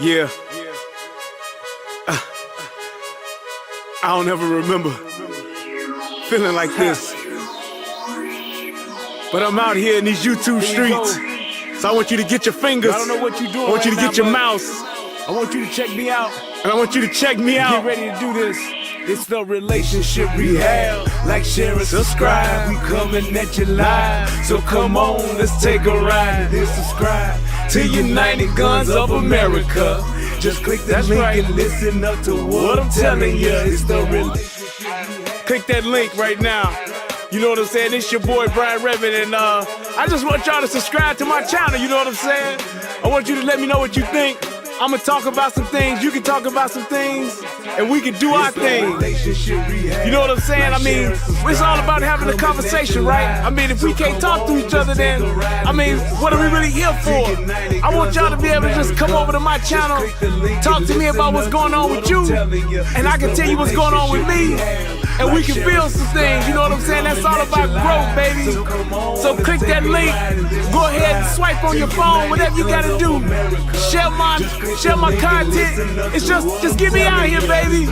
Yeah, I don't ever remember feeling like this. But I'm out here in these YouTube streets. So I want you to get your fingers. I don't know what you're doing. I want you to right get now, your but mouse. I want you to check me out. And I want you to check me out. Get ready to do this. It's the relationship rehab. Like, share, and subscribe. We coming at you live. So come on, let's take a ride. Then subscribe to United Guns of America. Just click that link and listen up to what I'm telling you. It's the relationship. Click that link right now. You know what I'm saying? It's your boy Brian Redmond, and I just want y'all to subscribe to my channel. You know what I'm saying? I want you to let me know what you think. I'm gonna talk about some things, you can talk about some things, and we can do our thing. You know what I'm saying? I mean, it's all about having a conversation, right? I mean, if we can't talk to each other, then, I mean, what are we really here for? I want y'all to be able to just come over to my channel, talk to me about what's going on with you, and I can tell you what's going on with me, and we can build some things, you know what I'm saying? That's all about growth, baby. So click that link, go ahead and swipe on your phone, whatever you gotta do. Share my content. It's just get me out here, baby.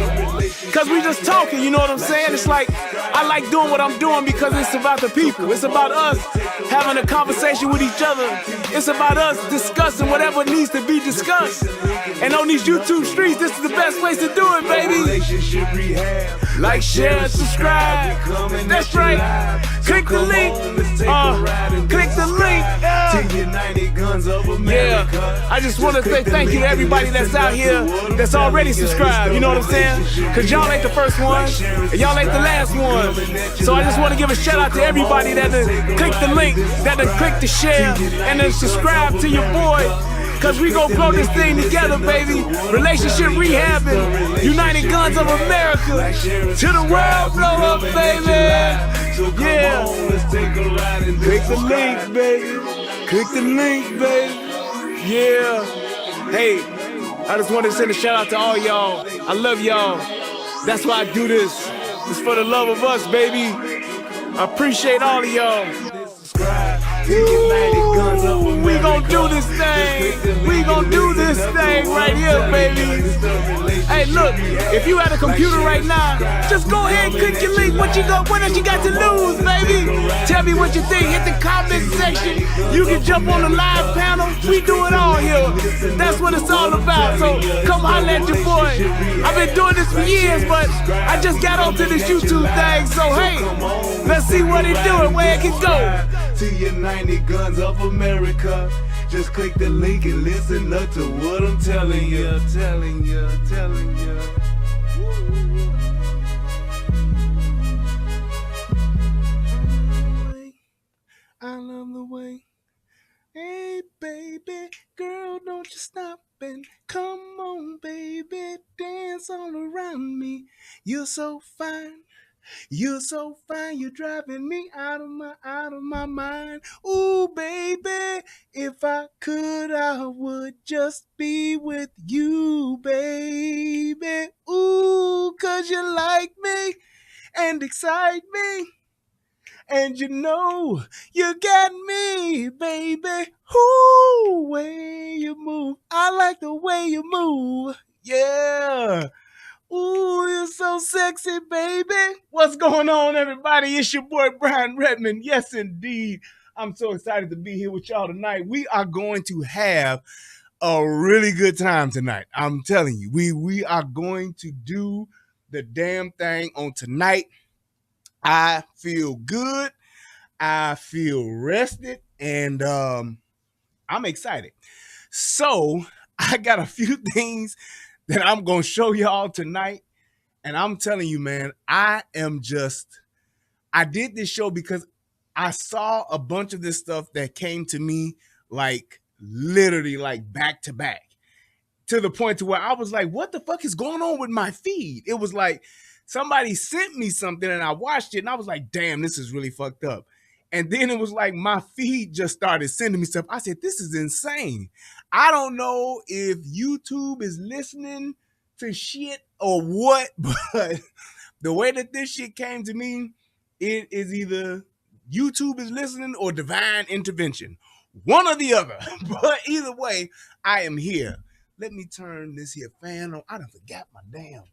Cause we just talking, you know what I'm saying? It's like, I like doing what I'm doing because it's about the people. It's about us having a conversation with each other. It's about us discussing whatever needs to be discussed. And on these YouTube streets, this is the best place to do it, baby. Like, share, and subscribe. That's right. Click the link. Click the link. Yeah. I just want to say thank you to everybody that's out here that's already subscribed. You know what I'm saying? Cause y'all ain't the first one, and y'all ain't the last one. So I just want to give a shout out to everybody that click the link, that click the share, and then subscribe to your boy. Cause we gon' blow this thing together, baby. Relationship rehabbing, United Guns of America. To the world, blow up, baby. Yeah. Click the link, baby. Click the link, baby. Yeah. Hey, I just want to send a shout out to all y'all. I love y'all. That's why I do this. It's for the love of us, baby. I appreciate all of y'all. Ooh, we gon' do this thing. We gon' do this thing right here, baby. Hey, look, if you at a computer right now, just go ahead and click your link. What else you got to lose, baby? Tell me what you think. Hit the comment section. You can jump on the live panel. We do it all here. That's what it's all about. So come holler at your boy. I've been doing this for years, but I just got onto this YouTube thing. So hey, let's see what it do and where it can go. To United Guns of America. Just click the link and listen up to what I'm telling you. I love the way. Hey, baby, girl, don't you stop and come on, baby, dance all around me. You're so fine. You're so fine, you're driving me out of my mind. Ooh, baby, if I could, I would just be with you, baby. Ooh, 'cause you like me and excite me. And you know you got me, baby. Ooh, way you move. I like the way you move. Yeah. Ooh, you're so sexy, baby. What's going on, everybody? It's your boy, Brian Redmond. Yes, indeed. I'm so excited to be here with y'all tonight. We are going to have a really good time tonight. I'm telling you, we are going to do the damn thing on tonight. I feel good. I feel rested, and I'm excited. So I got a few things that I'm going to show y'all tonight. And I'm telling you, man, I did this show because I saw a bunch of this stuff that came to me like literally like back to back, to the point to where I was like, what the fuck is going on with my feed? It was like somebody sent me something and I watched it and I was like, damn, this is really fucked up. And then it was like my feed just started sending me stuff. I said, this is insane. I don't know if YouTube is listening to shit or what, but the way that this shit came to me, it is either YouTube is listening or divine intervention. One or the other. But either way, I am here. Let me turn this here fan on. I done forgot my damn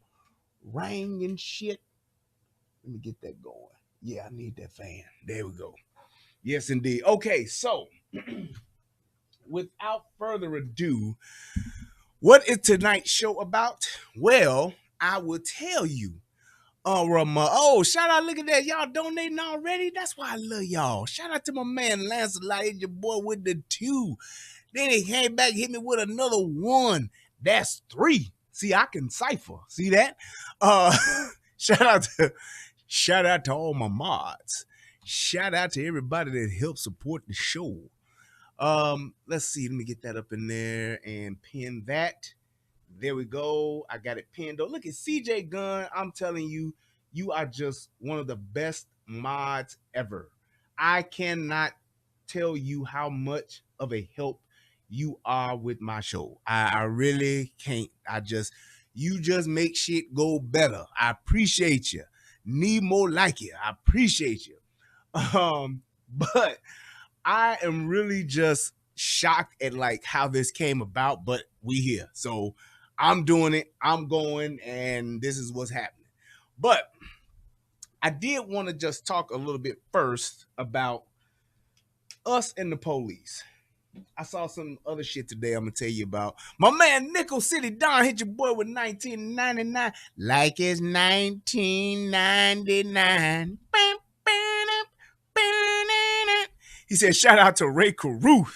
ring and shit. Let me get that going. Yeah, I need that fan. There we go. Yes, indeed. Okay, so without further ado, what is tonight's show about? Well, I will tell you. Oh, shout out, look at that. Y'all donating already? That's why I love y'all. Shout out to my man Lancelot, your boy with the 2. Then he came back, hit me with another 1. That's 3. See, I can cipher. See that? Uh shout out to all my mods. Shout out to everybody that helped support the show. Let's see. Let me get that up in there and pin that. There we go. I got it pinned. Oh, look at CJ Gunn. I'm telling you, you are just one of the best mods ever. I cannot tell you how much of a help you are with my show. I really can't. You just make shit go better. I appreciate you. Need more like you. I appreciate you. But I am really just shocked at like how this came about, but we here. So I'm doing it. I'm going, and this is what's happening. But I did want to just talk a little bit first about us and the police. I saw some other shit today I'm gonna tell you about. My man Nickel City Don hit your boy with 1999 like it's 1999. He said, shout out to Ray Caruth.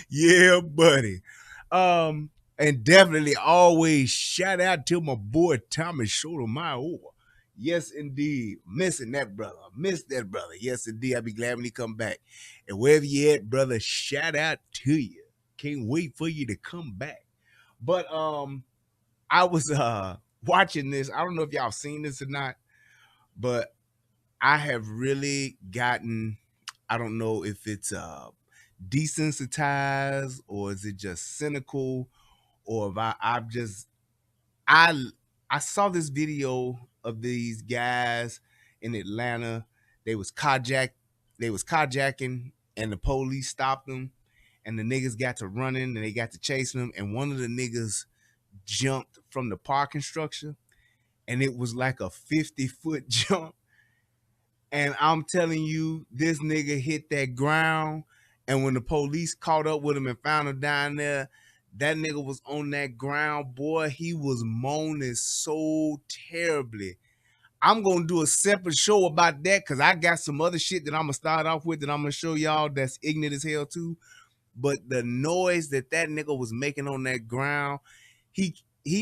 Yeah, buddy. And definitely always shout out to my boy Thomas Sotomayor. Yes, indeed. Missing that brother. Miss that brother. Yes, indeed. I'll be glad when he come back. And wherever you at, brother, shout out to you. Can't wait for you to come back. But I was watching this. I don't know if y'all seen this or not, but I have really gotten, I don't know if it's desensitized or is it just cynical, or if I saw this video of these guys in Atlanta. They was carjacking, and the police stopped them, and the niggas got to running and they got to chasing them, and one of the niggas jumped from the parking structure, and it was like a 50-foot jump. And I'm telling you, this nigga hit that ground. And when the police caught up with him and found him down there, that nigga was on that ground. Boy, he was moaning so terribly. I'm going to do a separate show about that because I got some other shit that I'm going to start off with that I'm going to show y'all that's ignorant as hell too. But the noise that nigga was making on that ground, he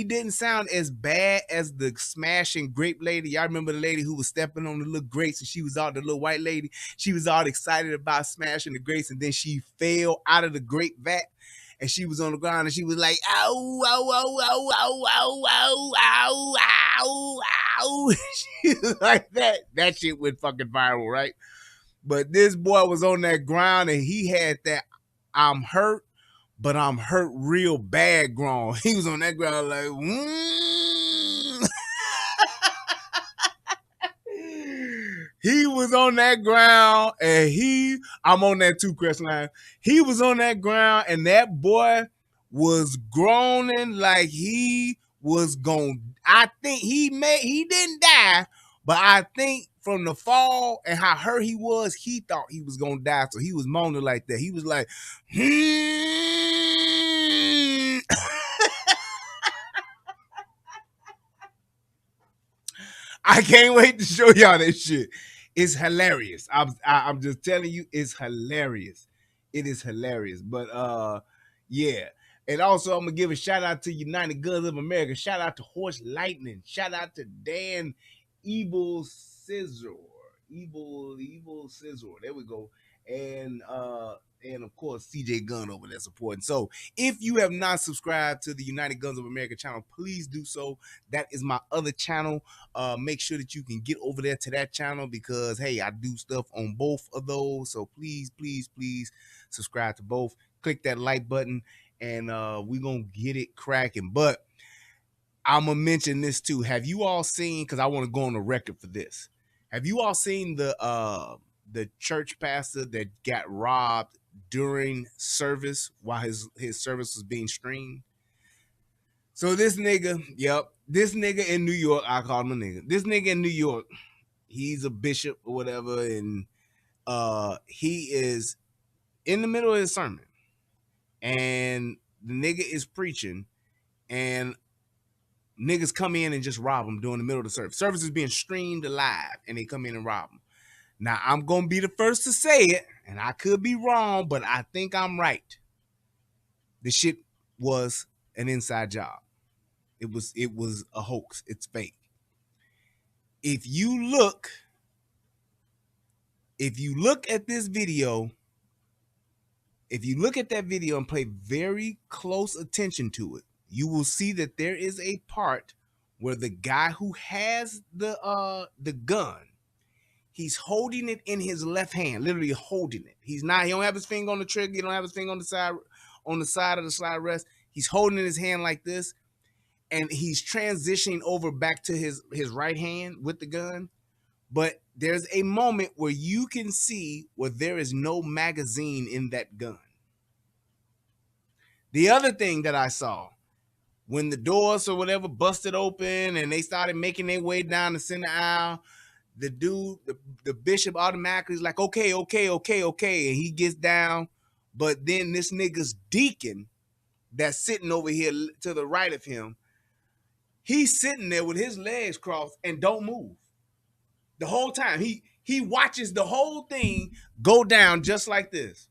didn't sound as bad as the smashing grape lady. Y'all remember the lady who was stepping on the little grapes, and she was all the little white lady. She was all excited about smashing the grapes, and then she fell out of the grape vat, and she was on the ground, and she was like, ow, ow, ow, ow, ow, ow, ow, ow, ow, ow. She was like that. That shit went fucking viral, right? But this boy was on that ground, and he had that I'm hurt, but I'm hurt real bad grown. He was on that ground like, He was on that ground, and I'm on that too, Crestline. He was on that ground, and that boy was groaning like he was going. I think he didn't die, but I think from the fall and how hurt he was, he thought he was gonna die. So he was moaning like that. He was like, I can't wait to show y'all this shit. It's hilarious. I'm just telling you, it's hilarious. It is hilarious. But yeah. And also, I'm gonna give a shout out to United Guns of America. Shout out to Horse Lightning. Shout out to Dan Evil Scissor. Evil Scissor. There we go. And of course CJ Gunn over there supporting. So if you have not subscribed to the United Guns of America channel, please do so. That is my other channel. Make sure that you can get over there to that channel because hey, I do stuff on both of those. So please subscribe to both. Click that like button and we're gonna get it cracking. But I'm gonna mention this too. Have you all seen, because I want to go on the record for this, have you all seen the church pastor that got robbed during service while his service was being streamed. So this nigga, this nigga in New York, I call him a nigga. This nigga in New York, he's a bishop or whatever, and he is in the middle of his sermon, and the nigga is preaching, and niggas come in and just rob him during the middle of the service. Service is being streamed live, and they come in and rob him. Now, I'm going to be the first to say it, and I could be wrong, but I think I'm right. The shit was an inside job. It was a hoax. It's fake. If you look at this video, if you look at that video and pay very close attention to it, you will see that there is a part where the guy who has the gun, he's holding it in his left hand, literally holding it. He don't have his finger on the trigger, he don't have his finger on the side of the slide rest. He's holding in his hand like this, and he's transitioning over back to his right hand with the gun. But there's a moment where you can see where there is no magazine in that gun. The other thing that I saw, when the doors or whatever busted open and they started making their way down the center aisle, the dude, the bishop automatically is like, okay. And he gets down. But then this nigga's deacon that's sitting over here to the right of him, he's sitting there with his legs crossed and don't move. The whole time. He watches the whole thing go down just like this.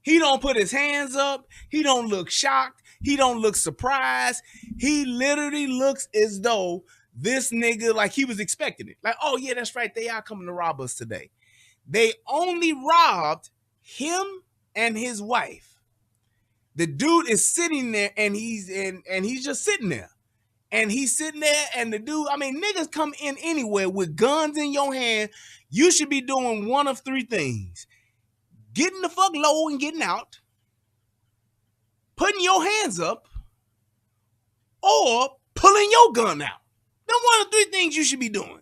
He don't put his hands up. He don't look shocked. He don't look surprised. He literally looks as though this nigga, like he was expecting it. Like, oh yeah, that's right. They are coming to rob us today. They only robbed him and his wife. The dude is sitting there and he's just sitting there. And he's sitting there, and the dude, I mean, niggas come in anywhere with guns in your hand. You should be doing one of three things: getting the fuck low and getting out, putting your hands up, or pulling your gun out. Them one of three things you should be doing.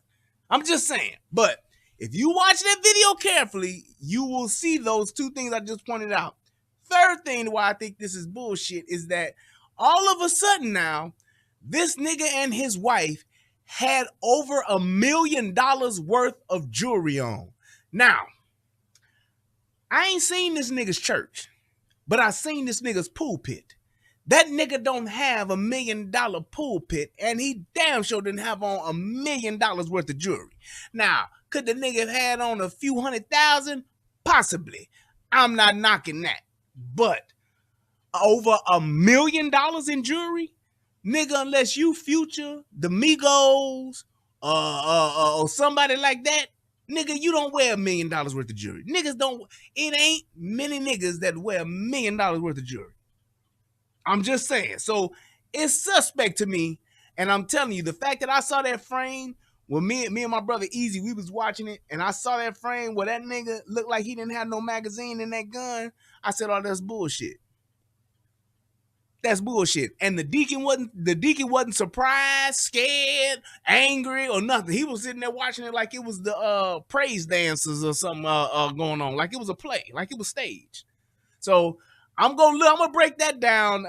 I'm just saying. But if you watch that video carefully, you will see those two things I just pointed out. Third thing why I think this is bullshit is that all of a sudden now, this nigga and his wife had over $1 million worth of jewelry on. Now, I ain't seen this nigga's church, but I seen this nigga's pulpit. That nigga don't have $1 million pulpit, and he damn sure didn't have on $1 million worth of jewelry. Now, could the nigga have had on a few $100,000? Possibly. I'm not knocking that. But over $1 million in jewelry? Nigga, unless you Future, the Migos, or somebody like that, nigga, you don't wear $1 million worth of jewelry. Niggas don't, it ain't many niggas that wear $1 million worth of jewelry. I'm just saying. So it's suspect to me. And I'm telling you, the fact that I saw that frame, when me and my brother Easy, we was watching it, and I saw that frame where that nigga looked like he didn't have no magazine in that gun, I said, oh, that's bullshit. That's bullshit. And the deacon wasn't surprised, scared, angry, or nothing. He was sitting there watching it like it was the praise dancers or something going on, like it was a play, like it was staged. So I'm gonna break that down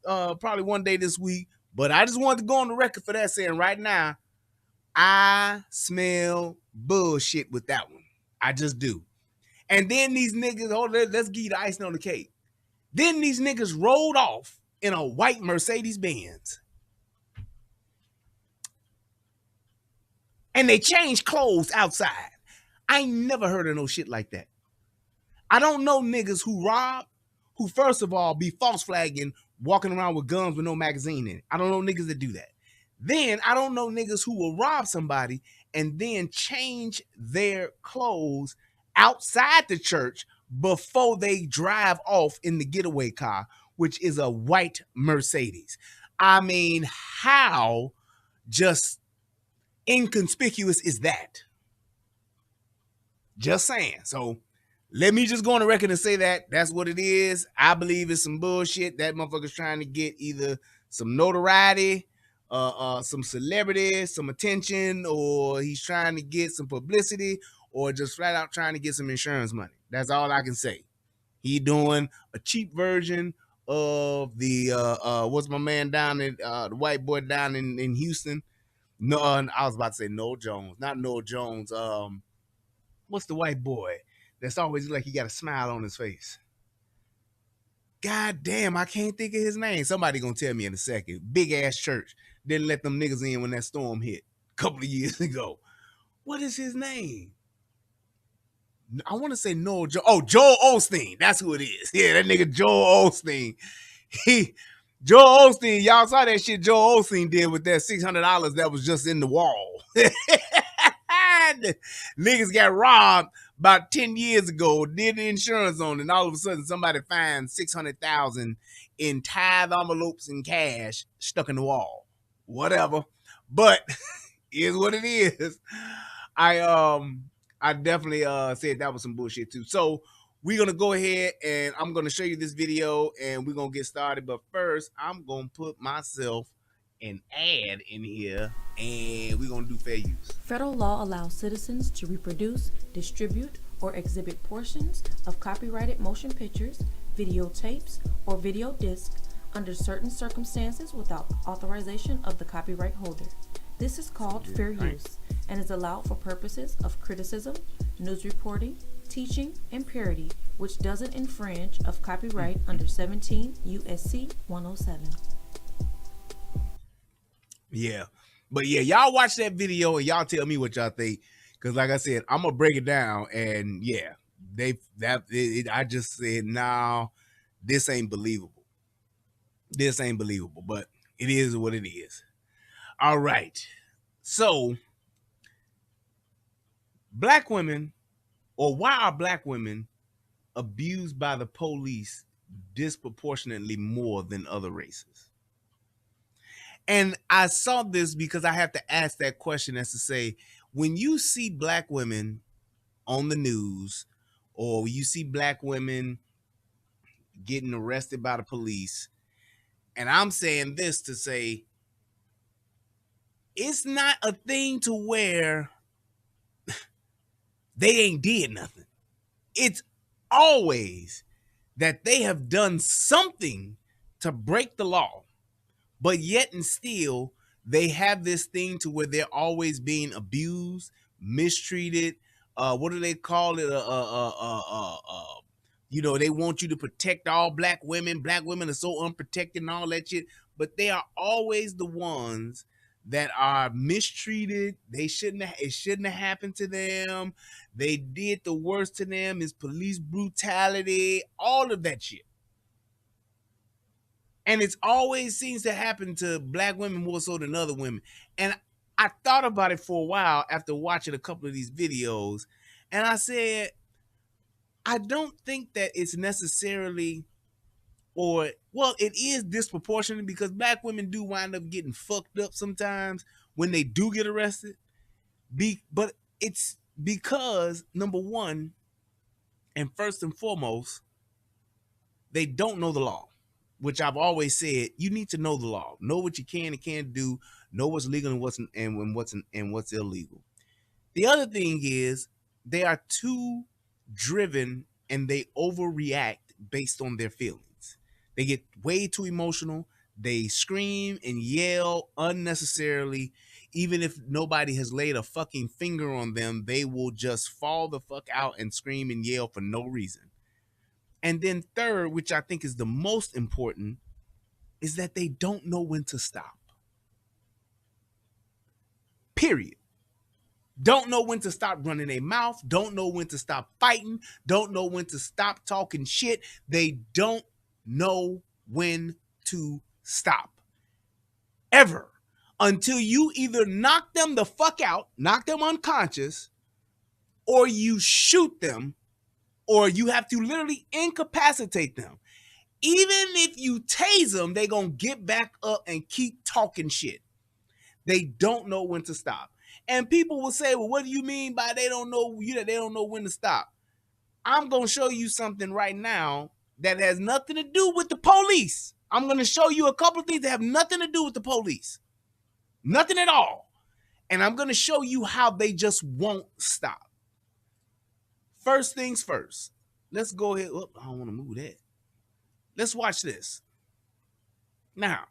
probably one day this week. But I just wanted to go on the record for that, saying right now, I smell bullshit with that one. I just do. And then these niggas, let's give you the icing on the cake. Then these niggas rolled off in a white Mercedes-Benz. And they changed clothes outside. I ain't never heard of no shit like that. I don't know niggas who rob, who first of all be false flagging, walking around with guns with no magazine in it. I don't know niggas that do that. Then I don't know niggas who will rob somebody and then change their clothes outside the church before they drive off in the getaway car, which is a white Mercedes. I mean, how just inconspicuous is that? Just saying. So let me just go on the record and say that that's what it is. I believe it's some bullshit. That motherfucker's trying to get either some notoriety, some celebrity, some attention, or he's trying to get some publicity, or just flat out trying to get some insurance money. That's all I can say. He doing a cheap version of the what's my man down in the white boy down in Houston. No, I was about to say Noel Jones, not Noel Jones. What's the white boy that's always like he got a smile on his face? God damn, I can't think of his name. Somebody gonna tell me in a second. Big ass church didn't let them niggas in when that storm hit a couple of years ago. What is his name? I want to say Noel. Joel Osteen. That's who it is. Yeah, that nigga Joel Osteen. Joel Osteen. Y'all saw that shit Joel Osteen did with that $600 that was just in the wall. Niggas got robbed about 10 years ago, did the insurance on it, and all of a sudden somebody finds $600,000 in tithe envelopes and cash stuck in the wall. Whatever. But is what it is. I definitely said that was some bullshit too. So we're gonna go ahead and I'm gonna show you this video and we're gonna get started. But first, I'm gonna put myself an ad in here and we're gonna do fair use. Federal law allows citizens to reproduce, distribute, or exhibit portions of copyrighted motion pictures, videotapes, or video discs under certain circumstances without authorization of the copyright holder. This is called fair use and is allowed for purposes of criticism, news reporting, teaching, and parody, which doesn't infringe of copyright under 17 U.S.C. 107. Yeah. But yeah, y'all watch that video and y'all tell me what y'all think. Because like I said, I'm going to break it down. And yeah, I just said, nah, this ain't believable. This ain't believable. But it is what it is. All right. So, black women, or why are black women abused by the police disproportionately more than other races? And I saw this because I have to ask that question as to say, when you see black women on the news, or you see black women getting arrested by the police, and I'm saying this to say, it's not a thing to where they ain't did nothing. It's always that they have done something to break the law, but yet and still they have this thing to where they're always being abused, mistreated. What do they call it? You know, they want you to protect all black women. Black women are so unprotected and all that shit, but they are always the ones that are mistreated. It shouldn't have happened to them. They did the worst to them. Is police brutality, all of that shit. And it's always seems to happen to black women more so than other women. And I thought about it for a while after watching a couple of these videos, and I said, I don't think that it's necessarily, or well, it is disproportionate because black women do wind up getting fucked up sometimes when they do get arrested. But it's because, number one, and first and foremost, they don't know the law, which I've always said, you need to know the law, know what you can and can't do, know what's legal and what's illegal. The other thing is they are too driven and they overreact based on their feelings. They get way too emotional. They scream and yell unnecessarily. Even if nobody has laid a fucking finger on them, they will just fall the fuck out and scream and yell for no reason. And then third, which I think is the most important, is that they don't know when to stop. Period. Don't know when to stop running their mouth. Don't know when to stop fighting. Don't know when to stop talking shit. They don't know when to stop. Ever. Until you either knock them the fuck out, knock them unconscious, or you shoot them, or you have to literally incapacitate them. Even if you tase them, they gonna get back up and keep talking shit. They don't know when to stop. And people will say, well, what do you mean by they don't know when to stop? I'm going to show you something right now that has nothing to do with the police. I'm going to show you a couple of things that have nothing to do with the police. Nothing at all. And I'm going to show you how they just won't stop. first things first. Let's go ahead. Oh, I don't want to move that. Let's watch this. Now,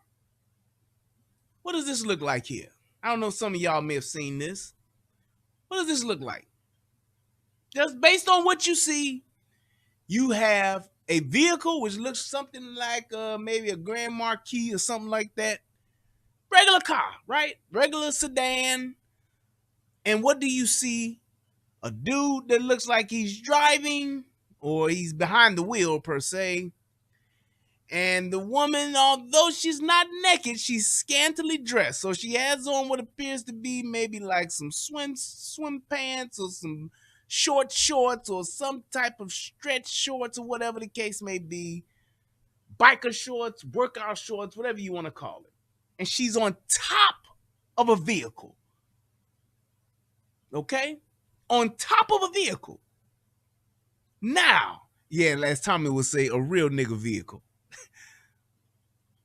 what does this look like here? I don't know if some of y'all may have seen this. What does this look like? Just based on what you see, you have a vehicle which looks something like maybe a Grand Marquis or something like that. Regular car, right? Regular sedan. And what do you see? A dude that looks like he's driving or he's behind the wheel per se. And the woman, although she's not naked, she's scantily dressed. So she has on what appears to be maybe like some swim pants or some short shorts or some type of stretch shorts or whatever the case may be. Biker shorts, workout shorts, whatever you want to call it. And she's on top of a vehicle. Okay? On top of a vehicle. Now, yeah, last time it would say a real nigga vehicle.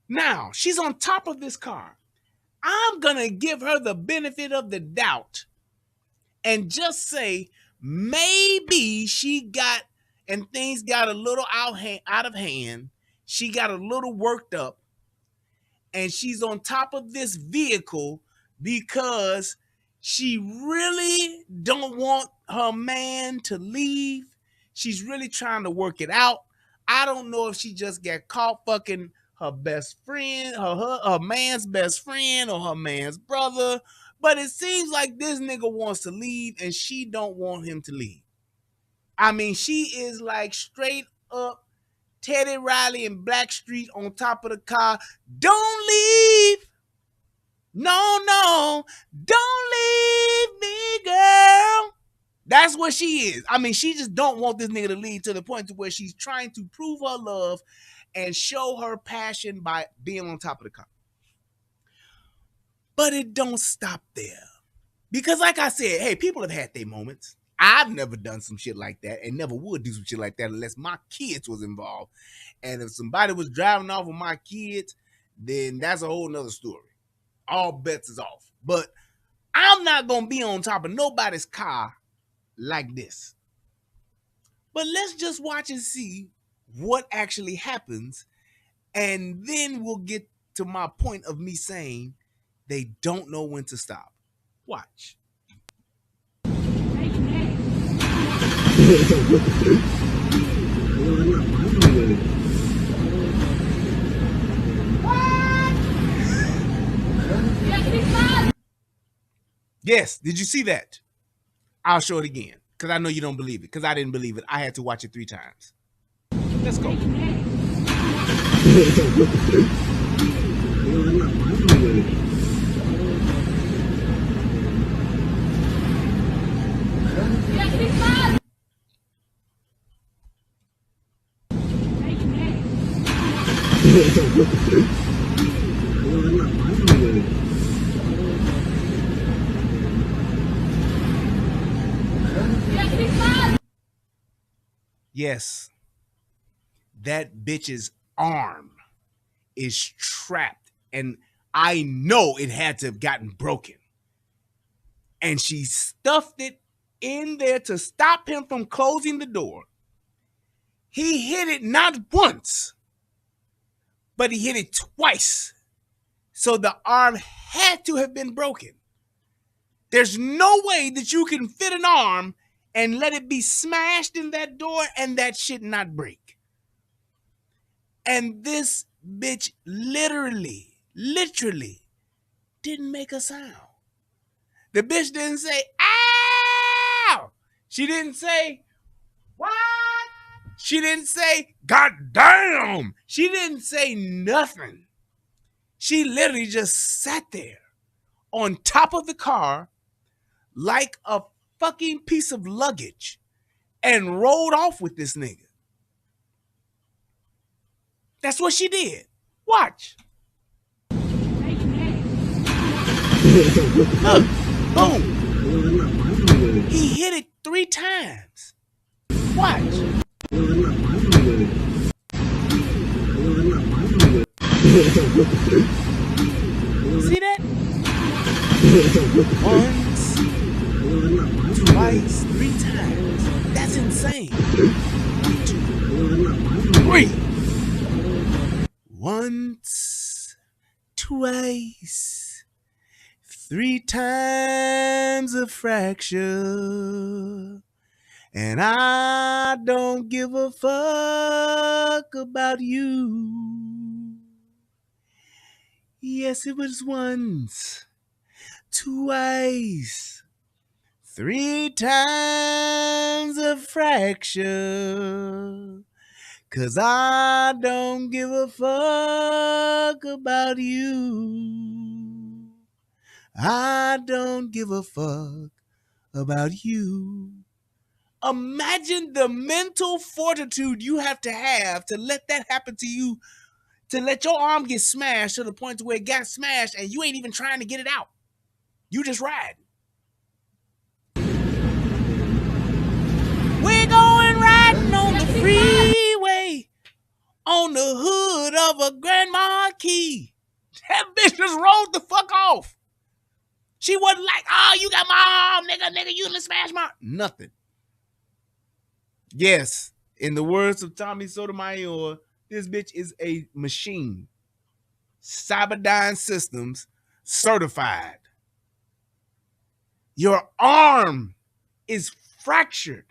Now, she's on top of this car. I'm going to give her the benefit of the doubt and just say maybe she got, and things got a little out of hand. She got a little worked up, and she's on top of this vehicle because she really don't want her man to leave. She's really trying to work it out. I don't know if she just got caught fucking her best friend, her man's best friend, or her man's brother. But it seems like this nigga wants to leave and she don't want him to leave. I mean, she is like straight up Teddy Riley and Blackstreet on top of the car. Don't leave. No, don't leave me, girl. That's what she is. I mean, she just don't want this nigga to leave to the point to where she's trying to prove her love and show her passion by being on top of the car. But it don't stop there. Because like I said, hey, people have had their moments. I've never done some shit like that and never would do some shit like that unless my kids was involved. And if somebody was driving off with my kids, then that's a whole nother story. All bets is off. But I'm not going to be on top of nobody's car like this. But let's just watch and see what actually happens, and then we'll get to my point of me saying they don't know when to stop. Watch. Yes, did you see that? I'll show it again, because I know you don't believe it, because I didn't believe it. I had to watch it 3 times. Let's go. Yes, that bitch's arm is trapped, and I know it had to have gotten broken. And she stuffed it in there to stop him from closing the door. He hit it not once, but he hit it twice. So the arm had to have been broken. There's no way that you can fit an arm and let it be smashed in that door and that shit not break. And this bitch literally didn't make a sound. The bitch didn't say, ow! She didn't say, what? She didn't say, God damn! She didn't say nothing. She literally just sat there on top of the car like a fucking piece of luggage and rolled off with this nigga. That's what she did. Watch. Look, boom. He hit it 3 times. Watch. See that? Once, twice, 3 times. That's insane. insane. 1, 2, 3. Once, twice, 3 times a fracture. And I don't give a fuck about you. Yes, it was once, twice, 3 times a fracture. 'Cause I don't give a fuck about you. I don't give a fuck about you. Imagine the mental fortitude you have to let that happen to you, to let your arm get smashed to the point to where it got smashed and you ain't even trying to get it out. You just ride. We're going riding on the freeway on the hood of a Grand Marquis. That bitch just rolled the fuck off. She wasn't like, oh, you got my arm, nigga, you done smash my... Nothing. Yes, in the words of Tommy Sotomayor, this bitch is a machine. Cyberdyne Systems certified. Your arm is fractured.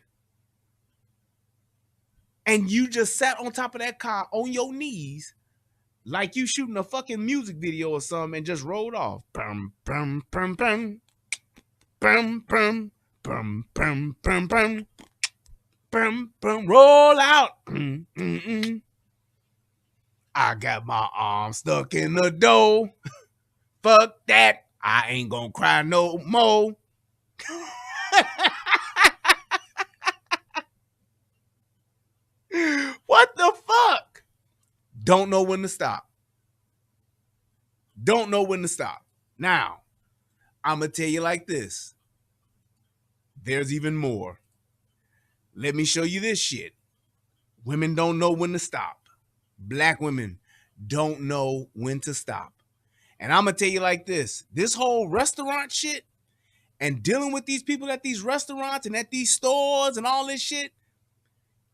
And you just sat on top of that car on your knees like you shooting a fucking music video or something and just rolled off. Bum, bum, bum, bum. Bum, bum, bum, bum, bum, bum. Bum, bum, roll out. I got my arm stuck in the door. Fuck that. I ain't gonna cry no more. What the fuck? Don't know when to stop. Don't know when to stop. Now, I'm going to tell you like this. There's even more. Let me show you this shit. Women don't know when to stop. Black women don't know when to stop. And I'm going to tell you like this. This whole restaurant shit and dealing with these people at these restaurants and at these stores and all this shit,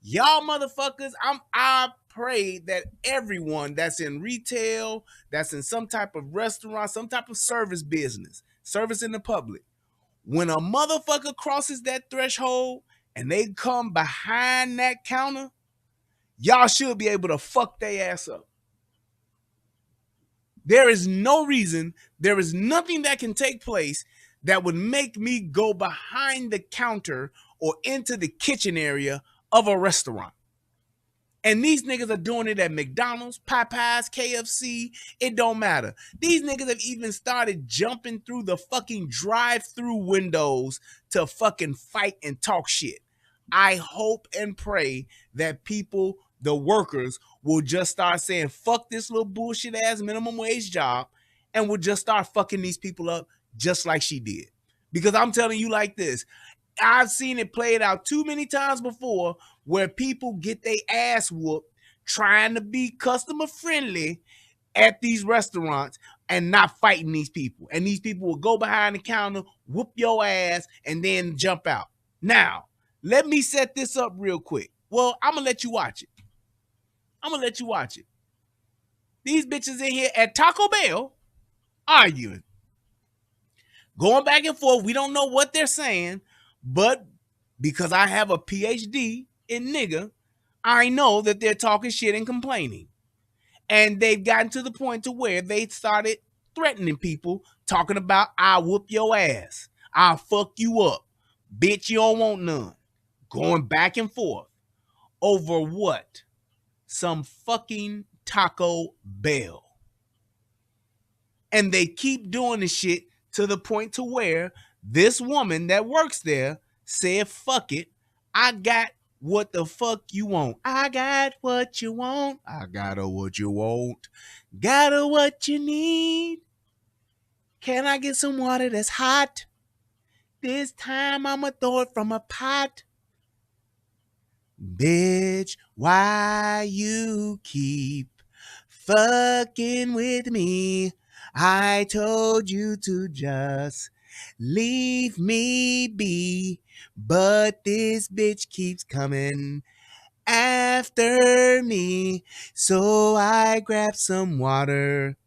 y'all motherfuckers, I pray that everyone that's in retail, that's in some type of restaurant, some type of service business, service in the public, when a motherfucker crosses that threshold and they come behind that counter, y'all should be able to fuck their ass up. There is no reason, there is nothing that can take place that would make me go behind the counter or into the kitchen area of a restaurant. And these niggas are doing it at McDonald's, Popeyes, KFC. It don't matter. These niggas have even started jumping through the fucking drive-through windows to fucking fight and talk shit. I hope and pray that people, the workers, will just start saying, fuck this little bullshit ass minimum wage job, and will just start fucking these people up just like she did. Because I'm telling you like this, I've seen it played out too many times before where people get their ass whooped trying to be customer friendly at these restaurants and not fighting these people. And these people will go behind the counter, whoop your ass, and then jump out. Now, let me set this up real quick. Well, I'm going to let you watch it. These bitches in here at Taco Bell arguing. Going back and forth. We don't know what they're saying. But because I have a PhD in nigga, I know that they're talking shit and complaining. And they've gotten to the point to where they started threatening people, talking about, I'll whoop your ass. I'll fuck you up. Bitch, you don't want none. Going back and forth. Over what? Some fucking Taco Bell. And they keep doing this shit to the point to where this woman that works there said, fuck it. I got what the fuck you want. I got what you want. I got what you want. Got what you need. Can I get some water that's hot? This time I'ma throw it from a pot. Bitch, why you keep fucking with me? I told you to just leave me be. but this bitch keeps coming after me. So I grab some water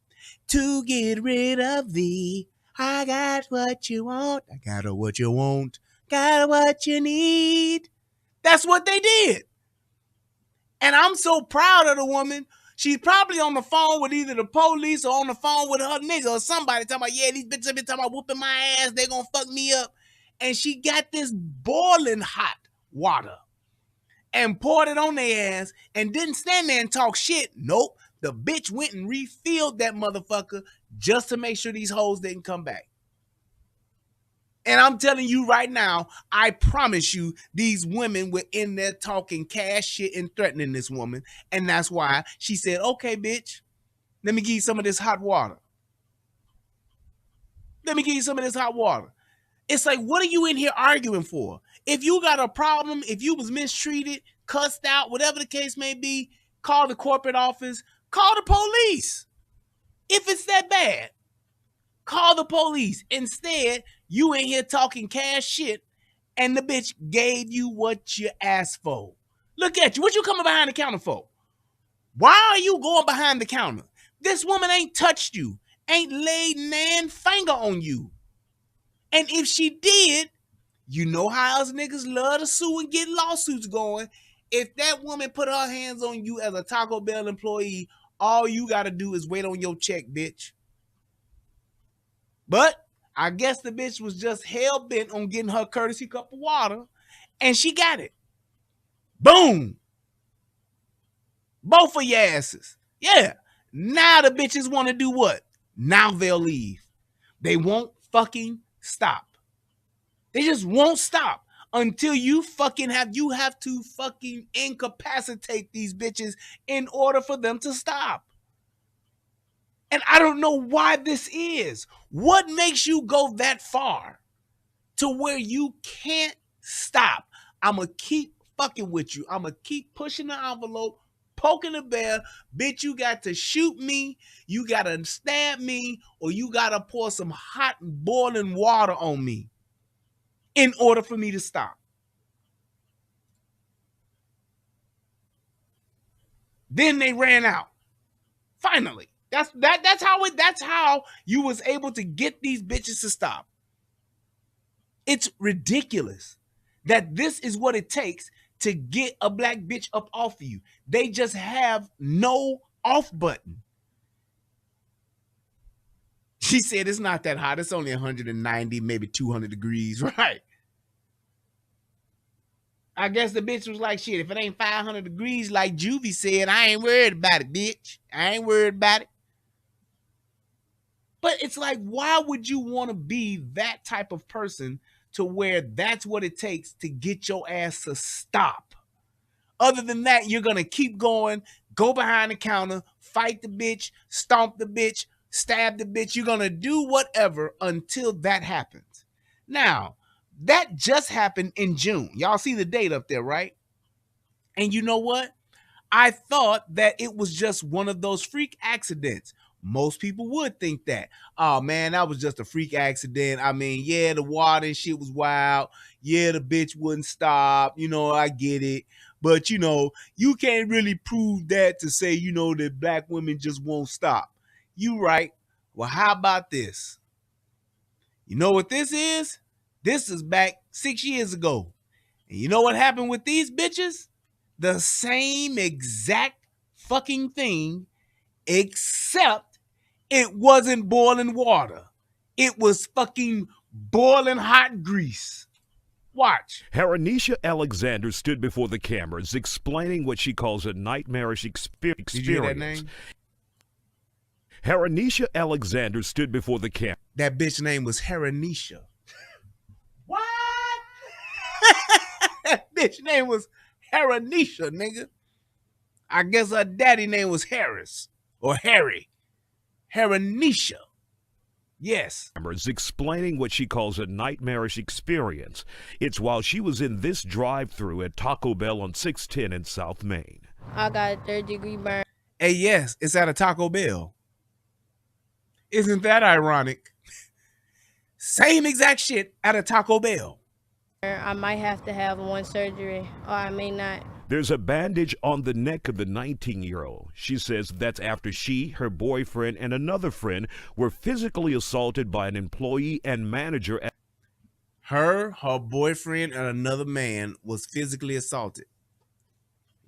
to get rid of thee. I got what you want. I got what you want. Got what you need. That's what they did. And I'm so proud of the woman. She's probably on the phone with either the police or on the phone with her nigga or somebody talking about, yeah, these bitches have been talking about whooping my ass. They gonna fuck me up. And she got this boiling hot water and poured it on their ass and didn't stand there and talk shit. Nope. The bitch went and refilled that motherfucker just to make sure these hoes didn't come back. And I'm telling you right now, I promise you, these women were in there talking cash shit and threatening this woman. And that's why she said, okay, bitch, let me give you some of this hot water. Let me give you some of this hot water. It's like, what are you in here arguing for? If you got a problem, if you was mistreated, cussed out, whatever the case may be, call the corporate office, call the police. If it's that bad, call the police. Instead, you in here talking cash shit, and the bitch gave you what you asked for. Look at you. What you coming behind the counter for? Why are you going behind the counter? This woman ain't touched you, ain't laid nan finger on you. And if she did, you know how us niggas love to sue and get lawsuits going. If that woman put her hands on you as a Taco Bell employee, all you got to do is wait on your check, bitch. But I guess the bitch was just hell-bent on getting her courtesy cup of water, and she got it. Boom. Both of your asses. Yeah. Now the bitches want to do what? Now they'll leave. They won't fucking stop. They just won't stop until you have to fucking incapacitate these bitches in order for them to stop. And I don't know why this is. What makes you go that far to where you can't stop? I'm going to keep fucking with you. I'm going to keep pushing the envelope, poking the bear. Bitch, you got to shoot me, you got to stab me, or you got to pour some hot boiling water on me in order for me to stop. Then they ran out. Finally. That's how you was able to get these bitches to stop. It's ridiculous that this is what it takes to get a black bitch up off of you. They just have no off button. She said it's not that hot. It's only 190, maybe 200 degrees, right? I guess the bitch was like, shit, if it ain't 500 degrees like Juvie said, I ain't worried about it, bitch. I ain't worried about it. But it's like, why would you want to be that type of person to where that's what it takes to get your ass to stop? Other than that, you're going to keep going, go behind the counter, fight the bitch, stomp the bitch, stab the bitch. You're going to do whatever until that happens. Now, that just happened in June. Y'all see the date up there, right? And you know what? I thought that it was just one of those freak accidents. Most people would think that. Oh, man, that was just a freak accident. I mean, yeah, the water and shit was wild. Yeah, the bitch wouldn't stop. You know, I get it. But, you know, you can't really prove that to say, you know, that black women just won't stop. You right. Well, how about this? You know what this is? This is back 6 years ago. And you know what happened with these bitches? The same exact fucking thing, except it wasn't boiling water. It was fucking boiling hot grease. Watch. Haranisha Alexander stood before the cameras explaining what she calls a nightmarish experience. Did you hear that name? Haranisha Alexander stood before the camera. That bitch name was Haranisha. What? That bitch name was Haranisha, nigga. I guess her daddy name was Harris or Harry. Haranisha. Yes. Explaining what she calls a nightmarish experience. It's while she was in this drive-thru at Taco Bell on 610 in South Main. I got a third-degree burn. Hey, yes, it's at a Taco Bell. Isn't that ironic? Same exact shit at a Taco Bell. I might have to have one surgery, or I may not. There's a bandage on the neck of the 19-year-old. She says that's after she, her boyfriend, and another friend were physically assaulted by an employee and manager at Her boyfriend, and another man was physically assaulted.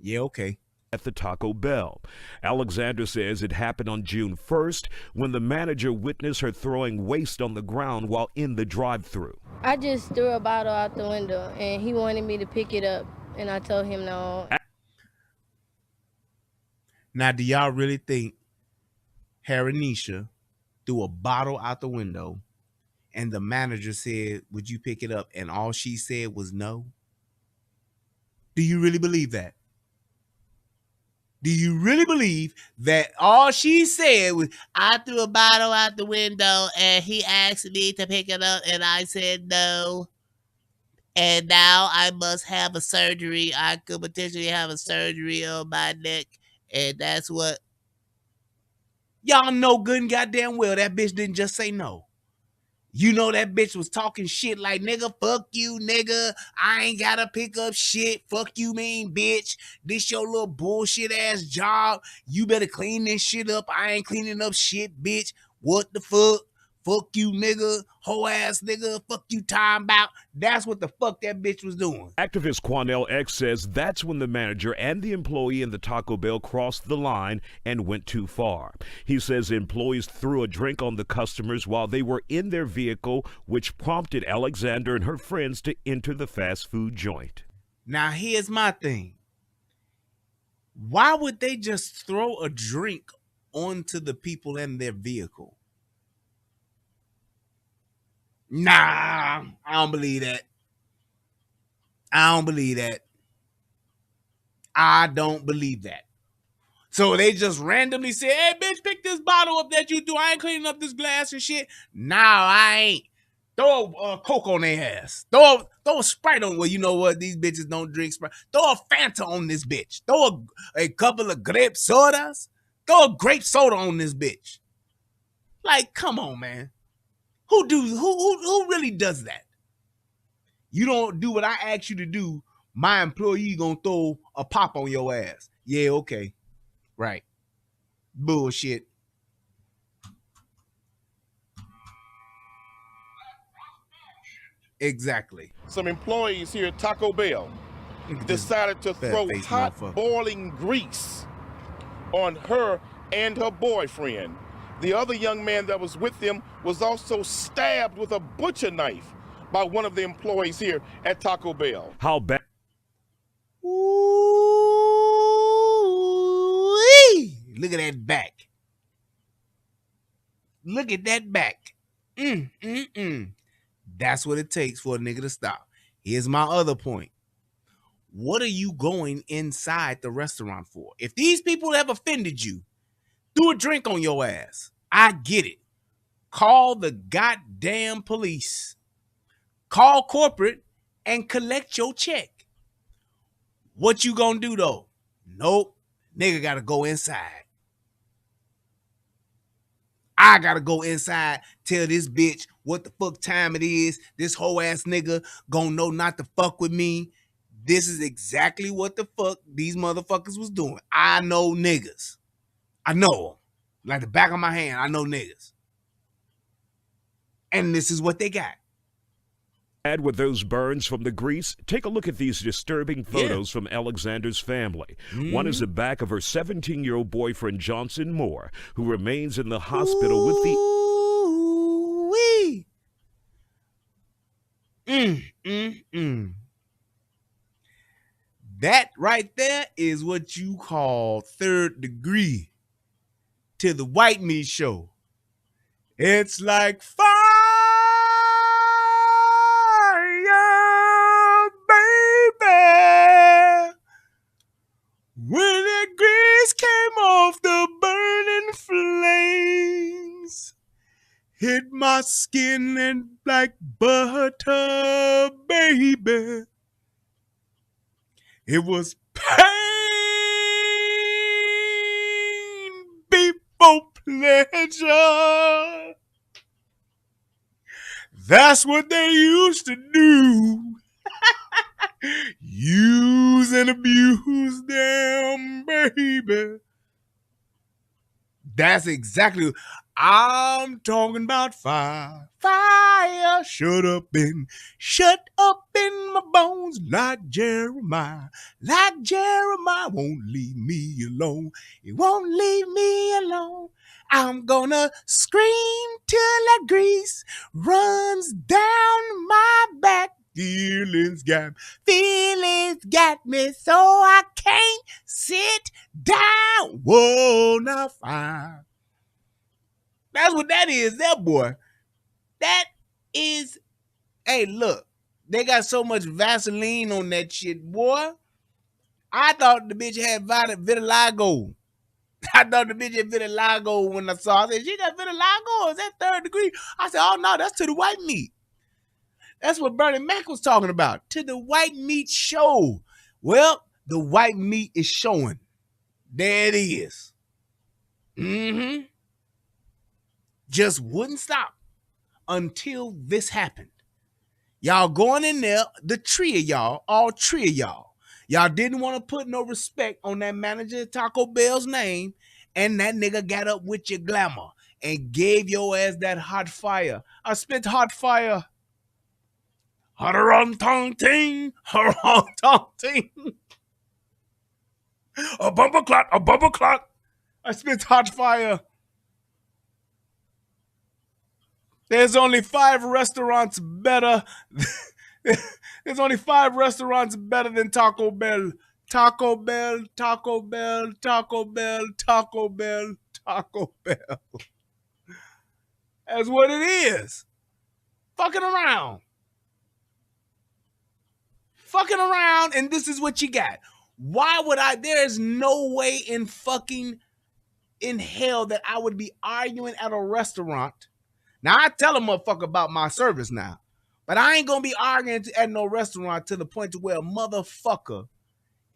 Yeah, okay. the Taco Bell. Alexander says it happened on June 1st when the manager witnessed her throwing waste on the ground while in the drive-thru. I just threw a bottle out the window, and he wanted me to pick it up, and I told him no. Now, do y'all really think Haranisha threw a bottle out the window and the manager said, would you pick it up? And all she said was no? Do you really believe that? Do you really believe that all she said was, I threw a bottle out the window and he asked me to pick it up and I said no. And now I must have a surgery. I could potentially have a surgery on my neck. And that's what. Y'all know good and goddamn well that bitch didn't just say no. You know that bitch was talking shit like, nigga, fuck you, nigga. I ain't gotta pick up shit. Fuck you, mean bitch. This your little bullshit ass job. You better clean this shit up. I ain't cleaning up shit, bitch. What the fuck? Fuck you, nigga. Hoe ass nigga. Fuck you, time about. That's what the fuck that bitch was doing. Activist Quanell X says that's when the manager and the employee in the Taco Bell crossed the line and went too far. He says employees threw a drink on the customers while they were in their vehicle, which prompted Alexander and her friends to enter the fast food joint. Now, here's my thing. Why would they just throw a drink onto the people in their vehicle? Nah, I don't believe that. I don't believe that. I don't believe that. So they just randomly say, hey, bitch, pick this bottle up that you do. I ain't cleaning up this glass and shit. Nah, I ain't. Throw a Coke on their ass. Throw a Sprite on. Well, you know what? These bitches don't drink Sprite. Throw a Fanta on this bitch. Throw a couple of grape sodas. Throw a grape soda on this bitch. Like, come on, man. Who really does that? You don't do what I asked you to do, my employee gonna throw a pop on your ass. Yeah, okay. Right. Bullshit. Exactly. Some employees here at Taco Bell decided to throw hot boiling grease on her and her boyfriend. The other young man that was with them was also stabbed with a butcher knife by one of the employees here at Taco Bell. How bad? Ooh-wee. Look at that back. Look at that back. That's what it takes for a nigga to stop. Here's my other point. What are you going inside the restaurant for? If these people have offended you, threw a drink on your ass, I get it. Call the goddamn police. Call corporate and collect your check. What you gonna do though? Nope. Nigga gotta go inside. I gotta go inside, tell this bitch what the fuck time it is. This whole ass nigga gonna know not to fuck with me. This is exactly what the fuck these motherfuckers was doing. I know niggas. I know them. Like the back of my hand, I know niggas. And this is what they got. Add with those burns from the grease, take a look at these disturbing photos from Alexander's family. One is the back of her 17-year-old boyfriend, Johnson Moore, who remains in the hospital with the... That right there is what you call third degree to the white meat show. It's like fire, baby. When that grease came off the burning flames, hit my skin and like butter, baby. It was pain before pleasure. That's what they used to do. Use and abuse them, baby. That's exactly what I'm talking about. Fire, fire, shut up in my bones like Jeremiah. Like Jeremiah won't leave me alone. It won't leave me alone. I'm gonna scream till that grease runs down my back. Feelings got me so I can't sit down. Whoa, now fire. That's what that is, that boy. That is, hey, look, they got so much Vaseline on that shit, boy. I thought the bitch had vitiligo. I thought the bitch had vitiligo when I saw it. I said, she got vitiligo? Is that 3rd degree? I said, oh no, that's to the white meat. That's what Bernie Mac was talking about. To the white meat show. Well, the white meat is showing. There it is. Mm-hmm. Just wouldn't stop until this happened. Y'all going in there, the three of y'all, all three of y'all. Y'all didn't want to put no respect on that manager of Taco Bell's name, and that nigga got up with your glamour and gave your ass that hot fire. I spit hot fire. Ting. A bumper clock. I spit hot fire. There's only 5 restaurants better. There's only 5 restaurants better than Taco Bell. Taco Bell, Taco Bell, Taco Bell, Taco Bell, Taco Bell. That's what it is. Fucking around. Fucking around, and this is what you got. Why would I? There is no way in hell that I would be arguing at a restaurant. Now, I tell a motherfucker about my service now, but I ain't gonna be arguing at no restaurant to the point to where a motherfucker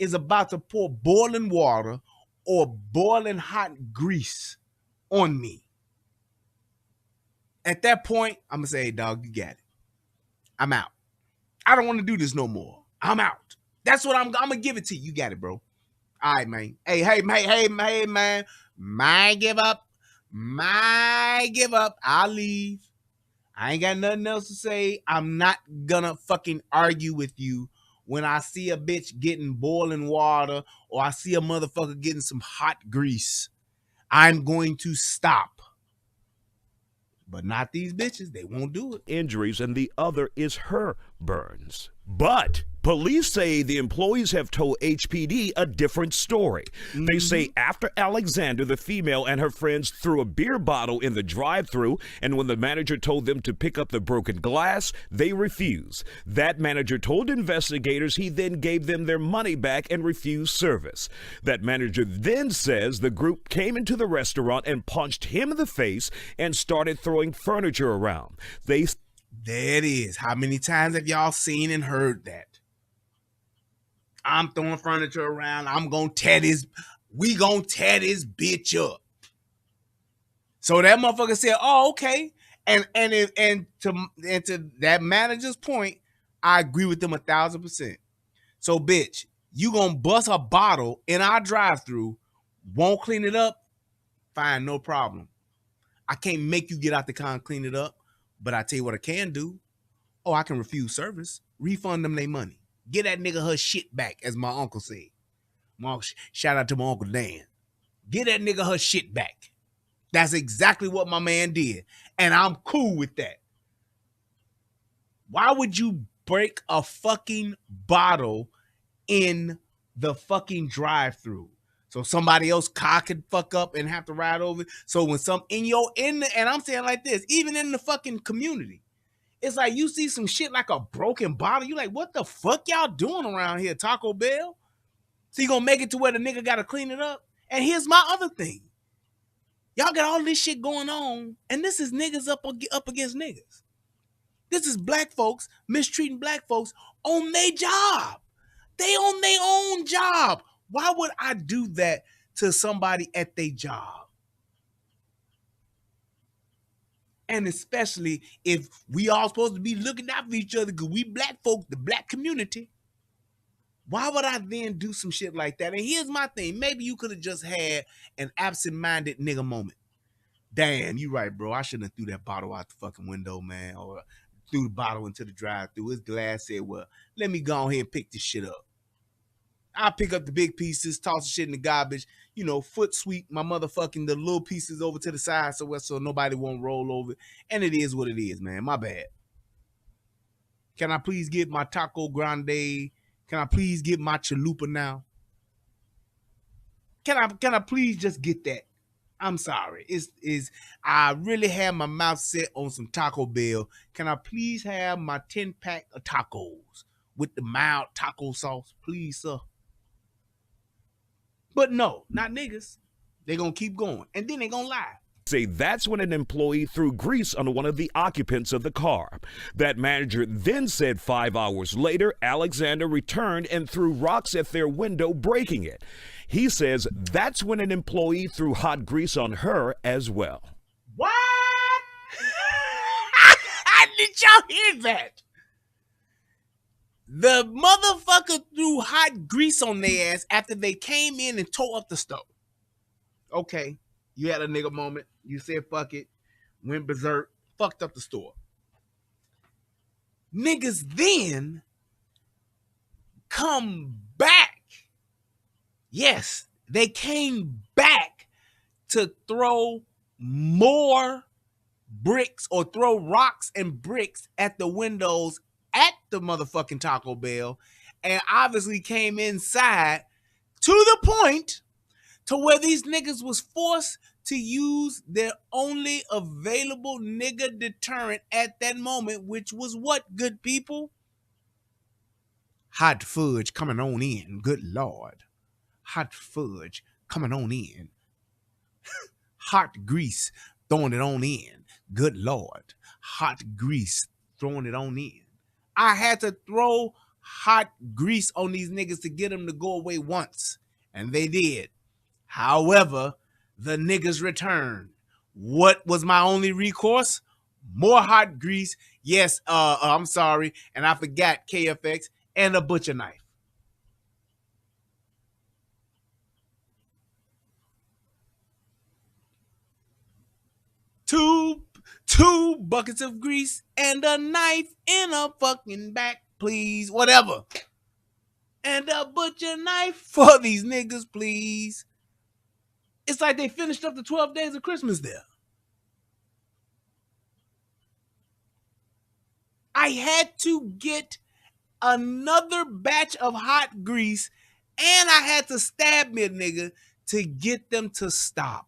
is about to pour boiling water or boiling hot grease on me. At that point, I'm gonna say, hey, dog, you got it. I'm out. I don't want to do this no more. I'm out. That's what I'm gonna give it to you. You got it, bro. All right, man. Hey, man. My give up. I'll leave. I ain't got nothing else to say. I'm not gonna fucking argue with you when I see a bitch getting boiling water or I see a motherfucker getting some hot grease. I'm going to stop. But not these bitches. They won't do it. Injuries, and the other is her burns. But police say the employees have told HPD a different story. Mm-hmm. They say after Alexander, the female, and her friends threw a beer bottle in the drive-thru, and when the manager told them to pick up the broken glass, they refused. That manager told investigators he then gave them their money back and refused service. That manager then says the group came into the restaurant and punched him in the face and started throwing furniture around. There it is. How many times have y'all seen and heard that? I'm throwing furniture around. We gonna tear this bitch up. So that motherfucker said, oh, okay. And to that manager's point, I agree with them 1,000%. So bitch, you gonna bust a bottle in our drive-thru, won't clean it up? Fine, no problem. I can't make you get out the car and clean it up. But I tell you what I can do. Oh, I can refuse service. Refund them their money. Get that nigga her shit back, as my uncle said. Shout out to my Uncle Dan. Get that nigga her shit back. That's exactly what my man did. And I'm cool with that. Why would you break a fucking bottle in the fucking drive-thru? So somebody else car could fuck up and have to ride over. So when and I'm saying like this, even in the fucking community, it's like you see some shit like a broken bottle. You like, what the fuck y'all doing around here, Taco Bell? So you gonna make it to where the nigga gotta clean it up? And here's my other thing. Y'all got all this shit going on, and this is niggas up against niggas. This is black folks mistreating black folks on their job. They on their own job. Why would I do that to somebody at their job? And especially if we all supposed to be looking out for each other because we black folk, the black community. Why would I then do some shit like that? And here's my thing. Maybe you could have just had an absent-minded nigga moment. Damn, you right, bro. I shouldn't have threw that bottle out the fucking window, man. Or threw the bottle into the drive-thru. His glass said, well, let me go ahead and pick this shit up. I'll pick up the big pieces, toss the shit in the garbage, foot sweep the little pieces over to the side so nobody won't roll over. And it is what it is, man. My bad. Can I please get my taco grande? Can I please get my chalupa now? Can I please just get that? I'm sorry. I really have my mouth set on some Taco Bell. Can I please have my 10-pack of tacos with the mild taco sauce, please, sir? But no, not niggas. They gonna keep going, and then they gonna lie. Say that's when an employee threw grease on one of the occupants of the car. That manager then said 5 hours later, Alexander returned and threw rocks at their window, breaking it. He says that's when an employee threw hot grease on her as well. What? Did y'all hear that? The motherfucker threw hot grease on their ass after they came in and tore up the stove. Okay, you had a nigga moment. You said fuck it, went berserk, fucked up the store. Niggas then come back. Yes, they came back to throw more bricks or throw rocks and bricks at the windows at the motherfucking Taco Bell, and obviously came inside to the point to where these niggas was forced to use their only available nigga deterrent at that moment, which was what, good people? Hot fudge coming on in, good Lord. Hot fudge coming on in. Hot grease throwing it on in, good Lord. Hot grease throwing it on in. I had to throw hot grease on these niggas to get them to go away once, and they did. However, the niggas returned. What was my only recourse? More hot grease. Yes, I'm sorry, and I forgot KFX and a butcher knife. Two buckets of grease and a knife in a fucking back, please. Whatever. And a butcher knife for these niggas, please. It's like they finished up the 12 days of Christmas there. I had to get another batch of hot grease, and I had to stab me a nigga to get them to stop.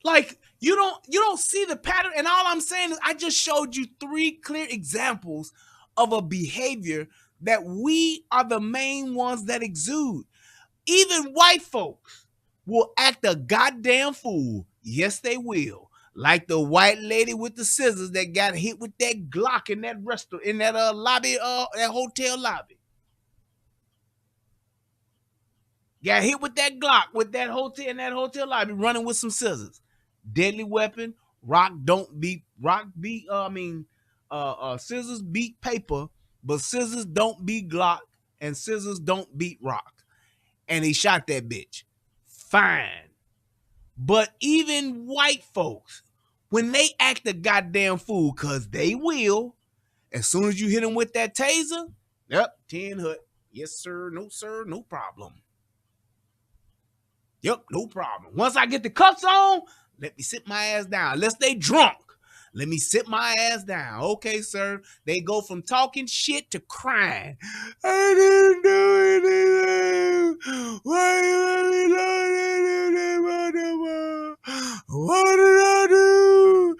Like, you don't see the pattern, and all I'm saying is I just showed you 3 clear examples of a behavior that we are the main ones that exude. Even white folks will act a goddamn fool. Yes, they will. Like the white lady with the scissors that got hit with that Glock in that restaurant, in that lobby, that hotel lobby. Got hit with that Glock with that hotel in that hotel lobby, running with some scissors. Deadly weapon. Scissors beat paper, but scissors don't beat Glock, and scissors don't beat rock. And he shot that bitch. Fine. But even white folks, when they act a goddamn fool, because they will, as soon as you hit them with that taser, yep, 10 hut. Yes, sir, no problem. Yep, no problem. Once I get the cuffs on, let me sit my ass down. Unless they drunk, let me sit my ass down. Okay, sir. They go from talking shit to crying. I didn't do anything. Why you let me know? What did I do?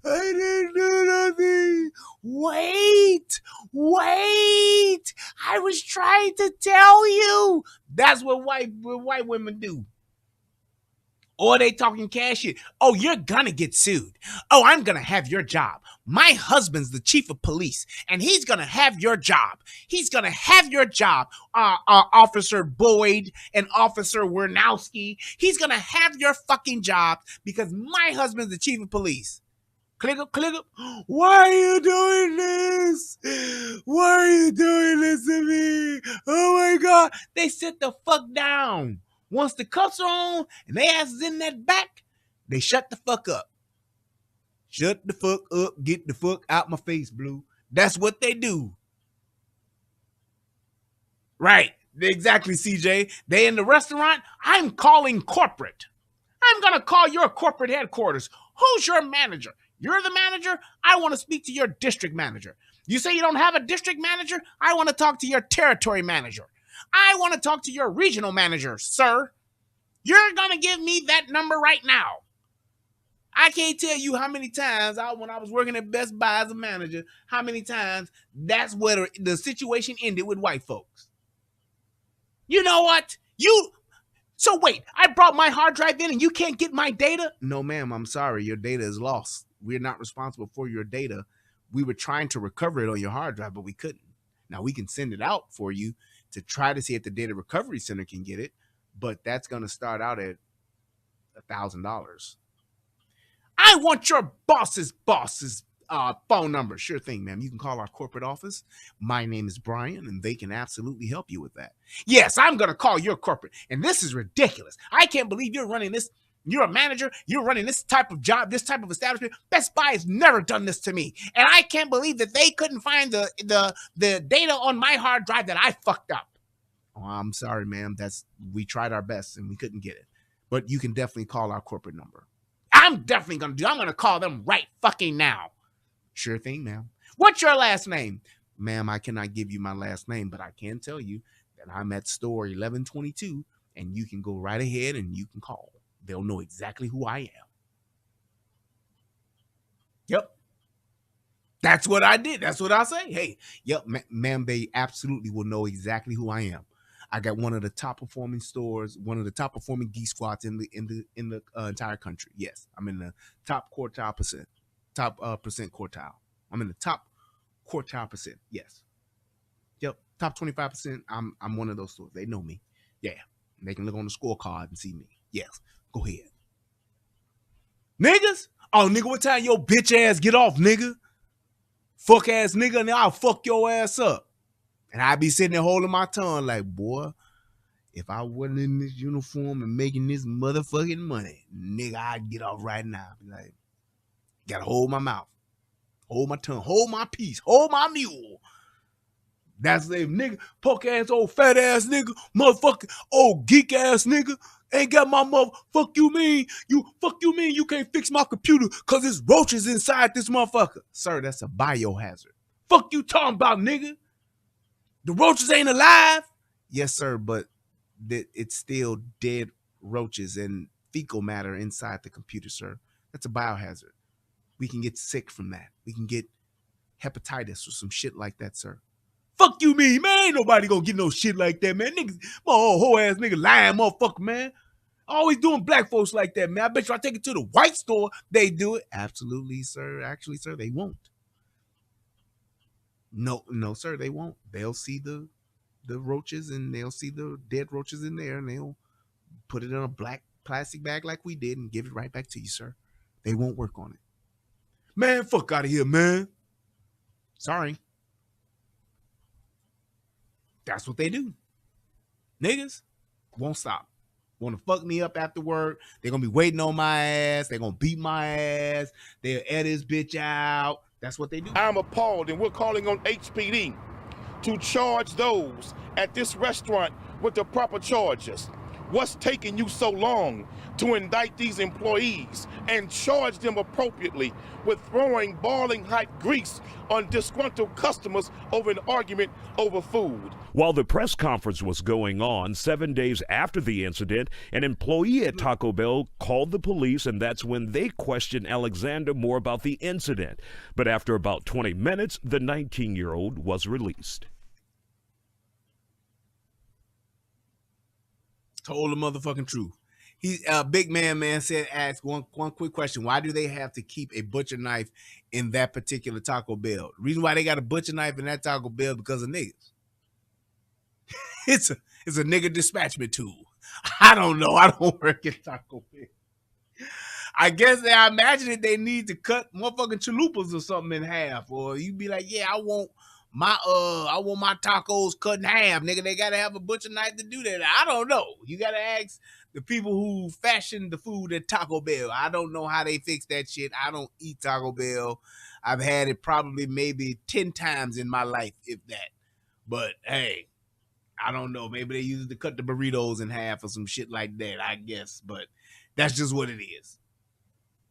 I didn't do nothing. Wait. I was trying to tell you. That's what white women do. Or they talking cash shit. Oh, you're gonna get sued. Oh, I'm gonna have your job. My husband's the chief of police, and he's gonna have your job. He's gonna have your job, Officer Boyd and Officer Wernowski. He's gonna have your fucking job because my husband's the chief of police. click up, click up. Why are you doing this? Why are you doing this to me? Oh my God. They sit the fuck down. Once the cuffs are on and they ass is in that back, they shut the fuck up. Shut the fuck up. Get the fuck out my face, Blue. That's what they do. Right. Exactly, CJ. They in the restaurant. I'm calling corporate. I'm going to call your corporate headquarters. Who's your manager? You're the manager? I want to speak to your district manager. You say you don't have a district manager? I want to talk to your territory manager. I want to talk to your regional manager, sir. You're going to give me that number right now. I can't tell you how many times when I was working at Best Buy as a manager, how many times that's where the situation ended with white folks. You know what? So wait, I brought my hard drive in and you can't get my data? No, ma'am, I'm sorry. Your data is lost. We're not responsible for your data. We were trying to recover it on your hard drive, but we couldn't. Now, we can send it out for you to try to see if the data recovery center can get it, but that's going to start out at $1,000. I want your boss's phone number. Sure thing, ma'am. You can call our corporate office. My name is Brian, and they can absolutely help you with that. Yes, I'm going to call your corporate, and this is ridiculous. I can't believe you're running this. You're a manager. You're running this type of job, this type of establishment. Best Buy has never done this to me, and I can't believe that they couldn't find the data on my hard drive that I fucked up. Oh, I'm sorry, ma'am. We tried our best, and we couldn't get it. But you can definitely call our corporate number. I'm going to call them right fucking now. Sure thing, ma'am. What's your last name? Ma'am, I cannot give you my last name, but I can tell you that I'm at store 1122, and you can go right ahead and you can call. They'll know exactly who I am. Yep. That's what I did. That's what I say. Hey, yep, ma'am, they absolutely will know exactly who I am. I got one of the top performing stores, one of the top performing geek squads in the entire country. Yes, I'm in the top quartile percent. Top percent quartile. I'm in the top quartile percent. Yes. Yep. Top 25%. I'm one of those stores. They know me. Yeah. They can look on the scorecard and see me. Yes. Go ahead. Niggas? Oh, nigga, what time your bitch ass get off, nigga? Fuck ass nigga, and I'll fuck your ass up. And I be sitting there holding my tongue like, boy, if I wasn't in this uniform and making this motherfucking money, nigga, I'd get off right now. Be like, gotta hold my mouth, hold my tongue, hold my peace, hold my mule. That's the nigga, punk ass, old fat ass nigga, motherfucking old geek ass nigga. Ain't got my mother. Fuck you mean you can't fix my computer because there's roaches inside this motherfucker. Sir, that's a biohazard. Fuck you talking about, nigga? The roaches ain't alive? Yes, sir, but it's still dead roaches and fecal matter inside the computer, sir. That's a biohazard. We can get sick from that. We can get hepatitis or some shit like that, sir. Fuck you mean, man? Ain't nobody gonna get no shit like that, man. Niggas, my old whole ass nigga lying motherfucker, man. Always doing black folks like that, man. I bet you I take it to the white store, they do it. Absolutely, sir. Actually, sir, they won't. No, sir, they won't. They'll see the roaches and they'll see the dead roaches in there and they'll put it in a black plastic bag like we did and give it right back to you, sir. They won't work on it. Man, fuck out of here, man. Sorry. That's what they do. Niggas won't stop. Want to fuck me up after work. They're going to be waiting on my ass. They're going to beat my ass. They'll air this bitch out. That's what they do. I'm appalled, and we're calling on HPD to charge those at this restaurant with the proper charges. What's taking you so long to indict these employees and charge them appropriately with throwing boiling hot grease on disgruntled customers over an argument over food? While the press conference was going on, 7 days after the incident, an employee at Taco Bell called the police, and that's when they questioned Alexander more about the incident. But after about 20 minutes, the 19-year-old was released. Told the motherfucking truth. He big man said, ask one quick question. Why do they have to keep a butcher knife in that particular Taco Bell? The reason why they got a butcher knife in that Taco Bell because of niggas. It's a nigga dispatchment tool. I don't know. I don't work at Taco Bell. I guess I imagine that they need to cut motherfucking chalupas or something in half, or you be like, yeah, I want my tacos cut in half, nigga. They gotta have a butcher knife to do that. I don't know. You gotta ask the people who fashion the food at Taco Bell. I don't know how they fix that shit. I don't eat Taco Bell. I've had it probably maybe 10 times in my life, if that. But hey, I don't know. Maybe they use it to cut the burritos in half or some shit like that, I guess. But that's just what it is.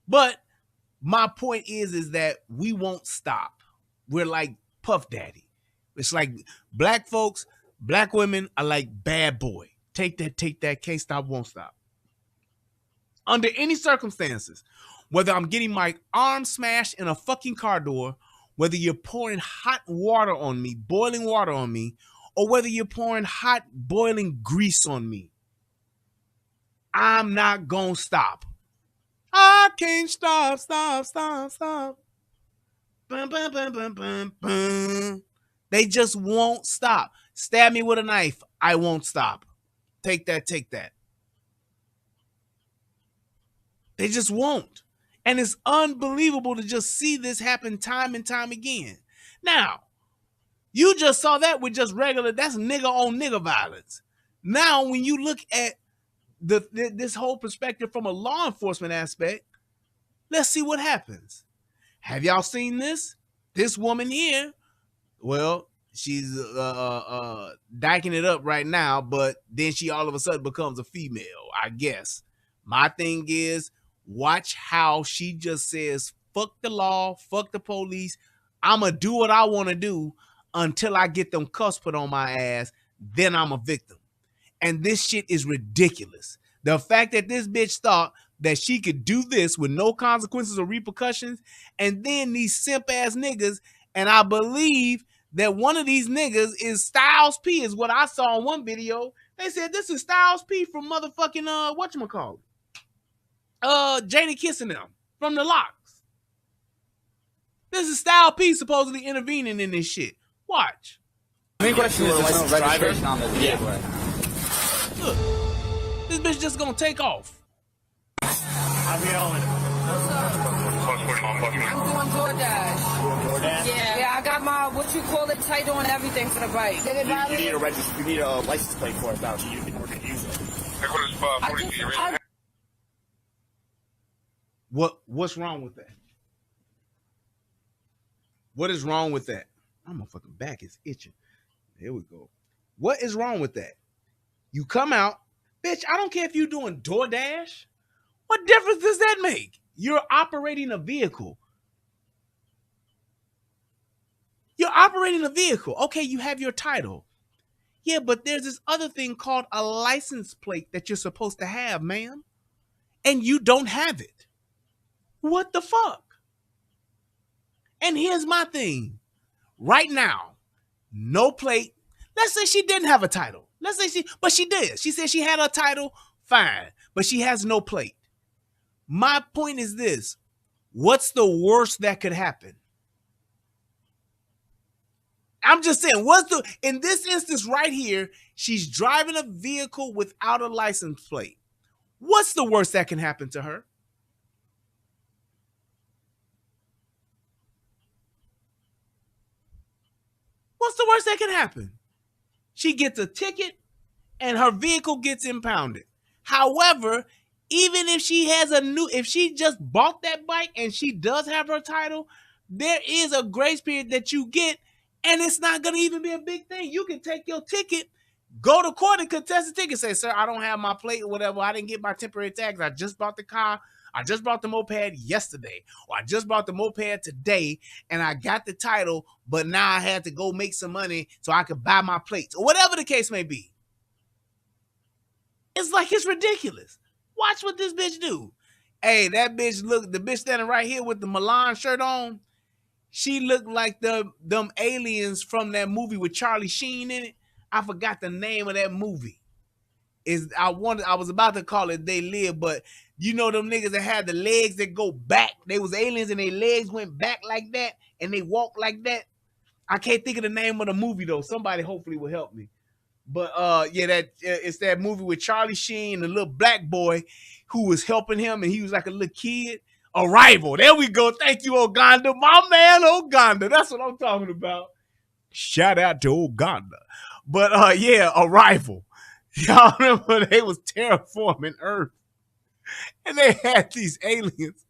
But my point is that we won't stop. We're like Puff Daddy. It's like black folks, black women are like bad boy. Take that, can't stop, won't stop. Under any circumstances, whether I'm getting my arm smashed in a fucking car door, whether you're pouring hot water on me, boiling water on me, or whether you're pouring hot boiling grease on me, I'm not gonna stop. I can't stop. Bum, bum, bum, bum, bum, bum. They just won't stop. Stab me with a knife, I won't stop. Take that. They just won't. And it's unbelievable to just see this happen time and time again. Now, you just saw that with just regular, that's nigga on nigga violence. Now, when you look at this whole perspective from a law enforcement aspect, let's see what happens. Have y'all seen this? This woman here, well, she's dyking it up right now, but then she all of a sudden becomes a female, I guess. My thing is, watch how she just says, fuck the law, fuck the police. I'm going to do what I want to do until I get them cuffs put on my ass. Then I'm a victim. And this shit is ridiculous. The fact that this bitch thought that she could do this with no consequences or repercussions, and then these simp ass niggas, and I believe that one of these niggas is Styles P, is what I saw in one video. They said this is Styles P from motherfucking whatchamacallit? Jada kissing them from the Locks. This is Styles P supposedly intervening in this shit. Watch. Main question is there's no registration on the vehicle. Look, this bitch just gonna take off. How's it going? I'm doing DoorDash. Yeah, I got my title and everything for the bike. You need a license plate for it now, so you can use it. What's wrong with that? What is wrong with that? My motherfucking back is itching. Here we go. What is wrong with that? You come out, bitch, I don't care if you're doing DoorDash. What difference does that make? You're operating a vehicle. You're operating a vehicle. Okay, you have your title. Yeah, but there's this other thing called a license plate that you're supposed to have, ma'am. And you don't have it. What the fuck? And here's my thing. Right now, no plate. Let's say she didn't have a title. But she did. She said she had a title, fine. But she has no plate. My point is this. What's the worst that could happen? I'm just saying, in this instance right here, she's driving a vehicle without a license plate. What's the worst that can happen to her? What's the worst that can happen? She gets a ticket and her vehicle gets impounded. However, even if if she just bought that bike and she does have her title, there is a grace period that you get, and it's not going to even be a big thing. You can take your ticket, go to court and contest the ticket. Say, sir, I don't have my plate or whatever. I didn't get my temporary tags. I just bought the car. I just bought the moped yesterday. Or I just bought the moped today and I got the title, but now I had to go make some money so I could buy my plates. Or whatever the case may be. It's like it's ridiculous. Watch what this bitch do. Hey, that bitch the bitch standing right here with the Milan shirt on. She looked like them aliens from that movie with Charlie Sheen in it. I forgot the name of that movie. I was about to call it They Live, but you know them niggas that had the legs that go back. They was aliens and their legs went back like that and they walk like that. I can't think of the name of the movie though. Somebody hopefully will help me. But yeah, it's that movie with Charlie Sheen and the little black boy who was helping him, and he was like a little kid. Arrival. There we go. Thank you, Uganda. My man, Uganda. That's what I'm talking about. Shout out to Uganda. But yeah, Arrival. Y'all remember they was terraforming Earth, and they had these aliens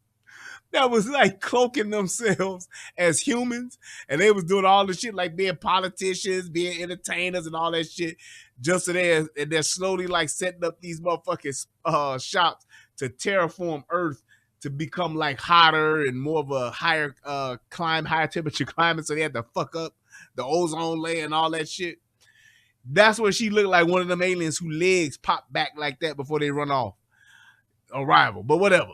that was like cloaking themselves as humans, and they was doing all the shit like being politicians, being entertainers, and all that shit. Just so they're slowly like setting up these motherfucking shops to terraform Earth to become like hotter and more of a higher higher temperature climate. So they had to fuck up the ozone layer and all that shit. That's what she looked like, one of them aliens whose legs pop back like that before they run off. Arrival, but whatever.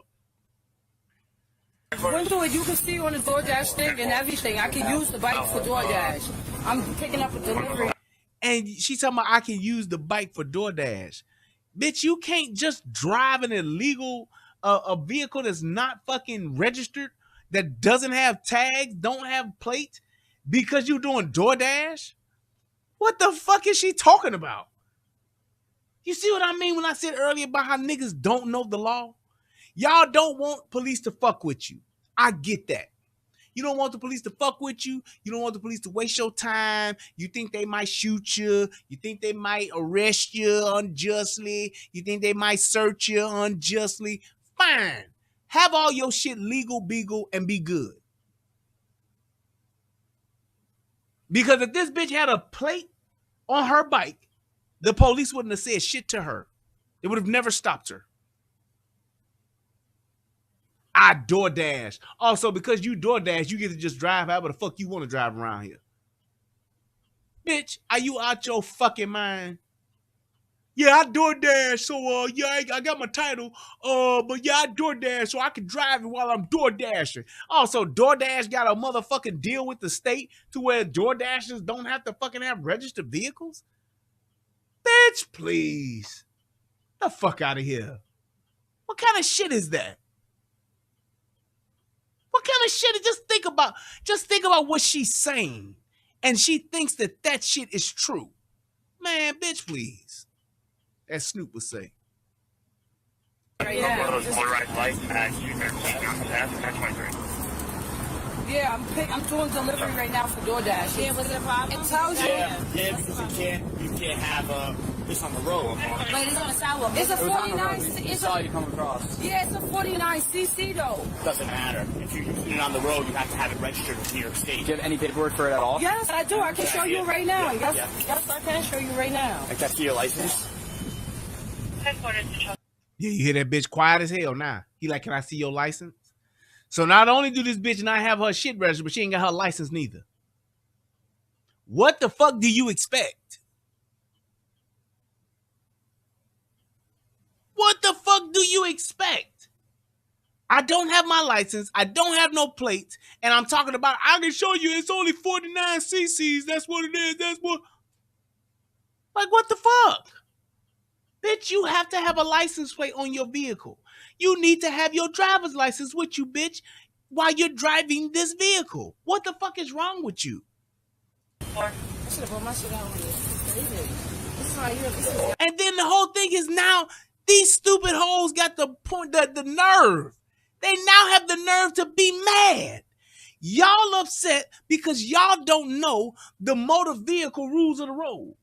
Window, you can see on the DoorDash thing and everything. I can use the bike for DoorDash. I'm picking up a delivery. And she's talking about I can use the bike for DoorDash. Bitch, you can't just drive an illegal a vehicle that's not fucking registered, that doesn't have tags, don't have plates, because you're doing DoorDash? What the fuck is she talking about? You see what I mean when I said earlier about how niggas don't know the law? Y'all don't want police to fuck with you. I get that. You don't want the police to fuck with you. You don't want the police to waste your time. You think they might shoot you. You think they might arrest you unjustly. You think they might search you unjustly. Fine. Have all your shit legal, beagle, and be good. Because if this bitch had a plate on her bike, the police wouldn't have said shit to her. They would have never stopped her. I DoorDash. Also, because you DoorDash, you get to just drive however the fuck you want to drive around here. Bitch, are you out your fucking mind? Yeah, I DoorDash, so yeah, I got my title. But yeah, I DoorDash, so I can drive it while I'm DoorDashing. Also, DoorDash got a motherfucking deal with the state to where DoorDashers don't have to fucking have registered vehicles. Bitch, please. The fuck out of here. What kind of shit is that? What kind of shit? Just think about what she's saying. And she thinks that shit is true. Man, bitch, please. As Snoop would say. Yeah, I'm doing delivery right now for DoorDash. Yeah, was it a problem? It tells you. Yeah, because you can't have this on the road. Wait, it's on the sidewalk. It's a 49. It's saw you come across. Yeah, it's a 49 cc though. Doesn't matter. If you're using it on the road, you have to have it registered with New York State. Do you have any paperwork for it at all? Yes, I do. I can show you right now. Yeah. Yes, I can show you right now. Like that's your license? Yeah, you hear that bitch quiet as hell now. He like, can I see your license? So not only do this bitch not have her shit registered, but she ain't got her license neither. What the fuck do you expect? What the fuck do you expect? I don't have my license. I don't have no plates. And I'm talking about, I can show you it's only 49 cc's. That's what it is. That's what. Like, what the fuck? Bitch, you have to have a license plate on your vehicle. You need to have your driver's license with you, bitch, while you're driving this vehicle. What the fuck is wrong with you? I should have put my shit out here. And then the whole thing is now these stupid hoes got the nerve. They now have the nerve to be mad. Y'all upset because y'all don't know the motor vehicle rules of the road.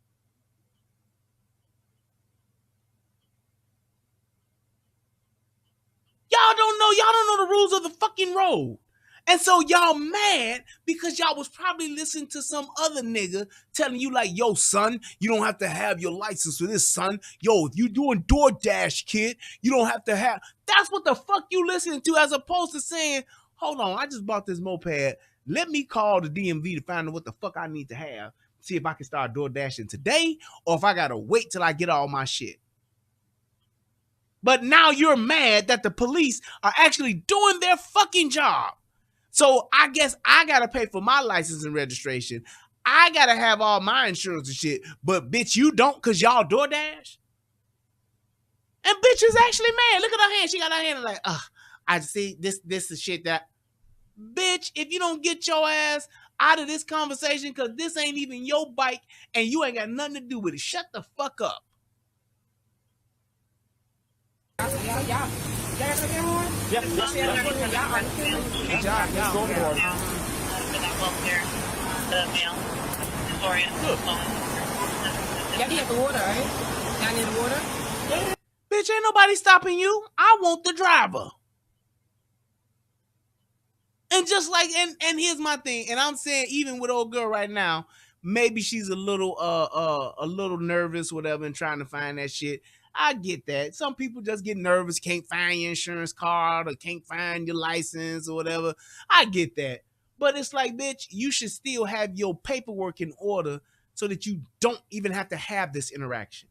Y'all don't know the rules of the fucking road. And so y'all mad because y'all was probably listening to some other nigga telling you like, yo, son, you don't have to have your license for this, son. Yo, if you doing DoorDash, kid, you don't have to have. That's what the fuck you listening to, as opposed to saying, hold on, I just bought this moped. Let me call the DMV to find out what the fuck I need to have. See if I can start DoorDashing today or if I got to wait till I get all my shit. But now you're mad that the police are actually doing their fucking job. So I guess I got to pay for my license and registration. I got to have all my insurance and shit. But bitch, you don't because y'all DoorDash? And bitch is actually mad. Look at her hand. She got her hand like, I see this is shit that. Bitch, if you don't get your ass out of this conversation because this ain't even your bike and you ain't got nothing to do with it. Shut the fuck up. Y'all get the water, right? Y'all need the water? Bitch, ain't nobody stopping you. I want the driver. And just like, and here's my thing, and I'm saying even with old girl right now, maybe she's a little nervous, whatever, and trying to find that shit. I get that. Some people just get nervous, can't find your insurance card or can't find your license or whatever. I get that. But it's like, bitch, you should still have your paperwork in order so that you don't even have to have this interaction.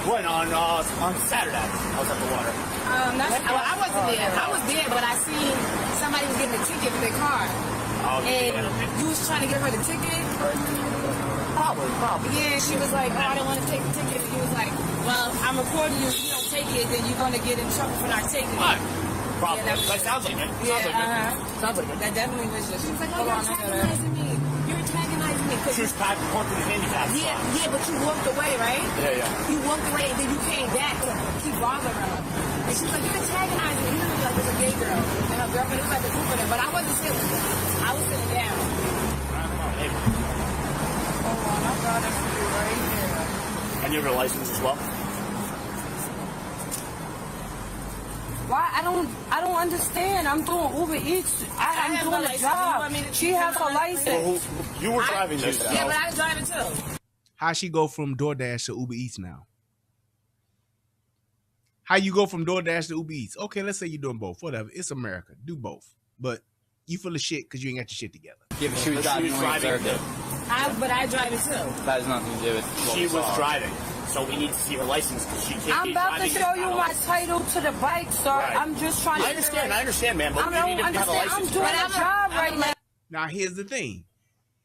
When on Saturday, I was at the water. I wasn't there. I was there, but I seen somebody was getting a ticket for their car. And you was trying to give her the ticket? Probably. Yeah, she was like, oh, I don't want to take the ticket. And he was like, well, I'm recording you. If you don't take it, then you're going to get in trouble for not taking it. What? Probably. Yeah, that sounds like it. Sounds like it. That definitely was just. She was like, oh, you're antagonizing me. You're antagonizing me. She was parked in the handicap spot. Yeah, but you walked away, right? Yeah. You walked away, and then you came back to keep bothering her. And she was like, you're antagonizing me. You know, like, there's a gay girl. And her girlfriend, it was like a group of them. But I wasn't sitting. I was sitting down. Oh, my God, that's you right here. And you have your license as well? Why? I don't understand. I'm doing Uber Eats. I'm doing a job. She has her license. Well, you were driving this. Yeah, but I was driving too. How she go from DoorDash to Uber Eats now? How you go from DoorDash to Uber Eats? Okay, let's say you're doing both. Whatever. It's America. Do both. But you full of shit because you ain't got your shit together. Yeah, but she was driving too. But I drive it too. That has nothing to do with She was driving. So we need to see her license because she can't I'm be about to driving. show you my title to the bike, sir. Right. I'm just trying to... I understand, man, but I you need to have a understand. license. I'm doing a job right now. Now, here's the thing.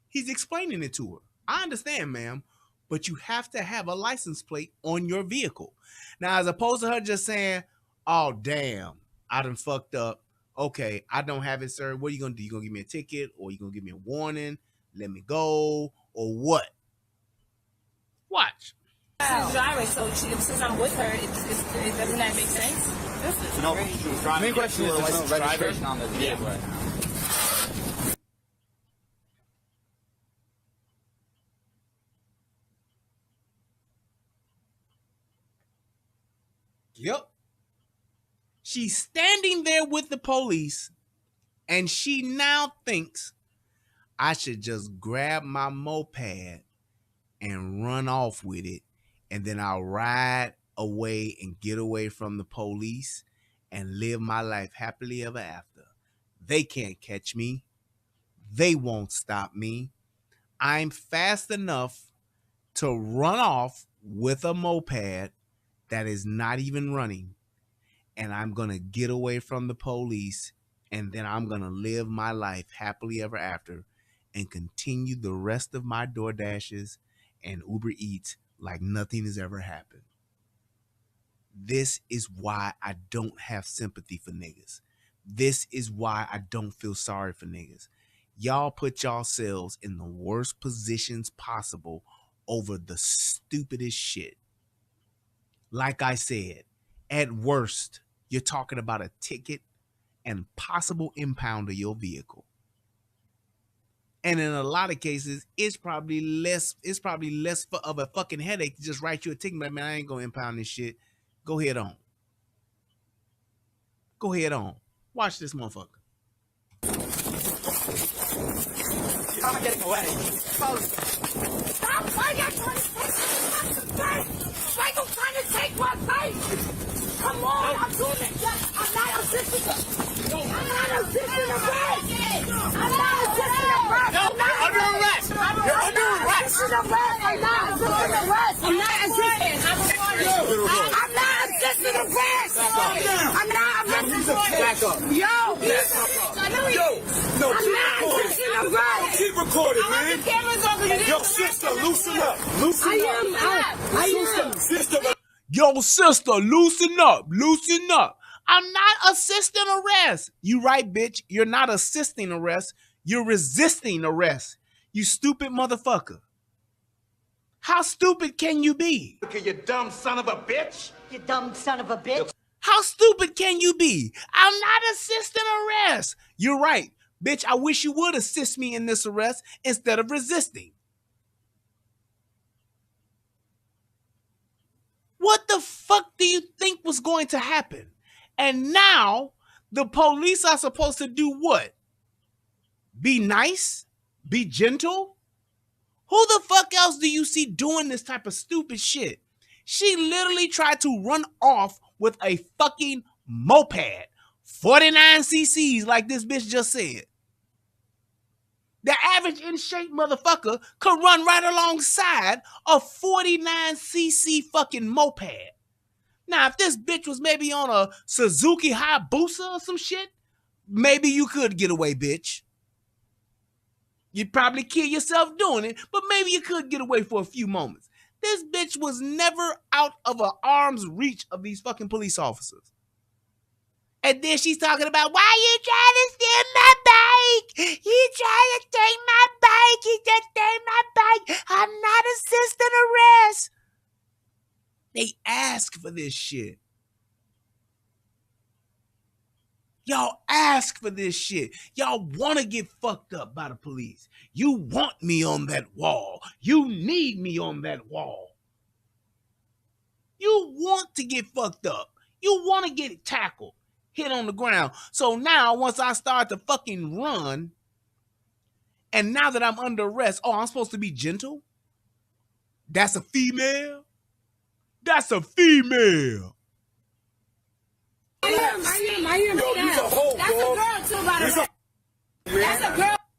He's explaining it to her. I understand, ma'am, but you have to have a license plate on your vehicle. Now, as opposed to her just saying, oh, damn, I done fucked up. Okay, I don't have it, sir. What are you going to do? You going to give me a ticket or you going to give me a warning? Let me go or what? Watch. She's driving, so since I'm with her, it doesn't that make sense? No, she was driving. main question is there's no registration on the vehicle. Yep. She's standing there with the police, and she now thinks I should just grab my moped and run off with it, and then I'll ride away and get away from the police and live my life happily ever after. They can't catch me. They won't stop me. I'm fast enough to run off with a moped that is not even running, and I'm going to get away from the police, and then I'm going to live my life happily ever after and continue the rest of my DoorDashes and Uber Eats like nothing has ever happened. This is why I don't have sympathy for niggas. This is why I don't feel sorry for niggas. Y'all put yourselves in the worst positions possible over the stupidest shit. Like I said, at worst, you're talking about a ticket and possible impound of your vehicle. And in a lot of cases, it's probably less of a fucking headache to just write you a ticket. But man, I ain't gonna impound this shit. Go ahead on. Go ahead on. Watch this motherfucker. I'm getting away. Stop! Why you trying to take my bike? Why you trying to take my bike? Come on, I'm doing it. I'm not assisting the bike. I'm not assisting the bike. I'm not assisting the bike. No, you're under arrest. You're under arrest. I'm not assisting the arrest. I'm not assisting. I'm not assisting the arrest. I'm not assisting the arrest. Back up. Yo, No, I'm not assisting the arrest. keep recording, I want the cameras on because Yo, sister, loosen up. Loosen I am. Sister. Yo, sister, loosen up. Loosen up. I'm not assisting arrest. You right, bitch. You're not assisting arrest. You're resisting arrest. You stupid motherfucker. How stupid can you be? Okay, you dumb son of a bitch. You dumb son of a bitch. How stupid can you be? I'm not assisting arrest. You're right. Bitch, I wish you would assist me in this arrest instead of resisting. What the fuck do you think was going to happen? And now the police are supposed to do what? Be nice? Be gentle? Who the fuck else do you see doing this type of stupid shit? She literally tried to run off with a fucking moped. 49 cc's like this bitch just said. The average in shape motherfucker could run right alongside a 49 cc fucking moped. Now, if this bitch was maybe on a Suzuki Hayabusa or some shit, maybe you could get away, bitch. You'd probably kill yourself doing it, but maybe you could get away for a few moments. This bitch was never out of an arm's reach of these fucking police officers. And then she's talking about, why you trying to steal my bike? You trying to take my bike? You just take my bike. I'm not assisting arrest. They ask for this shit. Y'all ask for this shit. Y'all want to get fucked up by the police. You want me on that wall. You need me on that wall. You want to get fucked up. You want to get tackled, hit on the ground. So now, once I start to fucking run, and now that I'm under arrest, oh, I'm supposed to be gentle? That's a female? That's a female.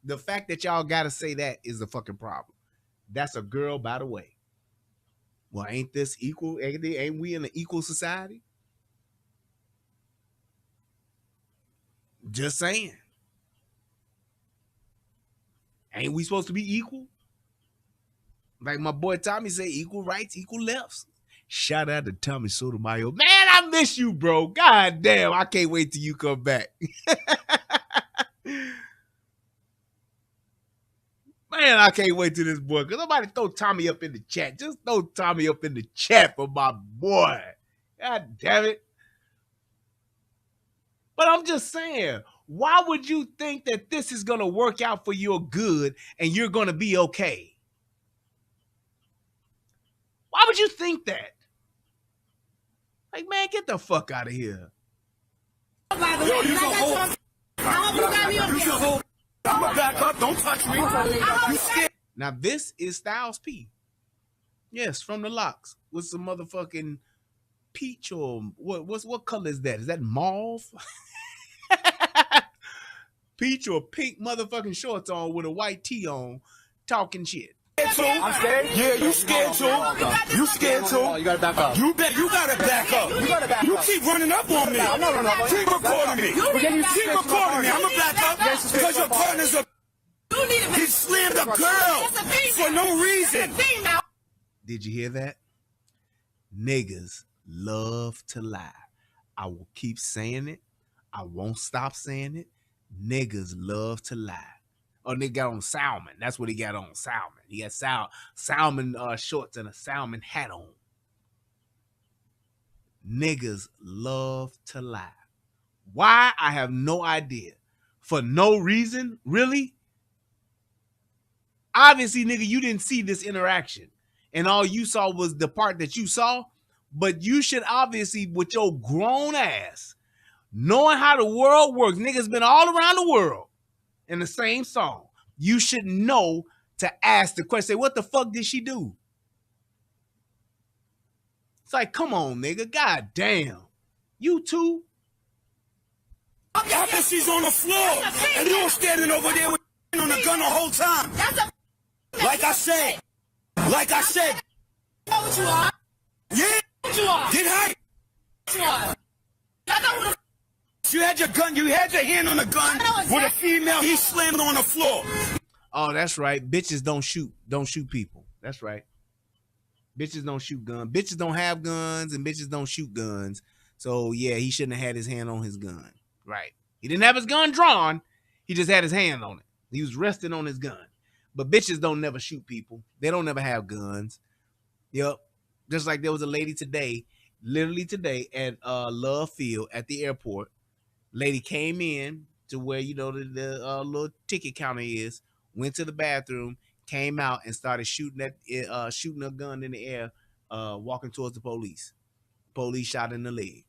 The fact that y'all gotta say that is a fucking problem. That's a girl, by the way. Well, ain't this equal? Ain't we in an equal society? Just saying. Ain't we supposed to be equal? Like my boy Tommy say, equal rights, equal lefts. Shout out to Tommy Sotomayor. Man, I miss you, bro. God damn, I can't wait till you come back. Man, I can't wait till this boy. Cause somebody throw Tommy up in the chat. Just throw Tommy up in the chat for my boy. God damn it. But I'm just saying, why would you think that this is gonna work out for your good and you're gonna be okay? Why would you think that? Like, man, get the fuck out of here. Yo, you can hold. I'm gonna back up. Don't touch me. You scared. Now, this is Styles P. Yes, from the Locks. With some motherfucking peach or what color is that? Is that mauve? Peach or pink motherfucking shorts on with a white tee on, talking shit. I'm scared? Yeah, you scared too. You scared too. You gotta back up. You gotta back up. You gotta back up. You keep running up on me. I'm not running up on you. Keep recording me. Keep recording me. I'm gonna back up because your partner's a. He slammed a girl for no reason. Did you hear that? Niggas love to lie. I will keep saying it. I won't stop saying it. Niggas love to lie. Oh, they got on salmon. That's what he got on, salmon. He got salmon shorts and a salmon hat on. Niggas love to lie. Why? I have no idea. For no reason? Really? Obviously, nigga, you didn't see this interaction. And all you saw was the part that you saw. But you should obviously, with your grown ass, knowing how the world works, niggas been all around the world in the same song. You should know to ask the question, what the fuck did she do? It's like, come on, nigga. God damn. You too? After she's on the floor and you're standing over there with on the gun the whole time. Like I said. Like I said. You know what you are? Yeah. What you are? Get high. What you are? You had your gun, you had your hand on the gun with a female, he slammed on the floor. Oh, that's right. Bitches don't shoot people. That's right. Bitches don't shoot guns. Bitches don't have guns and bitches don't shoot guns. So yeah, he shouldn't have had his hand on his gun. Right. He didn't have his gun drawn. He just had his hand on it. He was resting on his gun. But bitches don't never shoot people. They don't never have guns. Yep. Just like there was a lady today, literally today at Love Field at the airport. Lady came in to where, you know, the little ticket counter is, went to the bathroom, came out and started shooting a gun in the air, walking towards the police. Police shot in the legs.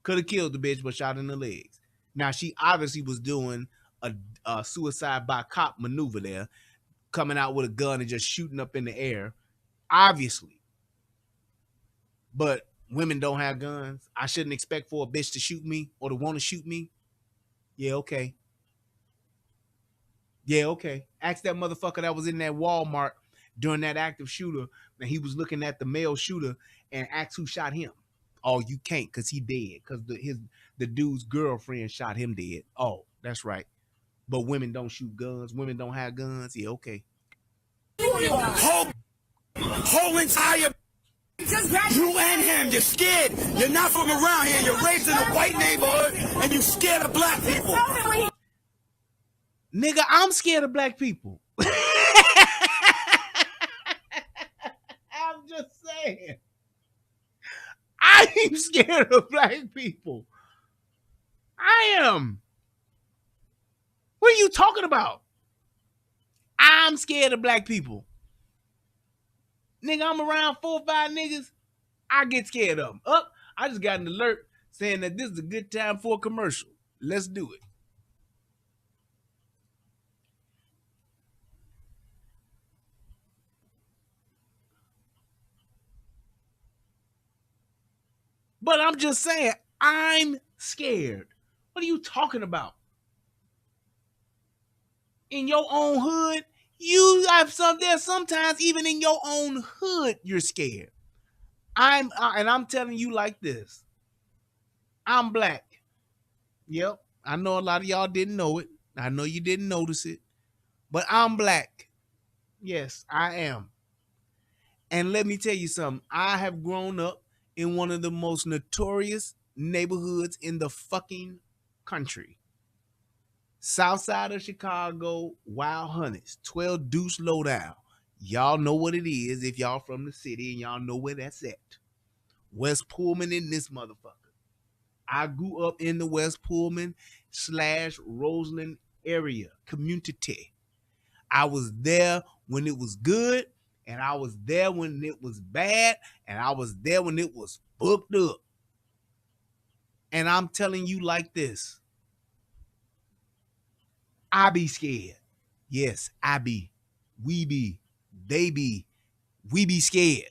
Could have killed the bitch, but shot in the legs. Now, she obviously was doing a suicide by cop maneuver there, coming out with a gun and just shooting up in the air, obviously. But women don't have guns. I shouldn't expect for a bitch to shoot me or to want to shoot me. Yeah, okay. Yeah, okay. Ask that motherfucker that was in that Walmart during that active shooter, and he was looking at the male shooter, and ask who shot him. Oh, you can't, because he dead. Because the dude's girlfriend shot him dead. Oh, that's right. But women don't shoot guns. Women don't have guns. Yeah, okay. Whole entire... You and him, you're scared. You're not from around here. You're raised in a white neighborhood, and you're scared of black people. Nigga, I'm scared of black people. I'm just saying. I'm scared of black people. I am. What are you talking about? I'm scared of black people. Nigga, I'm around 4 or 5 niggas. I get scared of them. I just got an alert saying that this is a good time for a commercial. Let's do it. But I'm just saying, I'm scared. What are you talking about? In your own hood, you have there's sometimes even in your own hood, you're scared. And I'm telling you like this. I'm black. Yep. I know a lot of y'all didn't know it. I know you didn't notice it. But I'm black. Yes, I am. And let me tell you something. I have grown up in one of the most notorious neighborhoods in the fucking country. South side of Chicago, Wild Hunters, 12 Deuce Lowdown. Y'all know what it is if y'all from the city and y'all know where that's at. West Pullman in this motherfucker. I grew up in the West Pullman / Roseland area community. I was there when it was good, and I was there when it was bad, and I was there when it was fucked up. And I'm telling you like this. I be scared. Yes, I be. We be. They be. We be scared.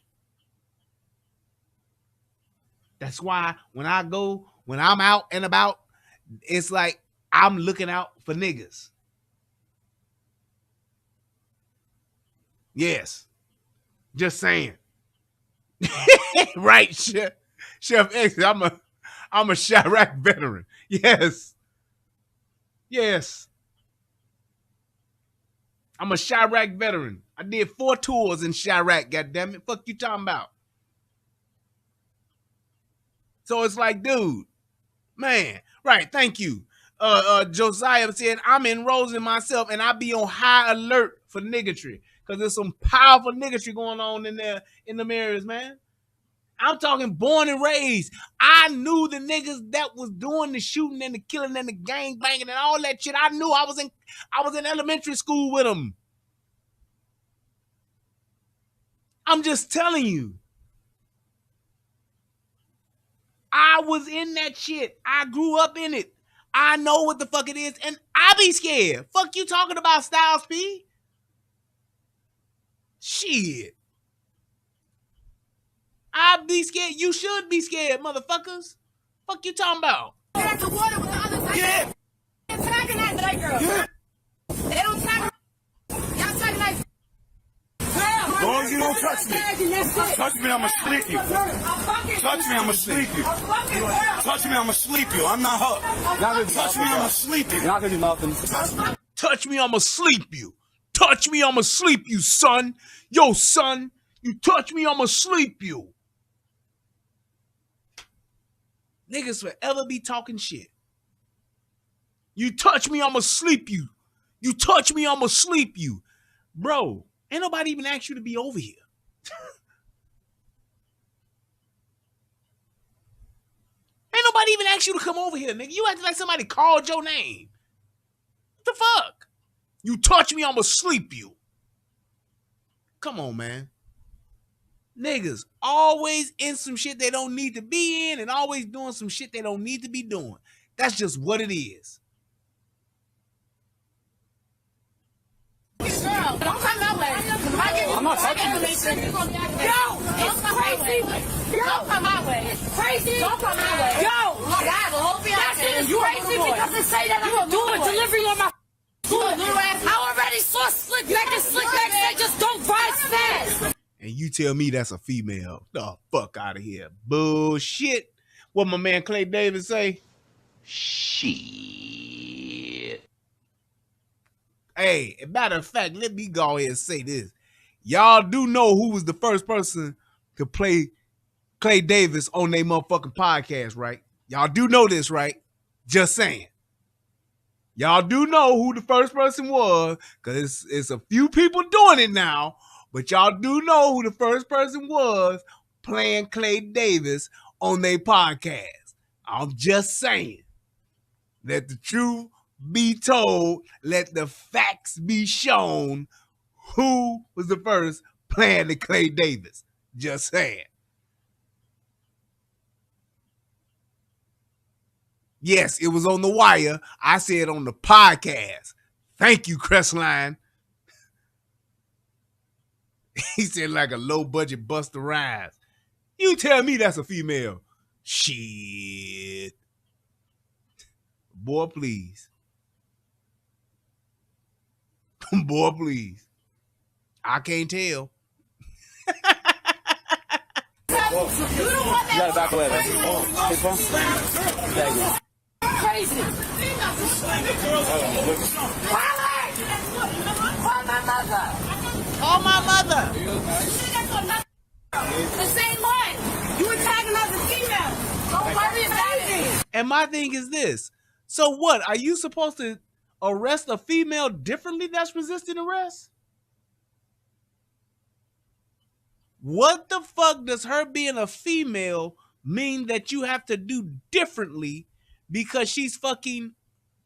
That's why when I'm out and about, it's like I'm looking out for niggas. Yes. Just saying. Right, Chef X. I'm a Chirac veteran. Yes. Yes. I'm a Chirac veteran. I did 4 tours in Chirac, goddammit. Fuck you talking about? So it's like, dude, man, right, thank you. Josiah said, I'm enrolling myself and I be on high alert for niggatry. Because there's some powerful niggatry going on in there in them areas, man. I'm talking born and raised. I knew the niggas that was doing the shooting and the killing and the gang banging and all that shit. I knew I was in elementary school with them. I'm just telling you. I was in that shit. I grew up in it. I know what the fuck it is, and I be scared. Fuck you talking about, Styles P? Shit. I be scared. You should be scared, motherfuckers. Fuck you talking about? Yeah. Yeah. They don't tag. Y'all tag like. As long as you don't touch me. Touch me, I'ma sleep you. Touch me, I'ma sleep you. Touch me, I'ma sleep you. I'm not her. Touch me, I'ma sleep you. You're not gonna do nothing. Touch me, I'ma sleep you. Touch me, I'ma sleep you, son. Yo, son, you touch me, I'ma sleep you. Niggas forever be talking shit. You touch me, I'ma sleep you. You touch me, I'ma sleep you. Bro, ain't nobody even asked you to be over here. Ain't nobody even asked you to come over here, nigga. You acting like somebody called your name. What the fuck? You touch me, I'ma sleep you. Come on, man. Niggas always in some shit they don't need to be in and always doing some shit they don't need to be doing. That's just what it is. Girl, don't come my way. I'm not touching you. Yo, it's crazy. Don't come my way. It's crazy. Don't come my way. Yo, I have a whole fiance. That shit is crazy because they say that I'm doing delivery on my little ass. I already saw slick back and slick back say just don't ride fast. And you tell me that's a female. The fuck out of here. Bullshit. What my man Clay Davis say? Shit. Hey, matter of fact, let me go ahead and say this. Y'all do know who was the first person to play Clay Davis on their motherfucking podcast, right? Y'all do know this, right? Just saying. Y'all do know who the first person was, because it's a few people doing it now, but y'all do know who the first person was playing Clay Davis on their podcast. I'm just saying. Let the truth be told. Let the facts be shown. Who was the first playing the Clay Davis? Just saying. Yes, it was on the wire. I said on the podcast. Thank you, Crestline. He said like a low-budget Busta Rhymes. You tell me that's a female. Shit. Boy, please. Boy, please. I can't tell. You gotta back away. Crazy. Call my mother. Call my mother. The same one. You were tagging as a female. Don't worry about it. And my thing is this. So what? Are you supposed to arrest a female differently that's resisting arrest? What the fuck does her being a female mean that you have to do differently because she's fucking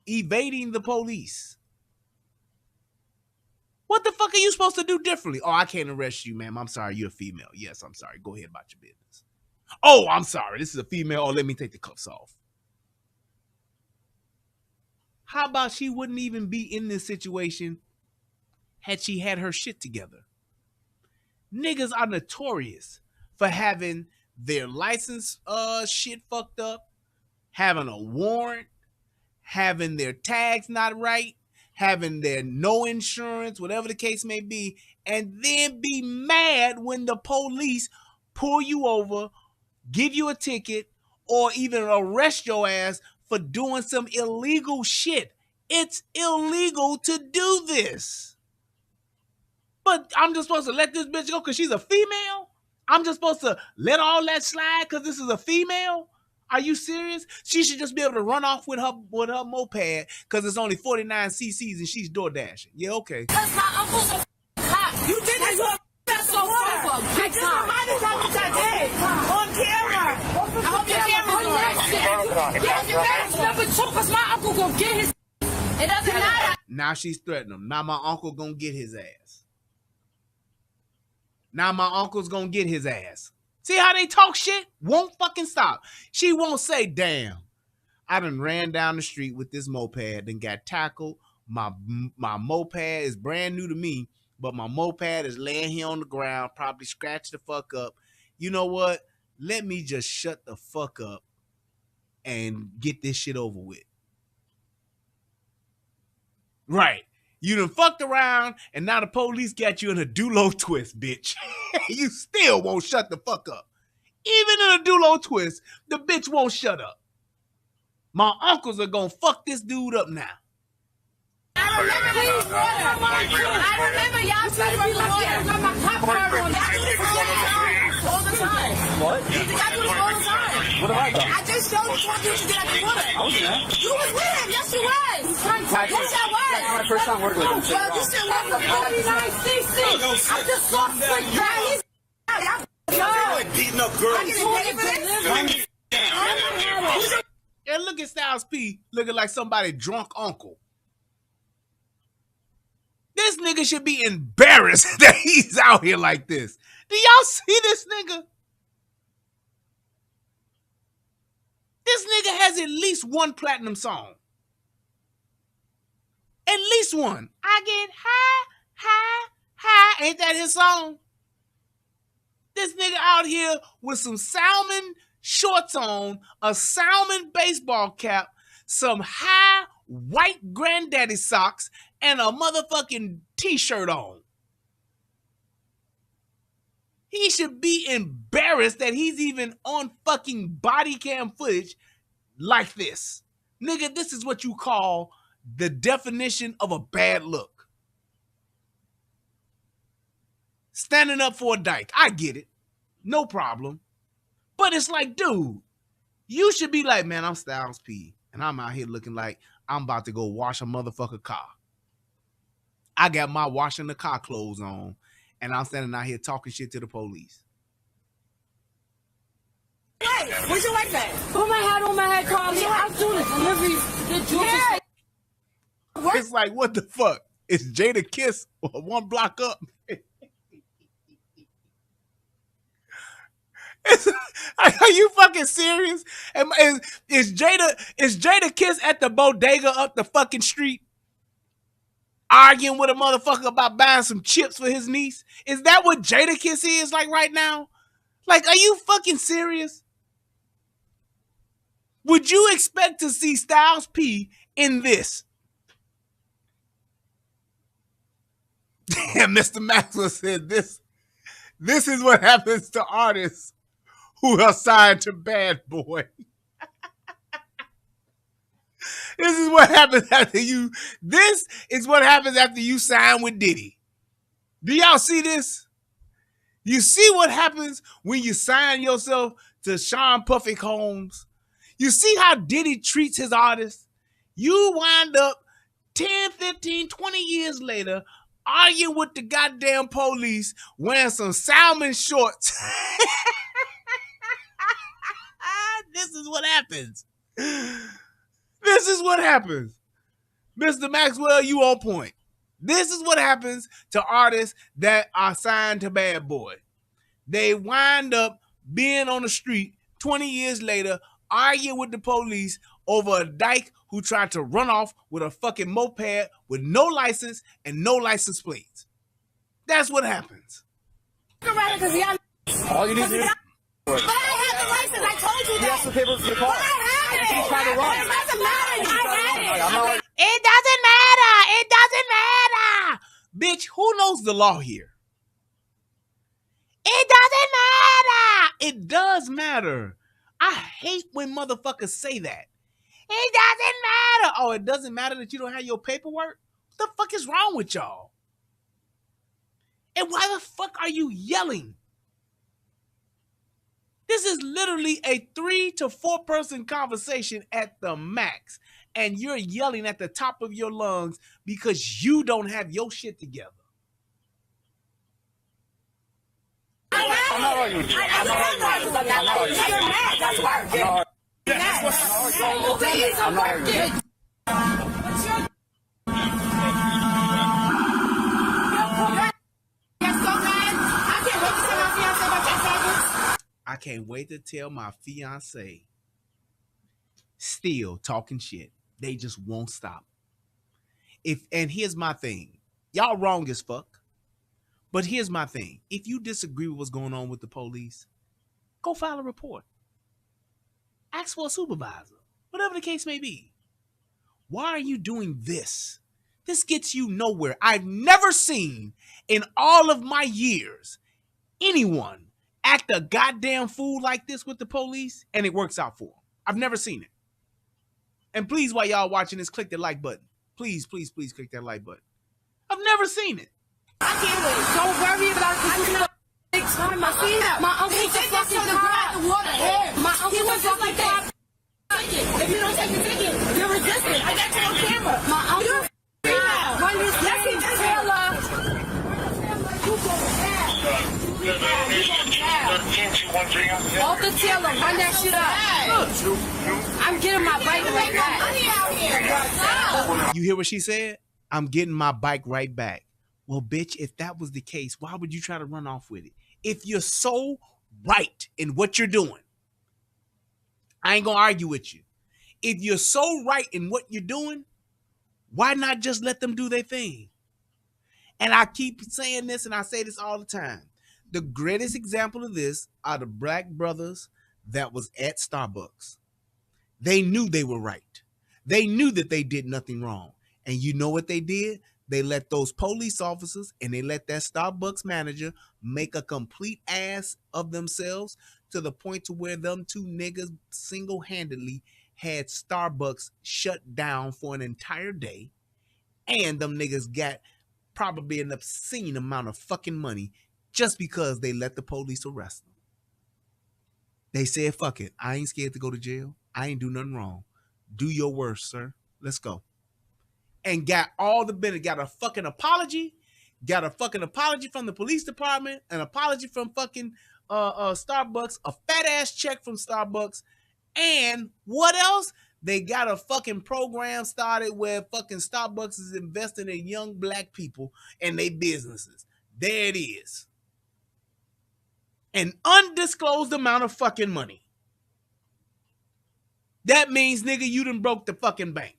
evading the police? What the fuck are you supposed to do differently? Oh, I can't arrest you, ma'am. I'm sorry, you're a female. Yes, I'm sorry. Go ahead about your business. Oh, I'm sorry. This is a female. Oh, let me take the cuffs off. How about she wouldn't even be in this situation had she had her shit together? Niggas are notorious for having their license shit fucked up, having a warrant, having their tags not right, having their no insurance, whatever the case may be, and then be mad when the police pull you over, give you a ticket, or even arrest your ass for doing some illegal shit. It's illegal to do this. But I'm just supposed to let this bitch go because she's a female? I'm just supposed to let all that slide because this is a female? Are you serious? She should just be able to run off with her moped because it's only 49 cc's and she's door dashing. Yeah, okay. Because my uncle's a cop. You did that. That's so far. I just reminded you what I did. On camera. I hope your camera's on. Yeah, you better never too because my uncle gonna get his. It doesn't matter. Now she's threatening him. Now my uncle gonna get his ass. Now my uncle's gonna get his ass. See how they talk shit? Won't fucking stop. She won't say, damn, I done ran down the street with this moped and got tackled. My moped is brand new to me, but my moped is laying here on the ground, probably scratched the fuck up. You know what? Let me just shut the fuck up and get this shit over with. Right. You done fucked around, and now the police got you in a Dulo twist, bitch. You still won't shut the fuck up. Even in a Dulo twist, the bitch won't shut up. My uncles are gonna fuck this dude up now. I remember y'all said to be lawyers on my cop car on all the time. What? I do this all the time. What have I done? I just showed you what you did at the water. I wasn't there. You was with him. Yes, you was. Yes, I was. That's my first time working with him. Well, you should work for 49cc. I just saw slick guy. He's beating up girls. I get paid for this. And look at Styles P looking like somebody drunk uncle. This nigga should be embarrassed that he's out here like this. Do y'all see this nigga? This nigga has at least one platinum song. At least one. I get high, high, high. Ain't that his song? This nigga out here with some salmon shorts on, a salmon baseball cap, some high white granddaddy socks, and a motherfucking t-shirt on. He should be embarrassed that he's even on fucking body cam footage like this. Nigga, this is what you call the definition of a bad look. Standing up for a dyke. I get it. No problem. But it's like, dude, you should be like, man, I'm Styles P. And I'm out here looking like I'm about to go wash a motherfucker car. I got my washing the car clothes on. And I'm standing out here talking shit to the police. Hey, where's your wife at? Put my hat on my head, Carly. I'm doing a delivery. The juice is It's like, what the fuck? Is Jada Kiss one block up? Are you fucking serious? Is Jada Kiss at the bodega up the fucking street arguing with a motherfucker about buying some chips for his niece? Is that what Jada Kiss is like right now? Like, are you fucking serious? Would you expect to see Styles P in this? Damn, Mr. Maxwell said this is what happens to artists who are signed to Bad Boy. This is what happens after you. This is what happens after you sign with Diddy. Do y'all see this? You see what happens when you sign yourself to Sean Puffy Combs? You see how Diddy treats his artists? You wind up 10, 15, 20 years later arguing with the goddamn police wearing some salmon shorts. This is what happens. This is what happens. Mr. Maxwell, you on point. This is what happens to artists that are signed to Bad Boy. They wind up being on the street 20 years later, arguing with the police over a dyke who tried to run off with a fucking moped with no license and no license plates. That's what happens. All you need to do. But I had the license. I told you He has that. the papers for the car. But I had it. He's trying to run. It doesn't matter. I had it. It doesn't matter. It doesn't matter. Bitch, who knows the law here? It doesn't matter. It does matter. I hate when motherfuckers say that. It doesn't matter. Oh, it doesn't matter that you don't have your paperwork? What the fuck is wrong with y'all? And why the fuck are you yelling? This is literally a 3 to 4 person conversation at the max. And you're yelling at the top of your lungs because you don't have your shit together. I'm not arguing with you. I'm not arguing with you. I'm not arguing with you. You're mad. That's working. Yes. I'm not arguing with you. I can't wait to tell my fiance. Still talking shit. They just won't stop. And here's my thing. Y'all wrong as fuck. But here's my thing. If you disagree with what's going on with the police, go file a report. Ask for a supervisor. Whatever the case may be. Why are you doing this? This gets you nowhere. I've never seen in all of my years anyone act a goddamn fool like this with the police and it works out for them. I've never seen it. And please, while y'all watching this, click the like button. Please, please, please click that like button. I've never seen it. I can't wait. Don't worry about it. time my uncle was a fucking grab the water. My uncle was just like that. If you don't take the ticket, you're resisting. I got you on camera. My uncle run this Jesse Taylor. You go down. Off the Taylor, run that shit up. I'm getting my bike right back. You hear what she said? I'm getting my bike right back. Well, bitch, if that was the case, why would you try to run off with it? If you're so right in what you're doing, I ain't gonna argue with you. If you're so right in what you're doing, why not just let them do their thing? And I keep saying this, and I say this all the time. The greatest example of this are the black brothers that was at Starbucks. They knew they were right. They knew that they did nothing wrong. And you know what they did? They let those police officers and they let that Starbucks manager make a complete ass of themselves to the point to where them two niggas single-handedly had Starbucks shut down for an entire day. And them niggas got probably an obscene amount of fucking money just because they let the police arrest them. They said, fuck it. I ain't scared to go to jail. I ain't do nothing wrong. Do your worst, sir. Let's go. And got all the benefit, got a fucking apology, from the police department, an apology from fucking Starbucks, a fat ass check from Starbucks, and what else? They got a fucking program started where fucking Starbucks is investing in young black people and their businesses. There it is. An undisclosed amount of fucking money. That means, nigga, you done broke the fucking bank.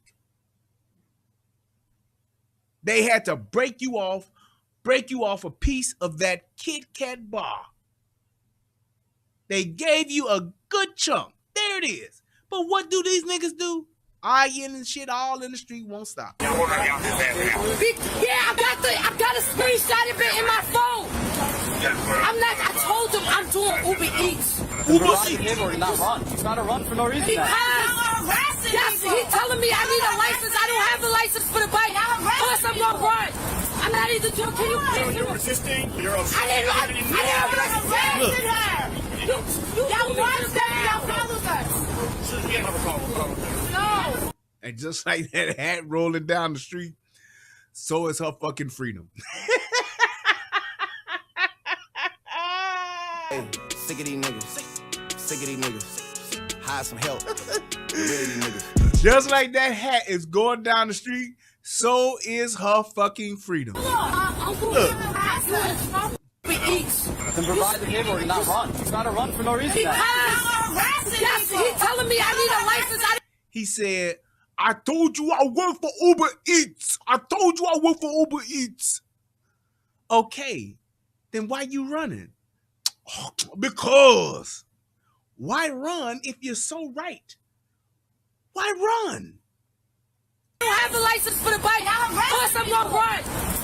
They had to break you off a piece of that Kit Kat bar. They gave you a good chunk. There it is. But what do these niggas do? Arguing and shit all in the street won't stop. Yeah, I got a screenshot of it in my phone. I told him I'm doing Uber Eats. Uber Eats or not run. He's not a run for no reason. Yes, he's telling me I need a license. I don't have the license for the bike. Plus, I'm gonna run. I'm not even joking. Can you please? You're resisting. You're upset. I didn't arrested her. Y'all watched that. Y'all followed us. We have a problem. No. And just like that hat rolling down the street, so is her fucking freedom. Hey, sick of these niggas. Sick of these niggas. Hire some help. Get rid of these niggas. Just like that hat is going down the street, so is her fucking freedom. Look. Then provide the paper or not run. He's not a run for no reason. Yes, he's telling me I need a license. He said, I told you I work for Uber Eats. I told you I work for Uber Eats. Okay, then why you running? Because. Why run if you're so right? Why run? I don't have the license for the bike. Plus, I'm gonna run.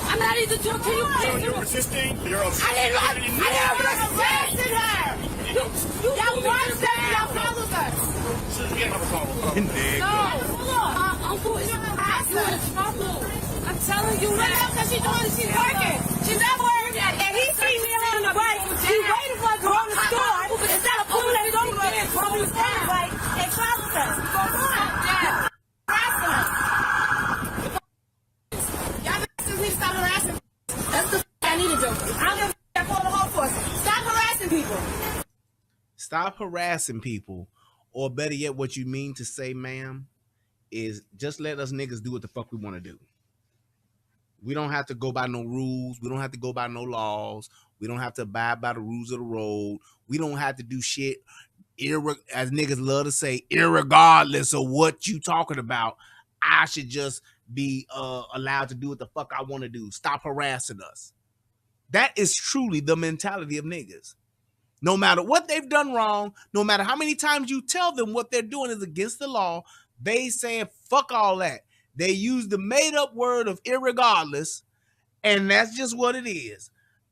I'm not even joking. Can you please? You're resisting. You're upset. I didn't arrested her. Y'all watched that. Y'all followed us. We have a problem. No. My uncle is in trouble. I'm telling you now because she's working. She's not working. And he sees me on the bike. He waited for her to go to the store. Instead of pulling that don't get from his bike and followed us. Y'all please stop harassing. That's the I need to do. I'm gonna call the whole force. Stop harassing people. Stop harassing people. Or better yet, what you mean to say, ma'am, is just let us niggas do what the fuck we want to do. We don't have to go by no rules. We don't have to go by no laws. We don't have to abide by the rules of the road. We don't have to do shit, as niggas love to say, irregardless of what you talking about. I should just be allowed to do what the fuck I want to do. Stop harassing us. That is truly the mentality of niggas. No matter what they've done wrong, no matter how many times you tell them what they're doing is against the law, they saying fuck all that. They use the made-up word of irregardless, and that's just what it is.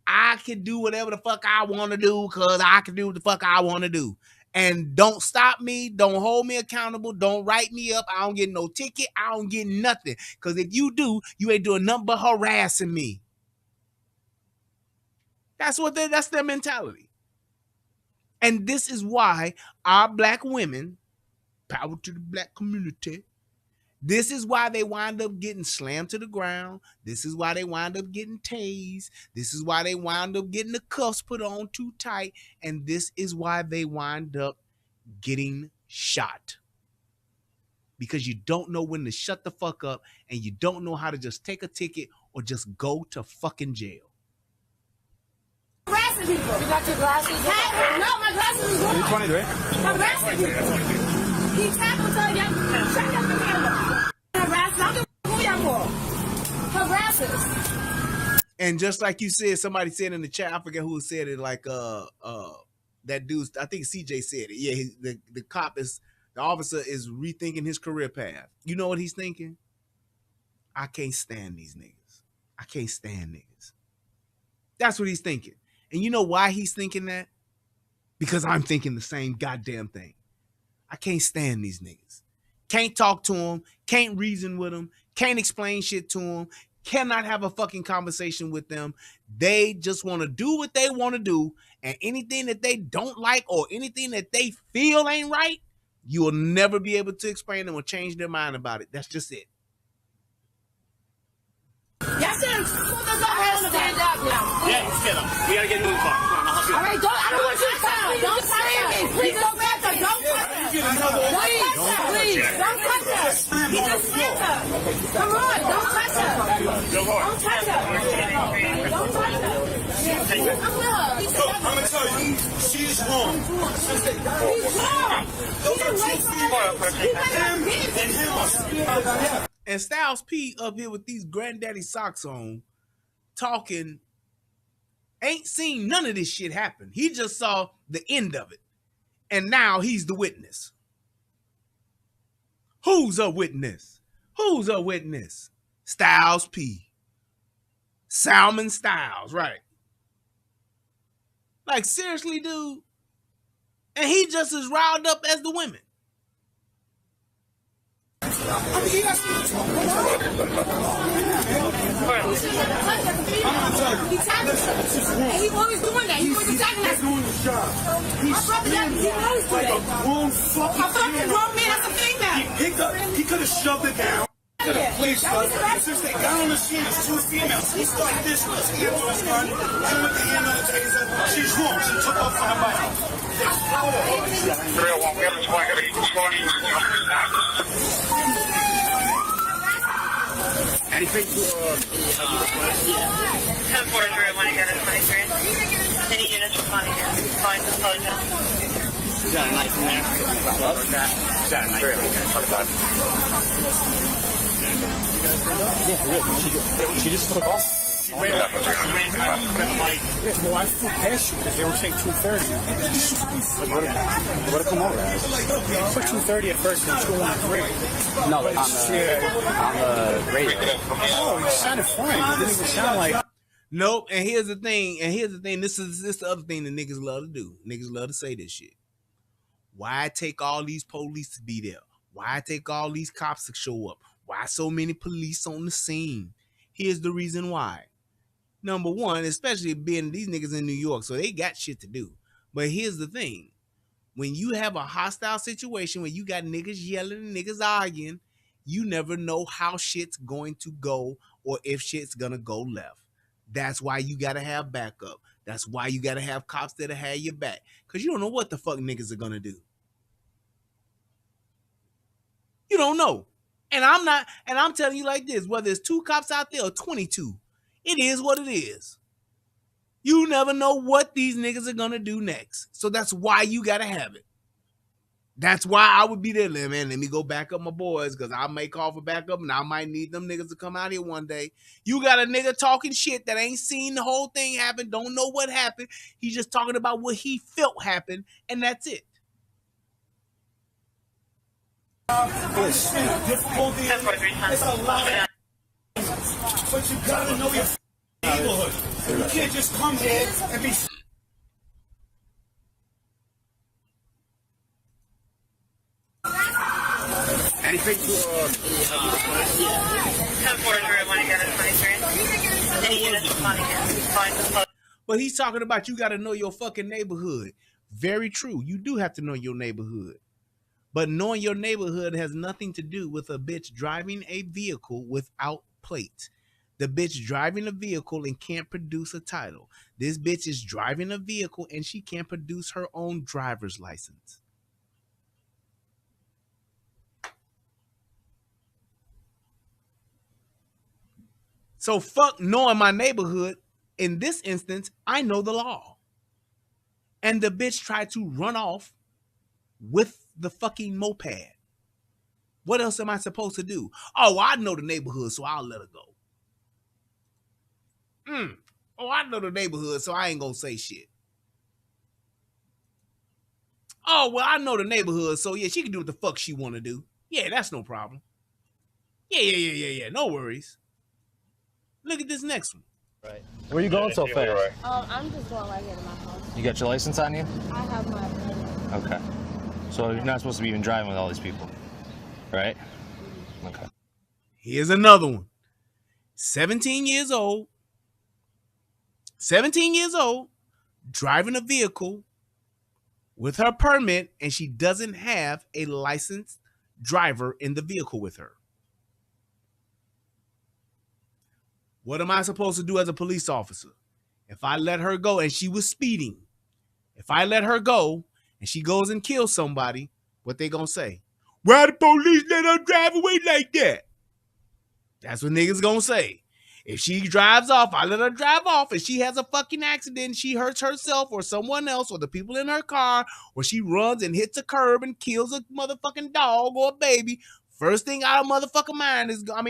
I can do whatever the fuck I want to do because I can do what the fuck I want to do. And don't stop me. Don't hold me accountable. Don't write me up. I don't get no ticket. I don't get nothing. Because if you do, you ain't doing nothing but harassing me. That's their mentality. And this is why our black women, power to the black community, this is why they wind up getting slammed to the ground. This is why they wind up getting tased. This is why they wind up getting the cuffs put on too tight. And this is why they wind up getting shot. Because you don't know when to shut the fuck up and you don't know how to just take a ticket or just go to fucking jail. Harassing people. You got your glasses? No, my glasses is gone. 20, right? Harassing people. He tackled her, y'all. Shut up the camera. Harassing. I don't give a who y'all for. Harassers. And just like you said, somebody said in the chat, I forget who said it, like that dude, I think CJ said it. Yeah, the officer is rethinking his career path. You know what he's thinking? I can't stand these niggas. I can't stand niggas. That's what he's thinking. And you know why he's thinking that? Because I'm thinking the same goddamn thing. I can't stand these niggas. Can't talk to them. Can't reason with them. Can't explain shit to them. Cannot have a fucking conversation with them. They just want to do what they want to do. And anything that they don't like or anything that they feel ain't right, you will never be able to explain them or change their mind about it. That's just it. Yes, sir. Stand up now. Yeah, stand up. We gotta get into the car. Come on, I'll help you. All right, I don't want you to touch me. Don't touch me. Please don't touch her. Don't touch her. Please, don't touch her. He just slammed her. Come on, don't touch her. Don't touch her. Don't touch her. I'm with her. I'm gonna tell you, she's wrong. He's wrong. He didn't wait for her. He went up. And Styles P up here with these granddaddy socks on, talking, ain't seen none of this shit happen. He just saw the end of it. And now he's the witness. Who's a witness? Who's a witness? Styles P. Salmon Styles, right. Like, seriously, dude? And he just as riled up as the women. He tackled her. And he always doing that. He always attacking us. My brother, he always do that. A fucking grown man, that's a female. He could have shoved it down. Since they got on the scene, it's two females. He started this with his hand on his gun. She with the hand on the taser. She's wrong. She took off on the bike. Anything to 1043, when again at 23. Any units responding here? Fine, apologize. You got a knife in there? You got a knife. She just took off. She ran up. Well, I flew past you because they were saying 230. Like, what did it come over as? It put 230 at first and 213. No, on the radio. Oh, you sounded fine. You didn't even sound like... Nope, and here's the thing, this is the other thing that niggas love to do. Niggas love to say this shit. Why take all these police to be there? Why take all these cops to show up? Why so many police on the scene? Here's the reason why. Number one, especially being these niggas in New York, so they got shit to do. But here's the thing. When you have a hostile situation where you got niggas yelling and niggas arguing, you never know how shit's going to go or if shit's gonna go left. That's why you gotta have backup. That's why you gotta have cops that'll have your back. Because you don't know what the fuck niggas are gonna do. You don't know. And I'm telling you like this, whether it's 2 cops out there or 22, it is what it is. You never know what these niggas are gonna do next. So that's why you gotta have it. That's why I would be there, man. Let me go back up my boys, because I may call for backup and I might need them niggas to come out here one day. You got a nigga talking shit that ain't seen the whole thing happen, don't know what happened. He's just talking about what he felt happened, and that's it. Difficulty. It's a lot. But you gotta know your neighborhood. You can't just come here and be. Anything to 1043, when again at 23. Any units responding here? Fine, apologize. But he's talking about you got to know your fucking neighborhood. Very true. You do have to know your neighborhood. But knowing your neighborhood has nothing to do with a bitch driving a vehicle without plates. The bitch driving a vehicle and can't produce a title. This bitch is driving a vehicle and she can't produce her own driver's license. So fuck knowing my neighborhood. In this instance, I know the law. And the bitch tried to run off with the fucking moped. What else am I supposed to do? Oh, I know the neighborhood, so I'll let her go. Oh, I know the neighborhood, so I ain't gonna say shit. Oh, well, I know the neighborhood, so yeah, she can do what the fuck she wanna do. Yeah, that's no problem. Yeah. No worries. Look at this next one. Right. Where are you going so fast? I'm just going right here to my house. You got your license on you? I have my opinion. Okay. So you're not supposed to be even driving with all these people, right? Okay. Here's another one. 17 years old, driving a vehicle with her permit, and she doesn't have a licensed driver in the vehicle with her. What am I supposed to do as a police officer? If I let her go and she was speeding, if I let her go and she goes and kills somebody, what they gonna say? Why the police let her drive away like that? That's what niggas gonna say. If she drives off, I let her drive off, and she has a fucking accident, she hurts herself or someone else or the people in her car, or she runs and hits a curb and kills a motherfucking dog or a baby, first thing out of motherfucking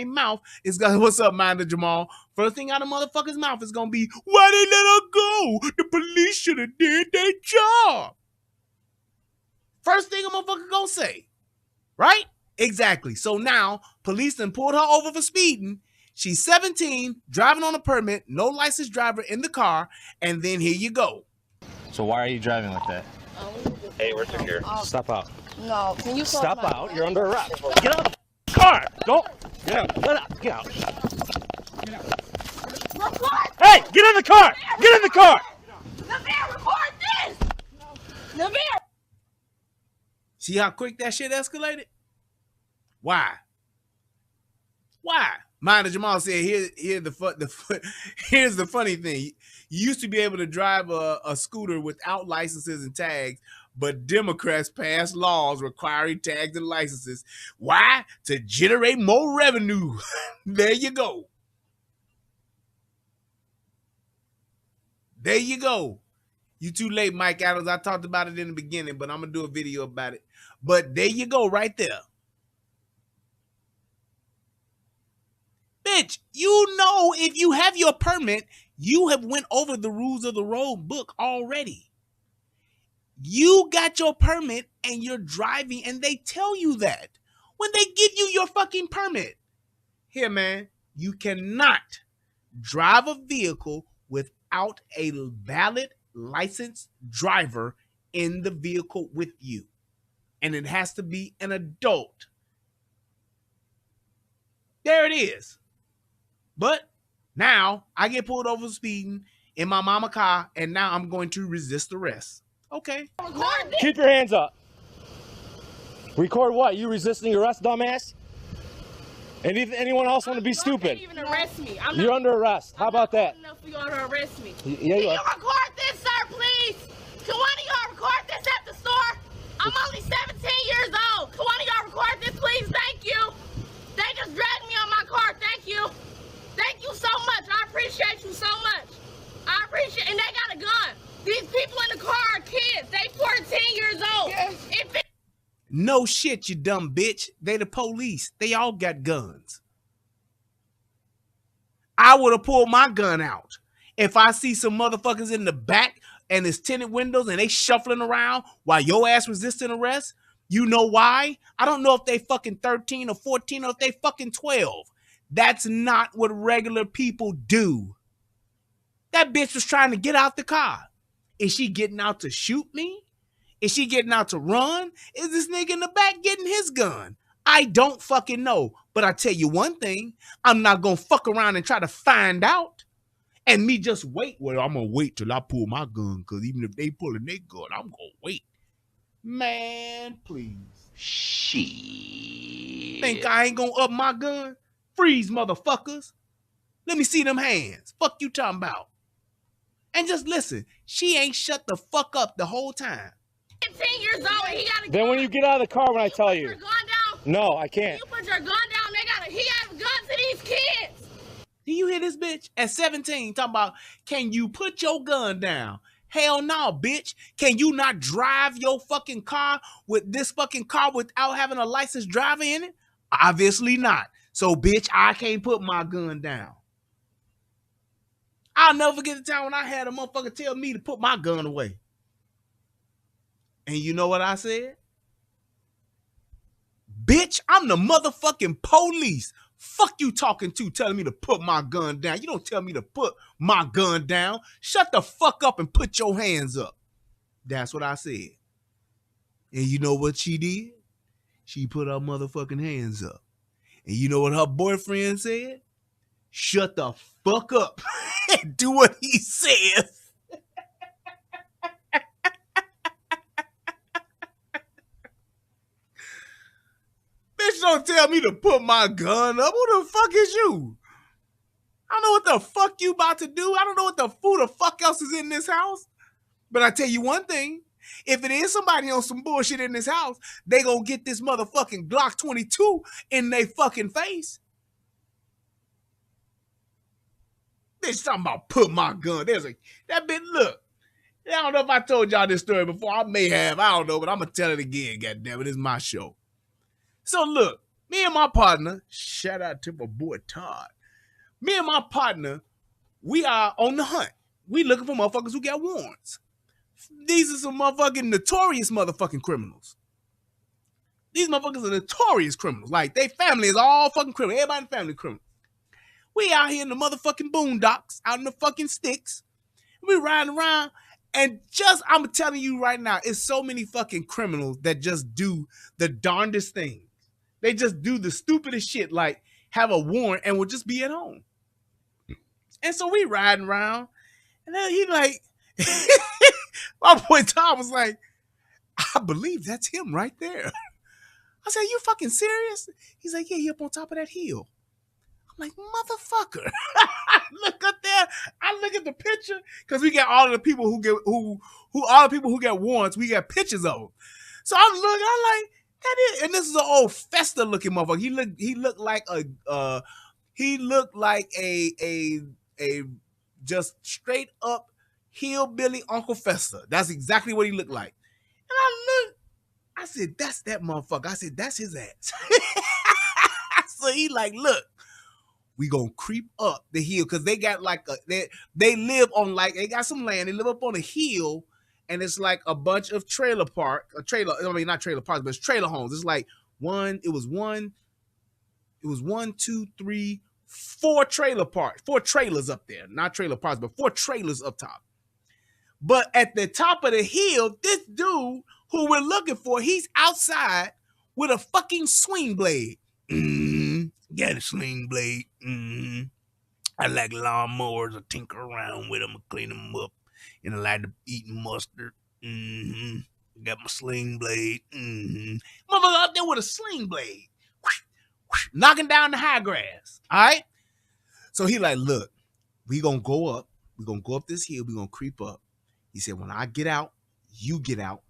mouth is gonna, what's up, Minder Jamal? First thing out of motherfucker's mouth is gonna be, why they let her go? The police should have did their job. First thing a motherfucker gonna say, right? Exactly. So now, police done pulled her over for speeding. She's 17, driving on a permit, no licensed driver in the car, and then here you go. So why are you driving like that? Hey, we're secure. Stop out. No, can you stop out? You're under arrest. Get out of the car. Don't. Get out. Get out. Get out. Record! Hey, get in the car. Get in the car. Naveer, record this! Naveer! See how quick that shit escalated? Why? Minder Jamal said, here's the funny thing. You used to be able to drive a scooter without licenses and tags, but Democrats passed laws requiring tags and licenses. Why? To generate more revenue. There you go. There you go. You too late, Mike Adams. I talked about it in the beginning, but I'm going to do a video about it. But there you go right there. Bitch, you know if you have your permit, you have went over the rules of the road book already. You got your permit and you're driving, and they tell you that when they give you your fucking permit. Here, man, you cannot drive a vehicle without a valid licensed driver in the vehicle with you. And it has to be an adult. There it is. But now I get pulled over speeding in my mama car, and now I'm going to resist arrest. Okay. Keep your hands up. Record what? You resisting arrest, dumbass? Anyone else want to be stupid? You can't even arrest me. You're under arrest. How about that? I'm not enough for y'all to arrest me. Yeah, Can you record this, sir, please? Can one of y'all record this at the store? I'm only 17 years old. Can one of y'all record this, please? Thank you. They just dragged me on my car. Thank you. Thank you so much. I appreciate you so much. I appreciate, and they got a gun. These people in the car are kids. They 14 years old. Yes. No shit, you dumb bitch. They the police. They all got guns. I would have pulled my gun out if I see some motherfuckers in the back and it's tinted windows and they shuffling around while your ass resisting arrest. You know why? I don't know if they fucking 13 or 14 or if they fucking 12. That's not what regular people do. That bitch was trying to get out the car. Is she getting out to shoot me? Is she getting out to run? Is this nigga in the back getting his gun? I don't fucking know. But I tell you one thing, I'm not gonna fuck around and try to find out. And me just wait. Well, I'm going to wait till I pull my gun, because even if they pulling their gun, I'm going to wait. Man, please. Shit. Think I ain't going to up my gun? Freeze, motherfuckers. Let me see them hands. Fuck you talking about. And just listen. She ain't shut the fuck up the whole time. 15 years old and he got a gun. Then when you get out of the car when I tell you. Put your gun down. No, I can't. You put your gun down. He has guns to these kids. Do you hear this bitch at 17 talking about, can you put your gun down? Hell no, bitch. Can you not drive your fucking car with this fucking car without having a licensed driver in it? Obviously not. So, bitch, I can't put my gun down. I'll never forget the time when I had a motherfucker tell me to put my gun away. And you know what I said? Bitch, I'm the motherfucking police. Fuck you talking to, telling me to put my gun down. You don't tell me to put my gun down. Shut the fuck up and put your hands up. That's what I said. And you know what she did? She put her motherfucking hands up. And you know what her boyfriend said? Shut the fuck up and do what he says. Bitch, don't tell me to put my gun up. Who the fuck is you? I don't know what the fuck you about to do. I don't know what the fuck else is in this house. But I tell you one thing. If it is somebody on some bullshit in this house, they gonna get this motherfucking Glock 22 in their fucking face. Bitch talking about put my gun. That bitch, look. I don't know if I told y'all this story before. I may have. I don't know, but I'm gonna tell it again, goddammit. It's my show. So look, me and my partner, shout out to my boy Todd. Me and my partner, we are on the hunt. We looking for motherfuckers who got warrants. These are some motherfucking notorious motherfucking criminals. These motherfuckers are notorious criminals. Like, they family is all fucking criminal. Everybody in the family criminal. We out here in the motherfucking boondocks, out in the fucking sticks. We riding around, and I'm telling you right now, it's so many fucking criminals that just do the darndest things. They just do the stupidest shit, like have a warrant and will just be at home. And so we riding around, and then he like, my boy Tom was like, I believe that's him right there. I said, you fucking serious? He's like, yeah, he up on top of that hill. I'm like, motherfucker. I look up there, I look at the picture, because we got all of the people who get warrants, we got pictures of them. So I'm like, that is, and this is an old Fester looking motherfucker. He looked like a just straight up hillbilly Uncle Fester. That's exactly what he looked like. And I said, that's that motherfucker. I said, that's his ass. So he like, look, we gonna creep up the hill, because they got like they live on, like, they got some land. They live up on a hill. And it's like a bunch of not trailer parks, but it's trailer homes. It's like it was 4 trailer parks, 4 trailers up there. Not trailer parks, but 4 trailers up top. But at the top of the hill, this dude who we're looking for, he's outside with a fucking swing blade. Got a sling blade. I like lawnmowers. I tinker around with them. I clean them up. And I like to eat mustard. Got my sling blade. Motherfucker up there with a sling blade. Knocking down the high grass. All right? So he like, look, we gonna go up. We gonna go up this hill. We gonna creep up. He said, when I get out, you get out.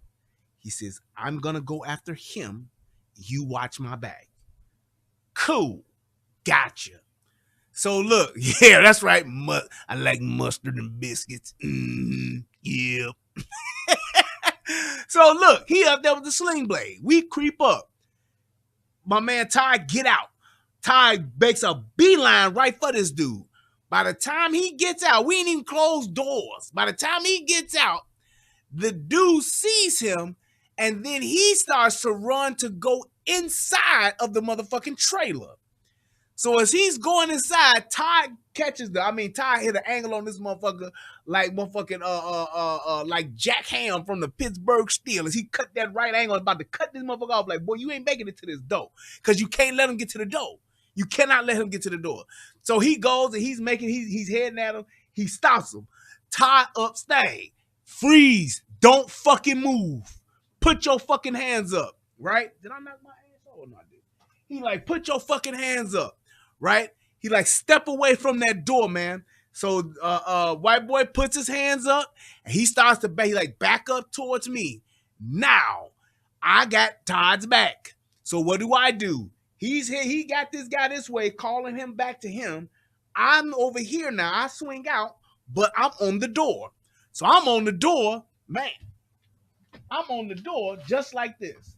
He says, I'm gonna go after him. You watch my back. Cool. Gotcha. So look, yeah, that's right. I like mustard and biscuits. Yeah. So look, he up there with the sling blade. We creep up. My man Ty get out. Ty makes a beeline right for this dude. By the time he gets out, we ain't even closed doors. By the time he gets out, the dude sees him, and then he starts to run to go inside of the motherfucking trailer. So as he's going inside, Ty hit an angle on this motherfucker like motherfucking like Jack Ham from the Pittsburgh Steelers. He cut that right angle, about to cut this motherfucker off. Like, boy, you ain't making it to this door, because you can't let him get to the door. You cannot let him get to the door. So he goes and he's heading at him. He stops him. Tie up, stay. Freeze. Don't fucking move. Put your fucking hands up. Right? Did I knock my ass off or not? He like, put your fucking hands up. Right? He like, step away from that door, man. So white boy puts his hands up and he starts to back up towards me. Now, I got Todd's back. So what do? He's here. He got this guy this way, calling him back to him. I'm over here now. I swing out, but I'm on the door. So I'm on the door, man. I'm on the door just like this.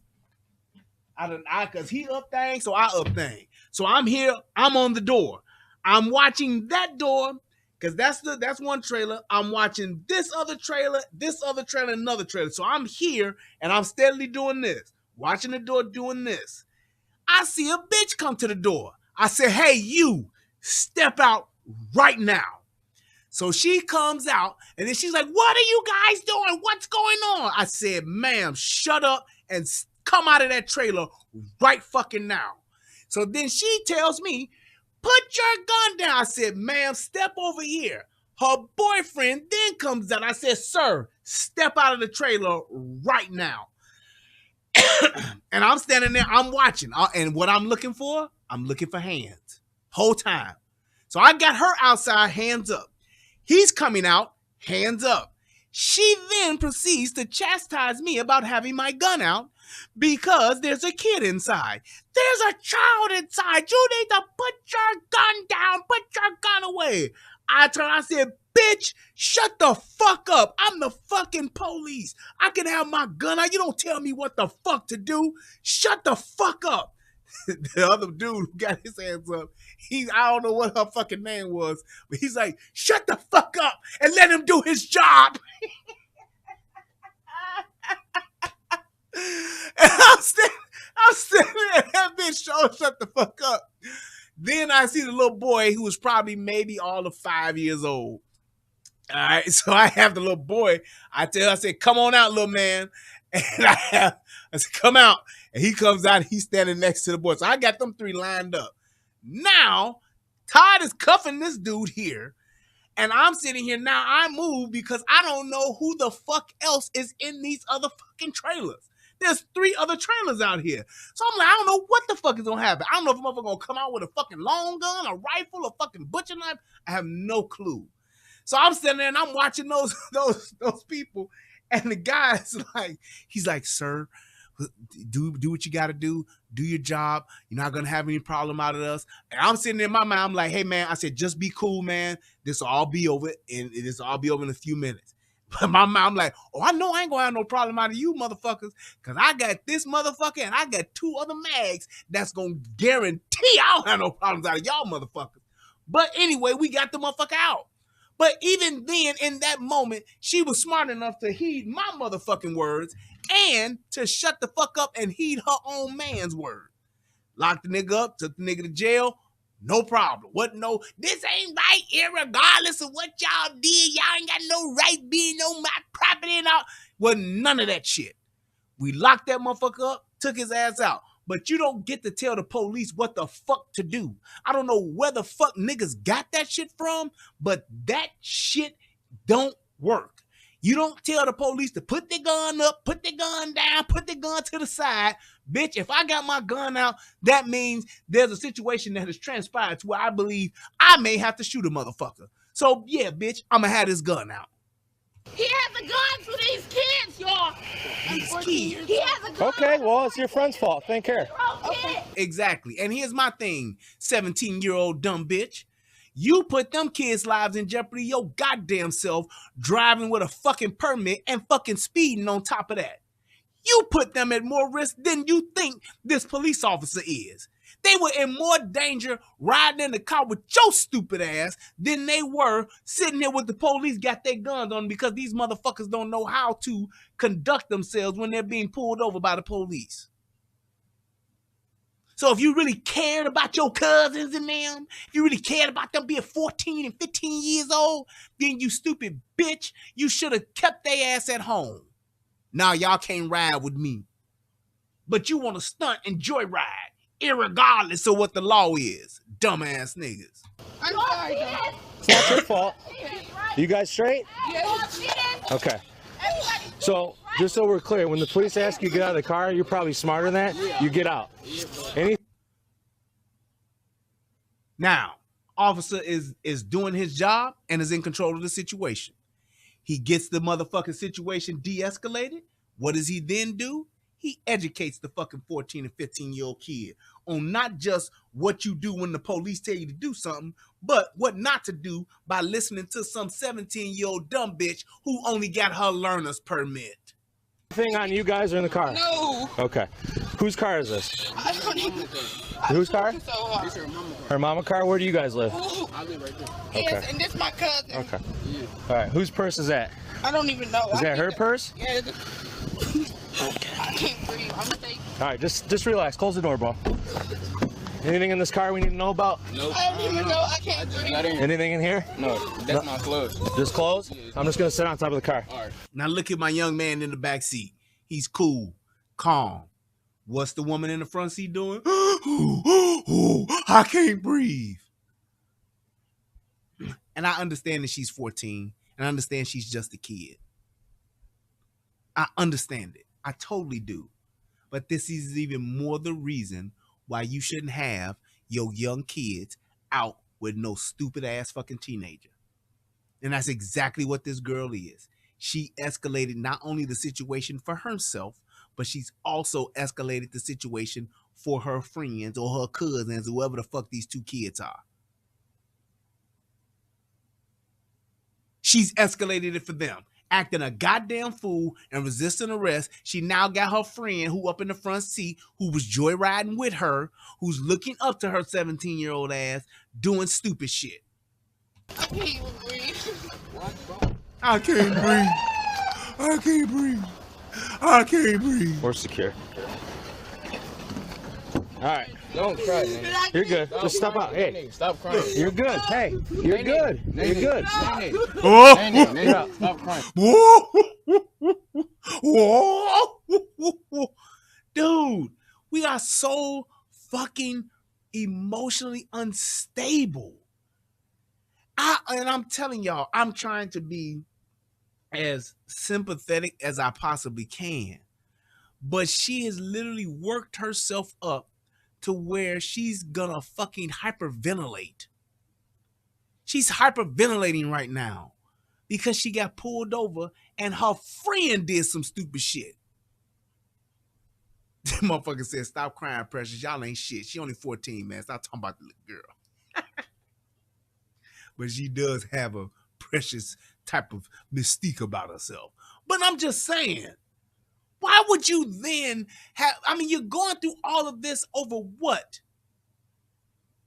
Cause he up thing, so I up thing. So I'm here. I'm on the door. I'm watching that door. Cause that's one trailer. I'm watching this other trailer, another trailer. So I'm here and I'm steadily doing this, watching the door, doing this. I see a bitch come to the door. I said, hey, you, step out right now. So she comes out and then she's like, what are you guys doing? What's going on? I said, ma'am, shut up and come out of that trailer right fucking now. So then she tells me, put your gun down. I said, ma'am, step over here. Her boyfriend then comes out. I said, sir, step out of the trailer right now. And I'm standing there, I'm watching. And what I'm looking for hands. Whole time. So I got her outside, hands up. He's coming out, hands up. She then proceeds to chastise me about having my gun out because there's a kid inside. There's a child inside. You need to put your gun down. Put your gun away. I said, bitch, shut the fuck up. I'm the fucking police. I can have my gun out. You don't tell me what the fuck to do. Shut the fuck up. The other dude who got his hands up, I don't know what her fucking name was, but he's like, shut the fuck up and let him do his job. And I'm standing there, that bitch shut the fuck up. Then I see the little boy who was probably maybe all of 5 years old. All right, so I have the little boy. I said, come on out, little man. And I said, come out. And he comes out and he's standing next to the boy. So I got them three lined up. Now, Todd is cuffing this dude here. And I'm sitting here now. I move because I don't know who the fuck else is in these other fucking trailers. There's 3 other trailers out here. So I'm like, I don't know what the fuck is going to happen. I don't know if a motherfucker going to come out with a fucking long gun, a rifle, a fucking butcher knife. I have no clue. So I'm sitting there and I'm watching those people. And the guy's like, he's like, sir, do what you got to do. Do your job. You're not going to have any problem out of us. And I'm sitting there in my mind. I'm like, hey, man, I said, just be cool, man. This will all be over. And this will all be over in a few minutes. But my mind, I'm like, oh, I know I ain't going to have no problem out of you motherfuckers. Because I got this motherfucker and I got 2 other mags that's going to guarantee I don't have no problems out of y'all motherfuckers. But anyway, we got the motherfucker out. But even then, in that moment, she was smart enough to heed my motherfucking words and to shut the fuck up and heed her own man's word. Locked the nigga up, took the nigga to jail, no problem. This ain't right, irregardless of what y'all did. Y'all ain't got no right being on my property and all. Well, none of that shit. We locked that motherfucker up, took his ass out. But you don't get to tell the police what the fuck to do. I don't know where the fuck niggas got that shit from, but that shit don't work. You don't tell the police to put their gun up, put their gun down, put their gun to the side. Bitch, if I got my gun out, that means there's a situation that has transpired to where I believe I may have to shoot a motherfucker. So yeah, bitch, I'ma have this gun out. He has a gun for these kids, y'all. These kids. He has a gun. Okay, well, it's your friend's fault. Take care. Okay. Exactly. And here's my thing, 17-year-old dumb bitch. You put them kids' lives in jeopardy your goddamn self driving with a fucking permit and fucking speeding on top of that. You put them at more risk than you think this police officer is. They were in more danger riding in the car with your stupid ass than they were sitting here with the police got their guns on because these motherfuckers don't know how to conduct themselves when they're being pulled over by the police. So if you really cared about your cousins and them, if you really cared about them being 14 and 15 years old, then you stupid bitch, you should have kept their ass at home. Now y'all can't ride with me. But you want to stunt and joyride, irregardless of what the law is. dumbass niggas. I'm sorry, though. It's not your fault. You guys straight? Yes. Okay. So, just so we're clear, when the police ask you to get out of the car, you're probably smarter than that. You get out. Now, officer is doing his job and is in control of the situation. He gets the motherfucking situation de-escalated. What does he then do? He educates the fucking 14 and 15-year-old kid on not just what you do when the police tell you to do something, but what not to do by listening to some 17-year-old dumb bitch who only got her learner's permit. Thing on you guys are in the car? No. Okay. Whose car is this? I don't even. Whose car? So hard. Her mama car? Where do you guys live? I live right there. Yes, Okay. and this my cousin. Okay. All right. Whose purse is that? I don't even know. Is that her purse? Yeah. I can't breathe. I'm safe. All right. Just relax. Close the door, bro. Anything in this car we need to know about? Nope. I don't even know. I can't breathe. Anything in here? No, that's my clothes. Just clothes? I'm just gonna sit on top of the car. All right. Now look at my young man in the back seat. He's cool, calm. What's the woman in the front seat doing? I can't breathe. And I understand that she's 14, and I understand she's just a kid. I understand it. I totally do. But this is even more the reason why you shouldn't have your young kids out with no stupid ass fucking teenager. And that's exactly what this girl is. She escalated not only the situation for herself, but she's also escalated the situation for her friends or her cousins, whoever the fuck these two kids are. She's escalated it for them. Acting a goddamn fool and resisting arrest. She now got her friend who up in the front seat, who was joyriding with her, who's looking up to her 17-year-old ass, doing stupid shit. I can't even breathe. I can't breathe. I can't breathe. I can't breathe. We're secure. All right. Don't cry, man. You're good. Just stop out. Hey. Stop crying. You're good. Hey. You're good. You're good. Oh. Stop crying. Dude, we are so fucking emotionally unstable. And I'm telling y'all, I'm trying to be as sympathetic as I possibly can. But she has literally worked herself up to where she's gonna fucking hyperventilate. She's hyperventilating right now because she got pulled over and her friend did some stupid shit. That motherfucker said, "Stop crying, Precious. Y'all ain't shit. She only 14, man. Stop talking about the little girl." But she does have a precious type of mystique about herself. But I'm just saying, why would you then have, you're going through all of this over what?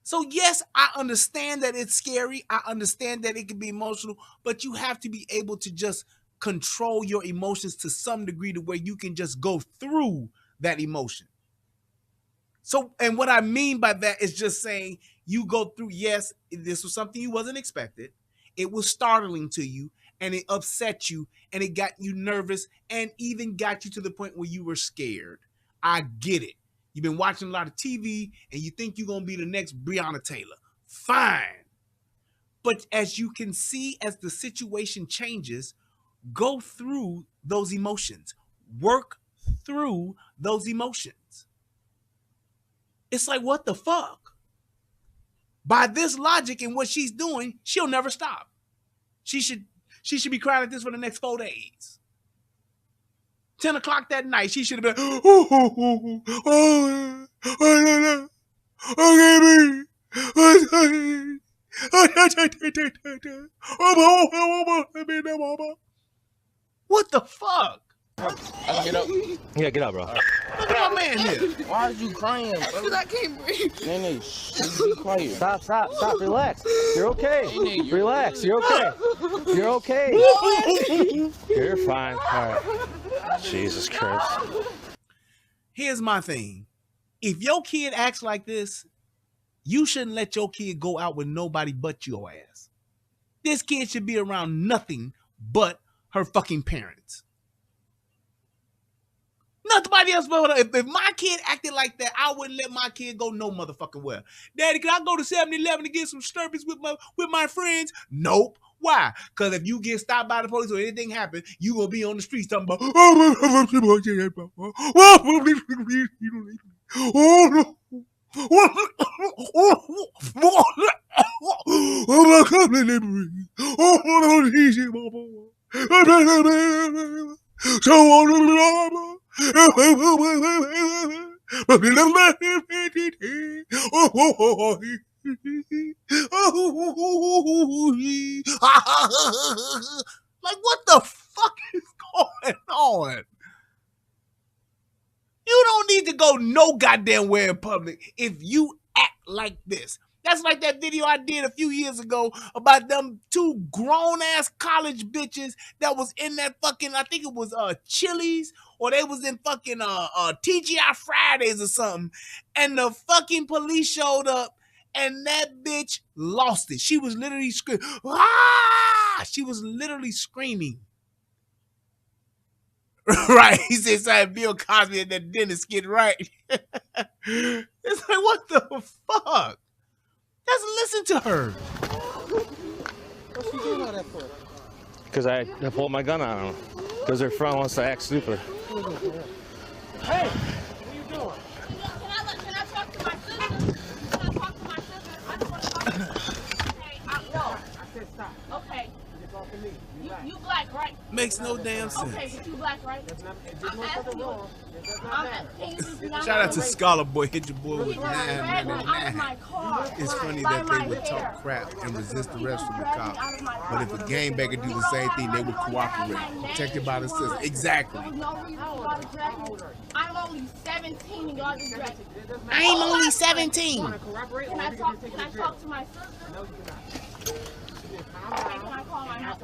So yes, I understand that it's scary. I understand that it can be emotional, but you have to be able to just control your emotions to some degree to where you can just go through that emotion. So, and what I mean by that is just saying you go through, yes, this was something you wasn't expected. It was startling to you and it upset you and it got you nervous and even got you to the point where you were scared. I get it. You've been watching a lot of TV and you think you're going to be the next Breonna Taylor. Fine. But as you can see, as the situation changes, go through those emotions. Work through those emotions. It's like, what the fuck? By this logic and what she's doing, she'll never stop. She should be crying like this for the next 4 days. 10 o'clock that night, she should have been, what the fuck? I can get up. Yeah, get up, bro. Look at my man here. Why are you crying, bro? Because I can't breathe. Nene, be quiet. Stop. Relax. You're okay. Nene, Relax. You're okay. You're okay. You're fine. All right. Jesus Christ. Here's my thing. If your kid acts like this, you shouldn't let your kid go out with nobody but your ass. This kid should be around nothing but her fucking parents. Nobody else but if my kid acted like that, I wouldn't let my kid go no motherfucking well. Daddy, can I go to 7-Eleven to get some Slurpees with my friends? Nope. Why? Because if you get stopped by the police or anything happens, you gonna be on the streets talking about like, what the fuck is going on? You don't need to go no goddamn where in public if you act like this. That's like that video I did a few years ago about them two grown-ass college bitches that was in that fucking, I think it was Chili's, or they was in fucking TGI Fridays or something, and the fucking police showed up, and that bitch lost it. She was literally screaming. Ah! She was literally screaming. Right, he said something Bill Cosby and that dentist skit, right? It's like, what the fuck? Just listen to her. What's she doing all that for? Because I pulled my gun out on him. Because her friend wants to act stupid. Hey, what are you doing? Can I talk to my sister? Can I talk to my sister? I just want to talk to her. Hey, no. I said stop. Okay. You black, right? Makes no damn sense. Okay, but you black, right? Shout out to Scholar Boy, hit your boy with 999. It's funny that they would talk crap and resist arrest from the cops. But if a gangbanger do the same thing, they would cooperate. Protected by the system. Exactly. I'm only 17 and y'all just dragged me. I'm only 17. Can I talk to my sister? No, you cannot. Okay, can I call my house?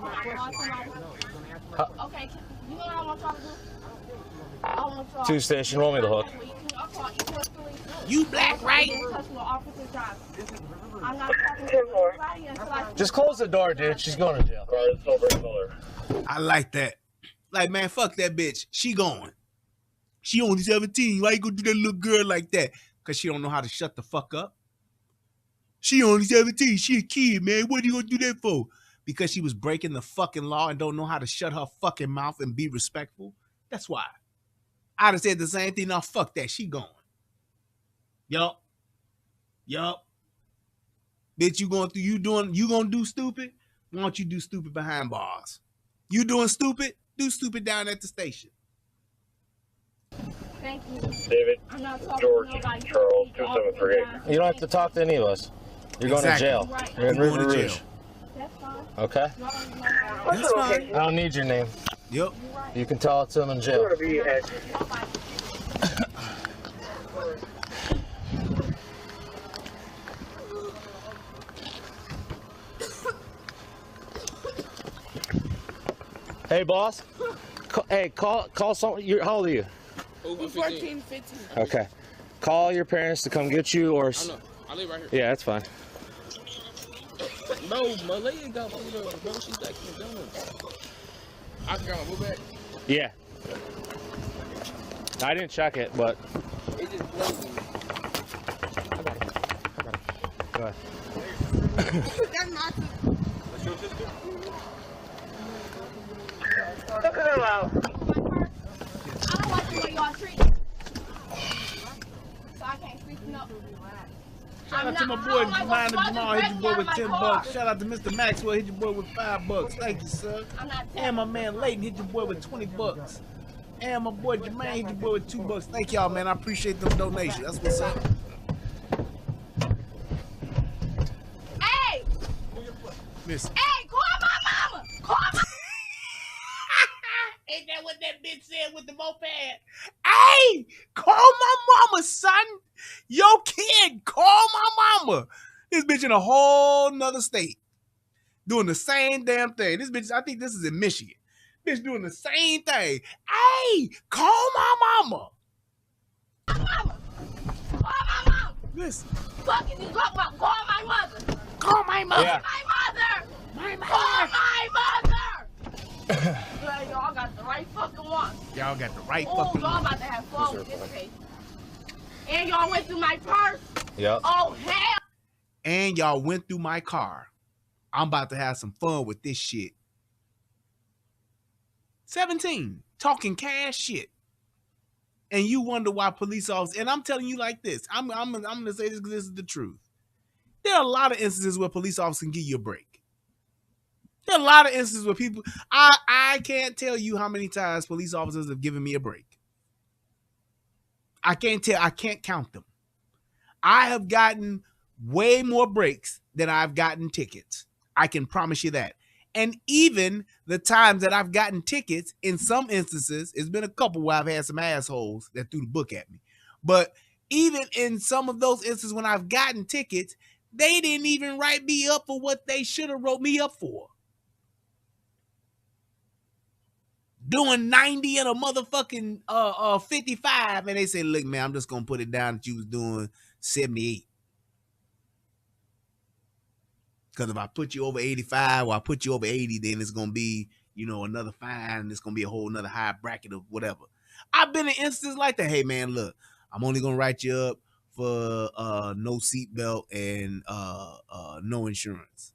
Okay, you know what I want y'all to do? I want y'all 2 station, roll me the hook. You black, right? I'm not talking to anybody until I... Just close the door, dude. She's going to jail. I like that. Like, man, fuck that bitch. She going. She only 17. Why you gonna do that little girl like that? Because she don't know how to shut the fuck up. She only 17. She a kid, man. What are you gonna do that for? Because she was breaking the fucking law and don't know how to shut her fucking mouth and be respectful. That's why. I'd have said the same thing. Now fuck that. She going. Yup. Bitch, you gonna do stupid? Why don't you do stupid behind bars? You doing stupid? Do stupid down at the station. Thank you. David, I'm not talking George, to nobody. Charles, 2738. You don't have to talk to any of us. You're going to jail. Right. You're in You're River going to Rouge. jail. That's fine. Okay? That's fine. I don't need your name. Yep. You can tell it to them in jail. Hey, boss. Call someone. How old are you? Over 14, 15. Okay. Call your parents to come get you, or... I know. I live right here. Yeah, that's fine. No, my lady got pulled over, bro. She's like McDonald's. I can got my book back. Yeah. I didn't check it, but... It just blows me. I got it. Go ahead. That's not... That's your sister? Look at her out. I don't like the way y'all treat me. So I can't speak no. Shout out to my boy Minor Jamal, hit your boy with $10. Shout out to Mr. Maxwell, hit your boy with $5. Thank you, sir. And my man Layton, hit your boy with $20. And my boy Jermaine, hit your boy with $2. Thank y'all, man. I appreciate them donations. That's what's up. Hey! Miss. Hey, call my mama! Call my... Ain't that what that bitch said with the moped? Hey, call my mama, son. Yo, kid, call my mama. This bitch in a whole nother state doing the same damn thing. This bitch, I think this is in Michigan. Bitch doing the same thing. Hey, call my mama. Call my mama. Listen. Fucking you talk about call my mother. Call my mother. Yeah. My mother. My mother. Call my mother. Y'all got the right fucking one. y'all got the right Oh, fucking. y'all about to have fun with this case. And y'all went through my purse. Yep. Oh, hell. And y'all went through my car. I'm about to have some fun with this shit. 17, talking cash shit. And you wonder why police officers, and I'm telling you like this, I'm gonna say this because this is the truth. There are a lot of instances where police officers can give you a break. There are a lot of instances where people, I can't tell you how many times police officers have given me a break. I can't count them. I have gotten way more breaks than I've gotten tickets. I can promise you that. And even the times that I've gotten tickets, in some instances, it's been a couple where I've had some assholes that threw the book at me. But even in some of those instances when I've gotten tickets, they didn't even write me up for what they should have wrote me up for. Doing 90 and a motherfucking 55, and they say, look, man, I'm just gonna put it down that you was doing 78. Because if I put you over 85 or I put you over 80, then it's gonna be, you know, another fine, and it's gonna be a whole another high bracket of whatever. I've been in instances like that. Hey man, look, I'm only gonna write you up for no seatbelt and no insurance.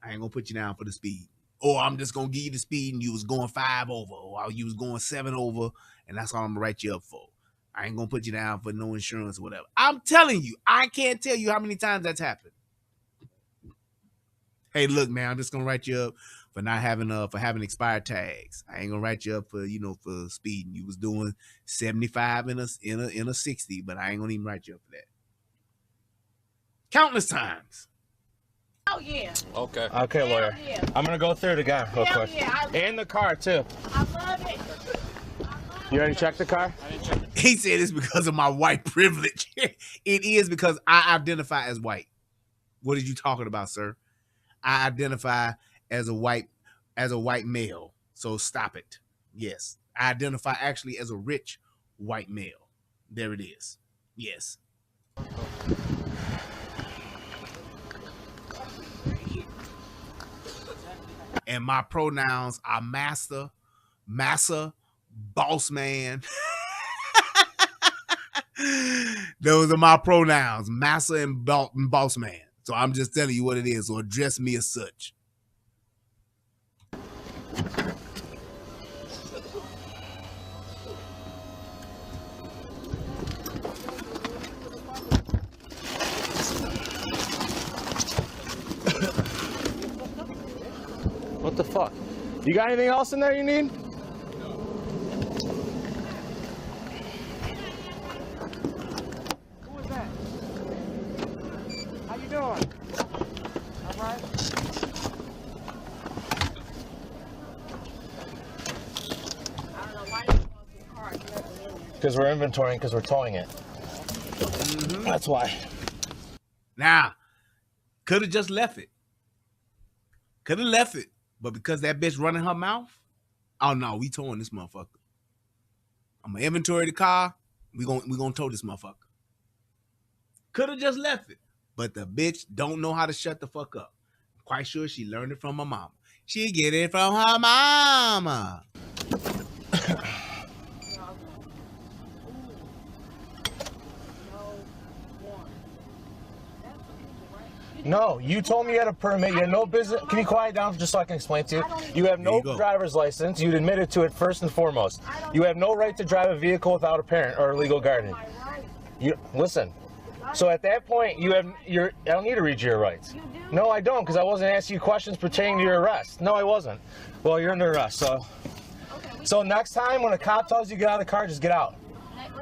I ain't gonna put you down for the speed. Or I'm just gonna give you the speed and you was going 5 over, or you was going 7 over, and that's all I'm gonna write you up for. I ain't gonna put you down for no insurance or whatever. I'm telling you, I can't tell you how many times that's happened. Hey, look, man, I'm just gonna write you up for not having for having expired tags. I ain't gonna write you up for, you know, for speeding. You was doing 75 in a 60, but I ain't gonna even write you up for that. Countless times. Oh, yeah. Okay. Okay, lawyer. Yeah. I'm gonna go through it again real quick. Yeah, and the car too. I love it. You already checked the car? He said it's because of my white privilege. It is because I identify as white. What are you talking about, sir? I identify as a white male. So stop it. Yes. I identify actually as a rich white male. There it is. Yes. And my pronouns are master, massa, boss man. Those are my pronouns, massa and boss man. So I'm just telling you what it is. So address me as such. What the fuck? You got anything else in there you need? Who is that? How you doing? All right. Because we're inventorying, because we're towing it. Mm-hmm. That's why. Now, could have just left it. Could have left it. But because that bitch running her mouth, oh no, we towing this motherfucker. I'm gonna inventory the car. We gonna tow this motherfucker. Could have just left it. But the bitch don't know how to shut the fuck up. I'm quite sure she learned it from her mama. She get it from her mama. No, you told me you had a permit. You had no business. Can you quiet down just so I can explain to you? You have no driver's license. You'd admitted to it first and foremost. You have no right to drive a vehicle without a parent or a legal guardian. You listen. So at that point, I don't need to read your rights. No, I don't, because I wasn't asking you questions pertaining to your arrest. No, I wasn't. Well, you're under arrest, so next time when a cop tells you to get out of the car, just get out.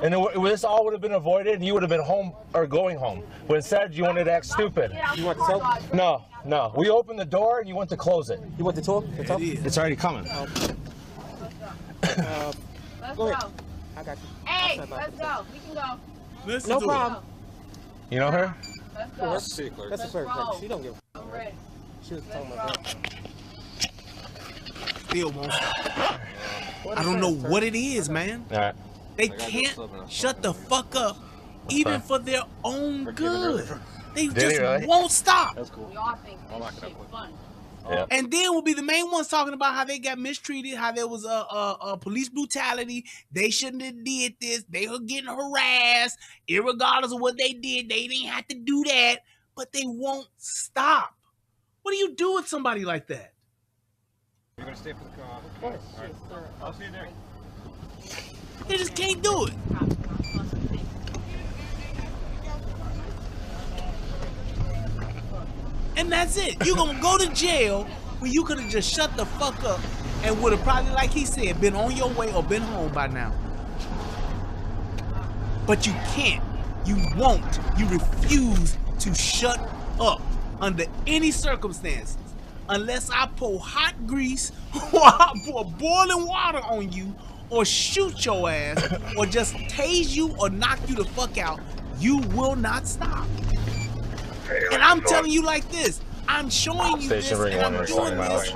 And this all would have been avoided, and you would have been home or going home. But instead, you wanted to act stupid. You want to talk? No. We opened the door, and you went to close it. You want to talk? It's already coming. Let's Go go. ahead. I got you. Hey, let's go. We can go. Listen No to problem. You know her? Let's go. That's a city clerk. She don't give a I'm ready. She was talking about that. Still won't stop. I don't know what it is, man. All right. They can't shut the fuck up, even for their own good. They just really? won't stop. We all think this shit fun. Yeah. And then we'll be the main ones talking about how they got mistreated, how there was a police brutality. They shouldn't have did this. They were getting harassed. Irregardless of what they did, they didn't have to do that. But they won't stop. What do you do with somebody like that? You're gonna stay for the car. All right. I'll see you there. They just can't do it. And that's it. You're gonna go to jail when you could have just shut the fuck up and would have probably, like he said, been on your way or been home by now. But you can't. You won't. You refuse to shut up under any circumstances. Unless I pour hot grease or I pour boiling water on you or shoot your ass or just tase you or knock you the fuck out, you will not stop. And I'm telling you like this, I'm showing you this and I'm doing this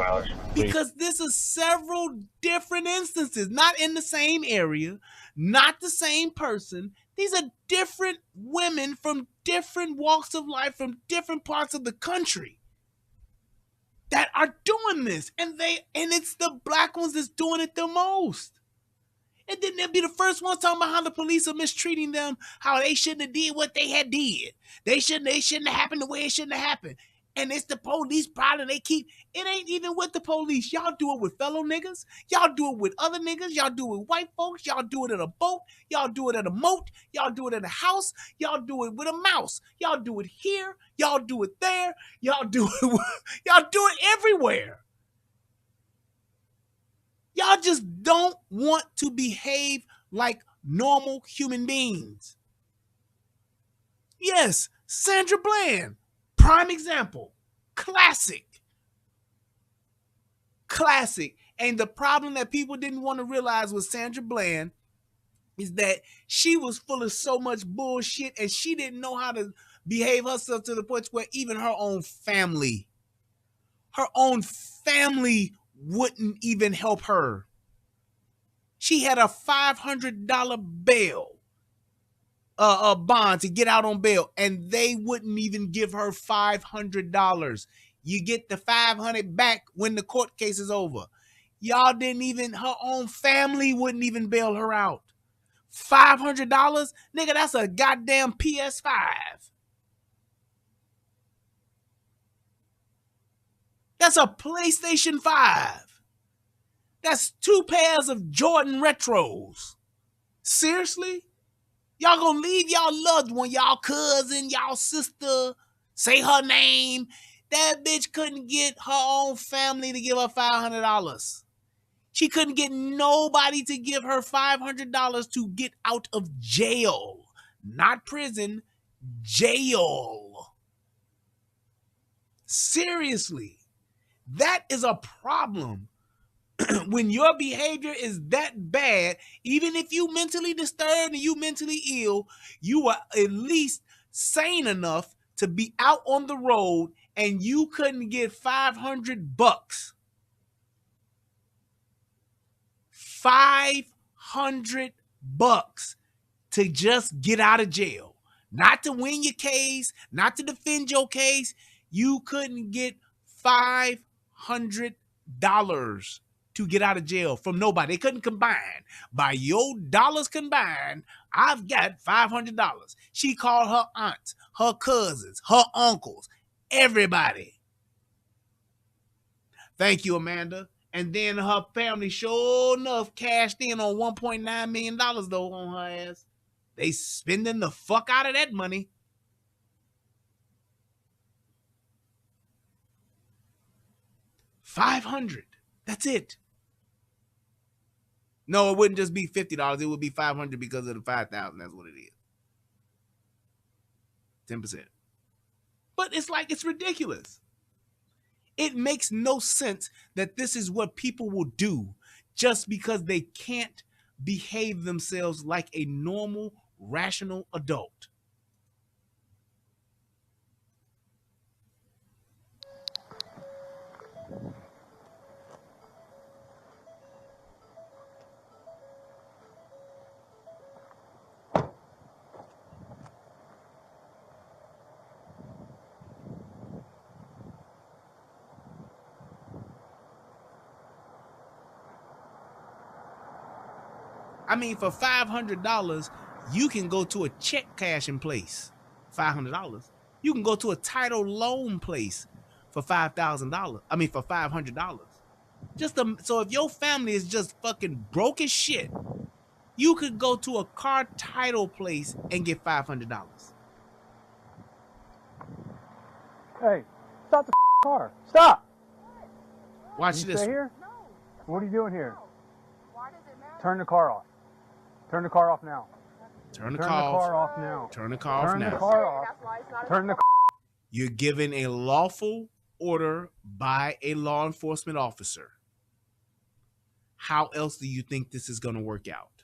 because this is several different instances, not in the same area, not the same person. These are different women from different walks of life, from different parts of the country that are doing this. And it's the black ones that's doing it the most. And then they'll be the first ones talking about how the police are mistreating them, how they shouldn't have did what they had did. They shouldn't have happened the way it shouldn't have happened. And it's the police problem. It ain't even with the police. Y'all do it with fellow niggas. Y'all do it with other niggas. Y'all do it with white folks. Y'all do it at a boat. Y'all do it at a moat. Y'all do it at a house. Y'all do it with a mouse. Y'all do it here. Y'all do it there. Y'all do it everywhere. Y'all just don't want to behave like normal human beings. Yes, Sandra Bland, prime example. Classic. And the problem that people didn't want to realize with Sandra Bland is that she was full of so much bullshit and she didn't know how to behave herself to the point where even her own family wouldn't even help her. She had a $500 bail, a bond to get out on bail, and they wouldn't even give her $500. You get the $500 back when the court case is over. Y'all didn't even, her own family wouldn't even bail her out. $500? Nigga, that's a goddamn PS5. That's a PlayStation 5. That's 2 pairs of Jordan Retros. Seriously? Y'all gonna leave y'all loved one, y'all cousin, y'all sister, say her name. That bitch couldn't get her own family to give her $500. She couldn't get nobody to give her $500 to get out of jail. Not prison, jail. Seriously. That is a problem. When your behavior is that bad, even if you mentally disturbed and you mentally ill, you are at least sane enough to be out on the road and you couldn't get $500. $500 to just get out of jail. Not to win your case, not to defend your case. You couldn't get $500 to get out of jail from nobody. They couldn't combine. By your dollars combined, I've got $500. She called her aunts, her cousins, her uncles, everybody. Thank you, Amanda. And then her family sure enough cashed in on $1.9 million though on her ass. They spending the fuck out of that money. $500. That's it. No, it wouldn't just be $50. It would be $500 because of the $5,000. That's what it is. 10%. But it's like, it's ridiculous. It makes no sense that this is what people will do just because they can't behave themselves like a normal, rational adult. I mean, for $500, you can go to a check cashing place. $500. You can go to a title loan place for $5,000. I mean, for $500. So if your family is just fucking broke as shit, you could go to a car title place and get $500. Hey, stop the car. Stop. Watch this. Stay here? No. What are you doing here? Why does it matter? Turn the car off. Turn the car off now. Turn the car off now. Turn the car off now. Turn the car off. Turn the car. You're given a lawful order by a law enforcement officer. How else do you think this is going to work out?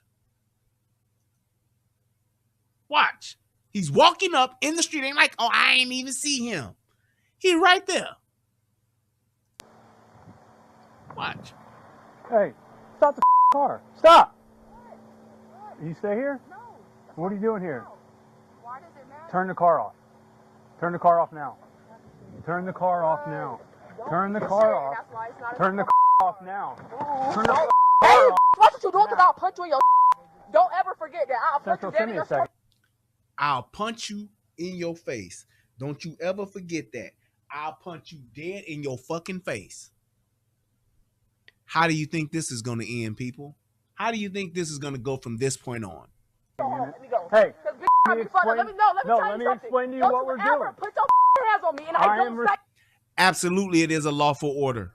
Watch. He's walking up in the street. Ain't like, oh, I ain't even see him. He's right there. Watch. Hey, stop the car. Stop. You stay here? No. What are you doing here? Why does it matter? Turn the car off. Turn the car off now. Turn the car off now. Turn the car off. Turn the car off now. Turn the car off. Watch what you do because I'll punch you in your. Don't ever forget that. I'll punch you dead in your face. I'll punch you in your face. Don't you ever forget that. I'll punch you dead in your fucking face. How do you think this is going to end, people? How do you think this is going to go from this point on? Hey, let me explain to you what we're doing. Put your hands on me and I don't say. Absolutely, it is a lawful order.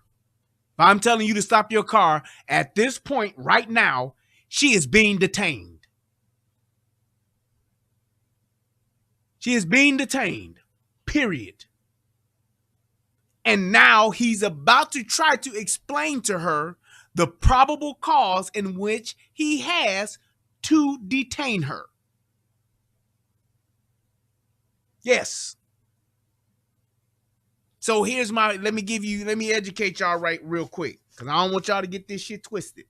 If I'm telling you to stop your car at this point right now, she is being detained. She is being detained, period. And now he's about to try to explain to her the probable cause in which he has to detain her. Yes. So here's let me educate y'all right real quick, because I don't want y'all to get this shit twisted.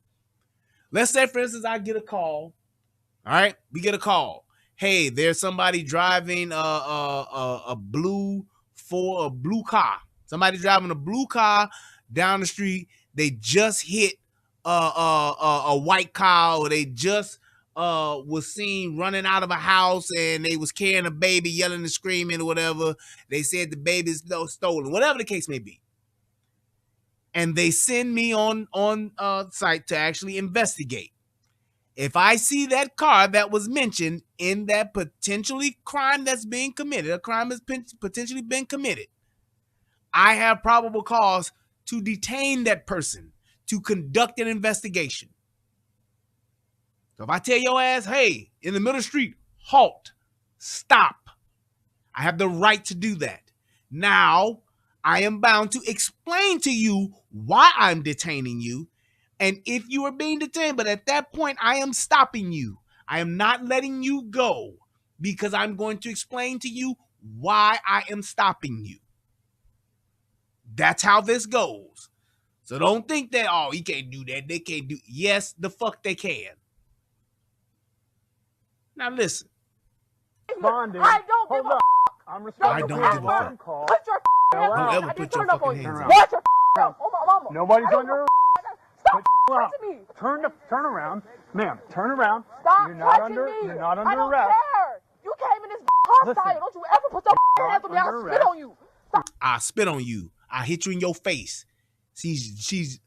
Let's say, for instance, I get a call. All right, we get a call. Hey, there's somebody driving a blue car. Somebody driving a blue car down the street. They just hit a white car, or they just was seen running out of a house and they was carrying a baby, yelling and screaming or whatever. They said the baby's stolen, whatever the case may be. And they send me on site to actually investigate. If I see that car that was mentioned in that potentially crime that's being committed, a crime has potentially been committed, I have probable cause to detain that person, to conduct an investigation. So if I tell your ass, hey, in the middle of the street, halt, stop, I have the right to do that. Now, I am bound to explain to you why I'm detaining you and if you are being detained. But at that point, I am stopping you. I am not letting you go because I'm going to explain to you why I am stopping you. That's how this goes. So don't think that, oh, he can't do that. They can't do. Yes, the fuck they can. Now listen. Bonding. I don't give a fuck. I'm responsible. I don't give a fuck. Put your hands on me. Don't ever put your fucking hands on me. Watch your mouth. Oh, my mama. Nobody's under arrest. Stop touching me. Turn around. Ma'am, turn around. Stop You're not touching me. You're not under I don't arrest. care. You came in this hostile. Don't you ever put your hands on me. I'll spit on you. Stop. I spit on you. I hit you in your face. She's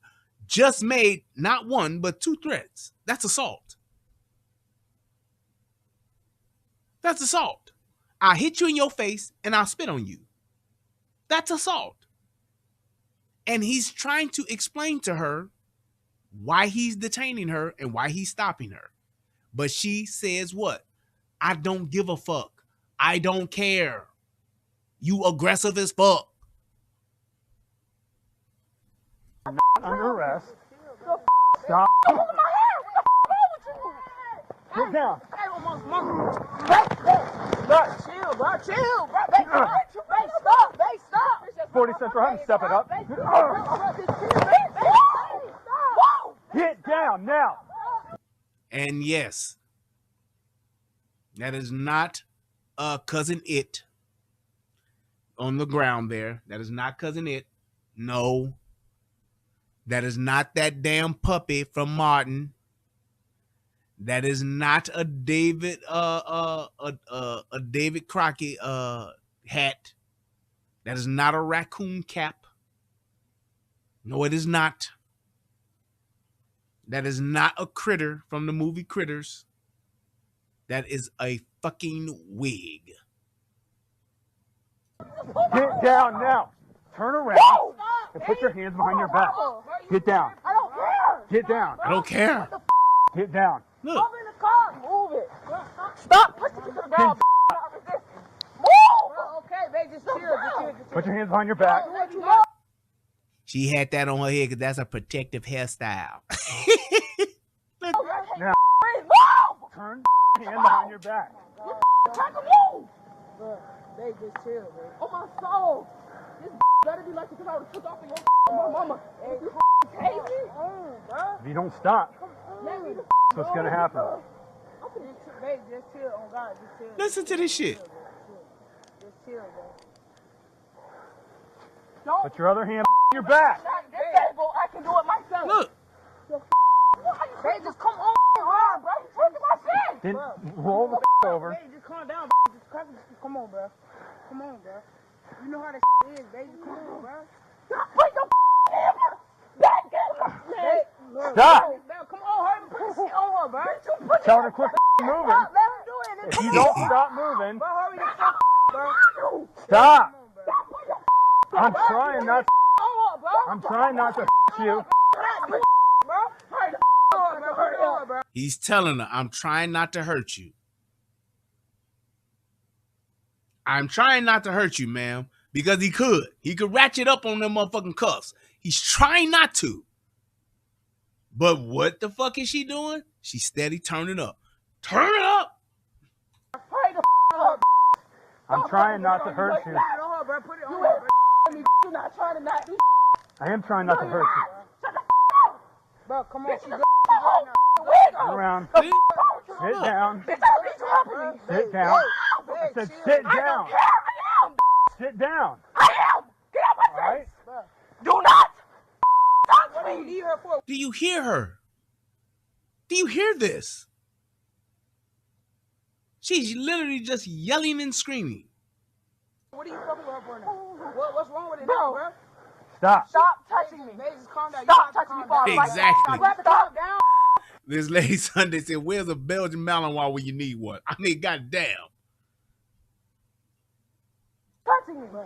just made not one, but 2 threats. That's assault. That's assault. I hit you in your face and I spit on you. That's assault. And he's trying to explain to her why he's detaining her and why he's stopping her. But she says what? I don't give a fuck. I don't care. You aggressive as fuck. I'm not under arrest. Stop. Look at my hair. What the fuck with you? Get down. Chill, bro. Chill, bro. Hey, stop. 40 cents for having to step it up. Get down now. And yes, that is not Cousin It on the ground there. That is not Cousin It. No. That is not that damn puppy from Martin. That is not a David a David Crockett hat. That is not a raccoon cap. No, it is not. That is not a critter from the movie Critters. That is a fucking wig. Get down now. Turn around and put your hands behind your back. Get down. I don't care. Get down. I don't care. Get down. Look. I'm in the car. Move it. Stop pushing me to the ground. Move. Okay, babe, just chill. Put your hands behind your back. She had that on her head because that's a protective hairstyle. Now, turn hand behind your back. Try to move. Babe, just chill, babe. Oh, my soul. This better be like because I would have took off of your my mama. Hey, you crazy? If you don't stop, that's what's going to happen. Babe, just chill. Oh, God, just chill. Listen to this shit. Just chill, babe. Put your other hand behind your back. Disabled. I can do it myself. Look. Babe, just come on hard, bro. You're taking my shit. Then roll the over. Babe, just calm down, just come on, bro. Come on, bro. You know how that is, baby. Come on, bro. Put your hammer back in my shit. Stop. Come on, hurry. Put this shit on her, bro. Tell her to quit moving. Let him do it. If you don't stop moving, Bro, hurry the fuck, bro. stop. I'm trying not. On her, bro. I'm trying not to you. Bro, hurry the on, bro. Hurry on, bro. He's telling her, I'm trying not to hurt you. I'm trying not to hurt you, ma'am, because he could. He could ratchet up on them motherfucking cuffs. He's trying not to. But what the fuck is she doing? She's steady turning up. Turn it up. Hurry the up. I'm trying not to hurt you. Put it on her, bro. Put it on her, bro. You're not trying to not do. I am trying not to hurt you. Shut the up. Bro, come on. She's good. Turn around. Sit down. Sit down. I said sit down. Sit down. I am. Get out my face. Right? Do not touch me. Do you hear her? Do you hear this? She's literally just yelling and screaming. What are you fucking with her for now? What's wrong with it, bro? Stop. Stop touching me. Just calm down. Stop touching me. Exactly. Stop down. This lady Sunday said, where's a Belgian Malinois when you need one? I mean, goddamn. Touching me, bro.